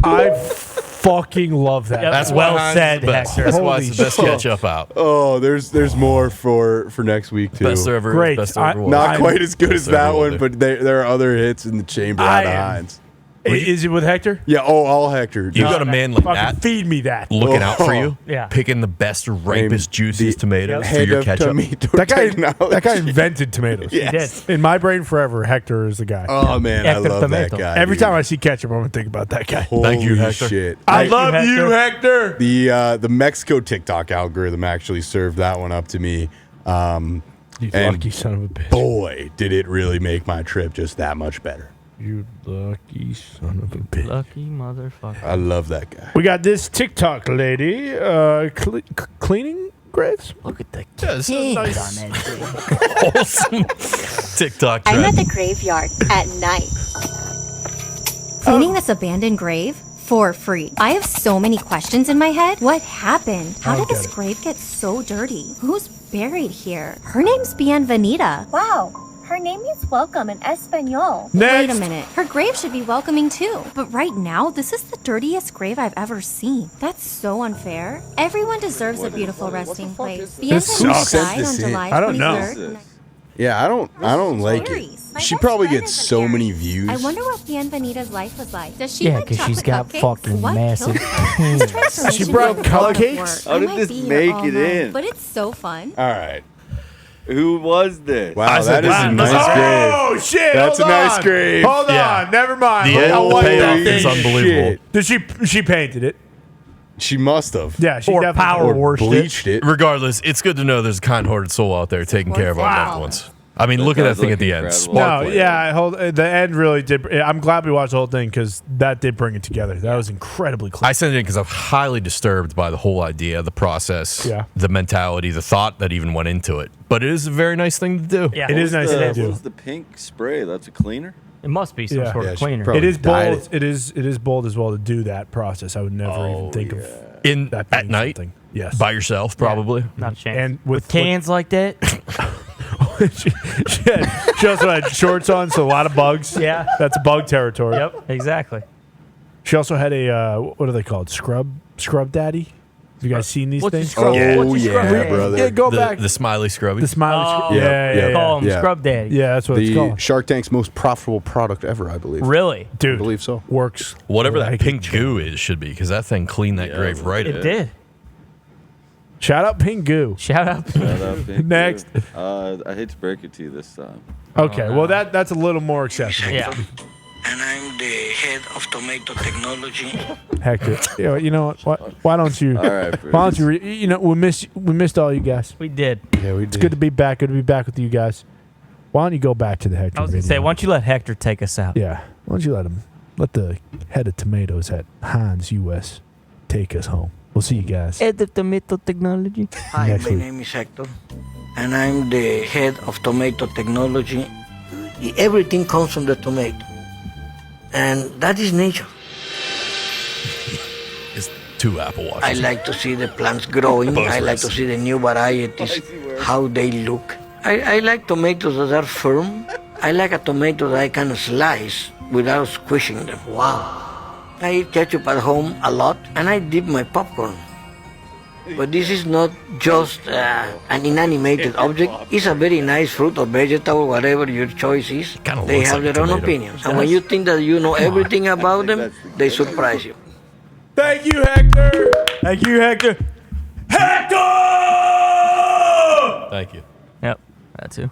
[SPEAKER 1] I fucking love that.
[SPEAKER 8] That's well said, Hector.
[SPEAKER 5] That's why it's the best ketchup out.
[SPEAKER 3] Oh, there's more for next week too.
[SPEAKER 5] Best there ever.
[SPEAKER 1] Great.
[SPEAKER 5] Best there ever was.
[SPEAKER 3] Not quite as good as
[SPEAKER 5] there
[SPEAKER 3] that
[SPEAKER 5] ever will
[SPEAKER 3] one,
[SPEAKER 5] be.
[SPEAKER 3] but there are other hits in the chamber out of Heinz.
[SPEAKER 1] Is it with Hector?
[SPEAKER 3] Yeah. Oh, all Hector.
[SPEAKER 5] You got a man like
[SPEAKER 1] Fucking
[SPEAKER 5] that
[SPEAKER 1] feed me that.
[SPEAKER 5] looking out for you,
[SPEAKER 8] Yeah.
[SPEAKER 5] picking the best, ripest, juiciest tomatoes for
[SPEAKER 3] Head
[SPEAKER 5] your
[SPEAKER 3] of
[SPEAKER 5] ketchup.
[SPEAKER 3] tomato
[SPEAKER 1] That guy
[SPEAKER 3] technology.
[SPEAKER 1] invented tomatoes.
[SPEAKER 3] Yes.
[SPEAKER 1] In my brain forever, Hector is the guy.
[SPEAKER 3] Oh man, I
[SPEAKER 8] Hector
[SPEAKER 3] love
[SPEAKER 8] Tomato.
[SPEAKER 3] that guy.
[SPEAKER 1] Every
[SPEAKER 3] dude.
[SPEAKER 1] time I see ketchup, I'm gonna think about that guy.
[SPEAKER 5] Thank you,
[SPEAKER 3] Holy
[SPEAKER 5] Hector.
[SPEAKER 3] Shit.
[SPEAKER 1] I
[SPEAKER 8] Thank
[SPEAKER 1] love
[SPEAKER 8] you,
[SPEAKER 1] you, Hector.
[SPEAKER 3] The Mexico TikTok algorithm actually served that one up to me.
[SPEAKER 1] You
[SPEAKER 3] And-
[SPEAKER 1] lucky son of a bitch.
[SPEAKER 3] Boy, did it really make my trip just that much better.
[SPEAKER 1] You lucky son of a bitch.
[SPEAKER 8] Lucky motherfucker.
[SPEAKER 3] I love that guy.
[SPEAKER 1] We got this TikTok lady cleaning graves.
[SPEAKER 8] Look at the
[SPEAKER 5] Yeah, this is
[SPEAKER 8] kids
[SPEAKER 5] nice.
[SPEAKER 8] on that thing.
[SPEAKER 5] Wholesome TikTok
[SPEAKER 11] I'm at
[SPEAKER 5] trend.
[SPEAKER 11] the graveyard at night. Cleaning this abandoned grave for free. I have so many questions in my head. What happened? How did this grave get so dirty? Who's buried here? Her name's Bienvenida. Wow. Her name means welcome in Espanol. Wait
[SPEAKER 1] Next.
[SPEAKER 11] a minute. Her grave should be welcoming too. But right now, this is the dirtiest grave I've ever seen. That's so unfair. Everyone deserves a beautiful resting place.
[SPEAKER 1] This
[SPEAKER 11] Bienvenida
[SPEAKER 1] sucks.
[SPEAKER 11] died
[SPEAKER 3] Who
[SPEAKER 11] on
[SPEAKER 3] sent this in?
[SPEAKER 11] July
[SPEAKER 1] I don't know.
[SPEAKER 11] 23rd.
[SPEAKER 3] Yeah, I don't like it.
[SPEAKER 11] Aries. My
[SPEAKER 3] She
[SPEAKER 11] best
[SPEAKER 3] probably
[SPEAKER 11] friend
[SPEAKER 3] gets
[SPEAKER 11] is an
[SPEAKER 3] so
[SPEAKER 11] Aries.
[SPEAKER 3] many views.
[SPEAKER 11] I wonder what Bienvenida's life was like. Does she
[SPEAKER 8] Yeah,
[SPEAKER 11] like
[SPEAKER 8] 'cause she's
[SPEAKER 11] chocolate
[SPEAKER 8] got
[SPEAKER 11] cupcakes?
[SPEAKER 8] fucking
[SPEAKER 11] What
[SPEAKER 8] massive
[SPEAKER 11] killed her? This transformation
[SPEAKER 1] She brought
[SPEAKER 11] was a lot of
[SPEAKER 1] cupcakes?
[SPEAKER 11] work.
[SPEAKER 9] How
[SPEAKER 11] I
[SPEAKER 9] did
[SPEAKER 11] might
[SPEAKER 9] this
[SPEAKER 11] be here
[SPEAKER 9] make
[SPEAKER 11] all
[SPEAKER 9] it
[SPEAKER 11] night,
[SPEAKER 9] in?
[SPEAKER 11] But it's so fun.
[SPEAKER 3] All right.
[SPEAKER 9] Who was this?
[SPEAKER 3] Wow,
[SPEAKER 5] I said
[SPEAKER 3] that is
[SPEAKER 5] this
[SPEAKER 3] a
[SPEAKER 5] is
[SPEAKER 3] nice
[SPEAKER 5] nice.
[SPEAKER 3] grave.
[SPEAKER 1] Oh shit!
[SPEAKER 3] That's
[SPEAKER 1] hold
[SPEAKER 3] a nice
[SPEAKER 1] on.
[SPEAKER 3] grave.
[SPEAKER 1] Hold
[SPEAKER 5] Yeah.
[SPEAKER 1] on, never mind.
[SPEAKER 5] The
[SPEAKER 1] I
[SPEAKER 5] end
[SPEAKER 1] want
[SPEAKER 5] payoff
[SPEAKER 1] that
[SPEAKER 5] is
[SPEAKER 1] thing.
[SPEAKER 5] unbelievable.
[SPEAKER 1] Did she painted it?
[SPEAKER 3] She must have.
[SPEAKER 1] Yeah, she
[SPEAKER 8] Or
[SPEAKER 1] definitely
[SPEAKER 8] power
[SPEAKER 3] Or
[SPEAKER 8] washed it.
[SPEAKER 3] bleached it.
[SPEAKER 5] Regardless, it's good to know there's a kind-hearted soul out there taking care of our
[SPEAKER 11] Wow.
[SPEAKER 5] loved ones. I mean, look at that
[SPEAKER 9] does
[SPEAKER 5] thing
[SPEAKER 9] look
[SPEAKER 5] at the end.
[SPEAKER 9] incredible.
[SPEAKER 1] No,
[SPEAKER 5] Sparkling.
[SPEAKER 1] yeah, the end really did. I'm glad we watched the whole thing because that did bring it together. That was incredibly clear.
[SPEAKER 5] I sent it in because I'm highly disturbed by the whole idea, the process,
[SPEAKER 1] Yeah.
[SPEAKER 5] the mentality, the thought that even went into it. But it is a very nice thing to do.
[SPEAKER 8] Yeah,
[SPEAKER 1] It is nice to do.
[SPEAKER 9] What's the pink spray? That's a cleaner?
[SPEAKER 8] It must be some
[SPEAKER 1] Yeah.
[SPEAKER 8] sort
[SPEAKER 3] Yeah,
[SPEAKER 8] of
[SPEAKER 3] she
[SPEAKER 8] cleaner.
[SPEAKER 3] probably
[SPEAKER 1] It is
[SPEAKER 3] dyed
[SPEAKER 1] bold. It is bold as well to do that process. I would never even think of
[SPEAKER 5] In
[SPEAKER 1] that
[SPEAKER 5] at
[SPEAKER 1] being
[SPEAKER 5] night,
[SPEAKER 1] something. Yes,
[SPEAKER 5] by yourself, probably.
[SPEAKER 8] Not a chance.
[SPEAKER 1] and
[SPEAKER 8] with cans like that.
[SPEAKER 1] she also had shorts on, so a lot of bugs.
[SPEAKER 8] Yeah.
[SPEAKER 1] That's bug territory.
[SPEAKER 8] Yep, exactly.
[SPEAKER 1] She also had a what are they called? Scrub daddy. Have you guys seen these
[SPEAKER 8] What's your
[SPEAKER 1] things?
[SPEAKER 8] scrub?
[SPEAKER 3] Oh,
[SPEAKER 8] What's your
[SPEAKER 3] yeah,
[SPEAKER 8] scrub daddy?
[SPEAKER 3] brother.
[SPEAKER 1] Yeah, go
[SPEAKER 5] The,
[SPEAKER 1] back.
[SPEAKER 5] the smiley scrubby.
[SPEAKER 1] The smiley.
[SPEAKER 8] Oh,
[SPEAKER 1] yeah.
[SPEAKER 8] Call him
[SPEAKER 3] yeah.
[SPEAKER 8] Scrub Daddy.
[SPEAKER 1] Yeah, that's what it's
[SPEAKER 3] The
[SPEAKER 1] called.
[SPEAKER 3] Shark Tank's most profitable product ever, I believe.
[SPEAKER 8] Really?
[SPEAKER 3] I
[SPEAKER 1] Dude,
[SPEAKER 3] believe so.
[SPEAKER 1] works.
[SPEAKER 5] Whatever
[SPEAKER 1] like
[SPEAKER 5] that pink goo is should be, because that thing cleaned that grave right
[SPEAKER 8] It
[SPEAKER 5] up.
[SPEAKER 8] did.
[SPEAKER 1] Shout out Pink Goo.
[SPEAKER 8] Shout out.
[SPEAKER 9] Shut up, Pink
[SPEAKER 1] Next.
[SPEAKER 9] Goo. I hate to break it to you this time.
[SPEAKER 1] Okay, well that's a little more accessible.
[SPEAKER 8] Yeah.
[SPEAKER 13] And I'm the head of tomato technology.
[SPEAKER 1] Hector, you know what? Why don't you?
[SPEAKER 9] All right,
[SPEAKER 1] Why don't you? We missed all you guys.
[SPEAKER 8] We did.
[SPEAKER 3] Yeah, we
[SPEAKER 1] It's good to be back. Good to be back with you guys. Why don't you go back to the Hector
[SPEAKER 8] I was
[SPEAKER 1] video?
[SPEAKER 8] gonna say, why don't you let Hector take us out?
[SPEAKER 1] Yeah. Why don't you let the head of tomatoes at Heinz US take us home? We'll see you guys.
[SPEAKER 8] Head of tomato technology.
[SPEAKER 13] Hi,
[SPEAKER 1] Next
[SPEAKER 13] my
[SPEAKER 1] week.
[SPEAKER 13] name is Hector, and I'm the head of tomato technology. Everything comes from the tomato, and that is nature.
[SPEAKER 5] It's 2 apple watches.
[SPEAKER 13] I like to see the plants growing.
[SPEAKER 5] Both
[SPEAKER 13] I like to
[SPEAKER 5] ways.
[SPEAKER 13] see the new varieties, how they look. I like tomatoes that are firm. I like a tomato that I can slice without squishing them. Wow. I eat ketchup at home a lot, and I dip my popcorn. But this is not just an inanimated object. It's a very nice fruit or vegetable, whatever your choice is.
[SPEAKER 5] Kinda
[SPEAKER 13] They
[SPEAKER 5] looks
[SPEAKER 13] have
[SPEAKER 5] like a
[SPEAKER 13] their own
[SPEAKER 5] tomato.
[SPEAKER 13] opinions. And when you think that you know everything about them, they surprise you.
[SPEAKER 1] Thank you, Hector. Thank you, Hector. Hector!
[SPEAKER 5] Thank you.
[SPEAKER 8] Yep, that too.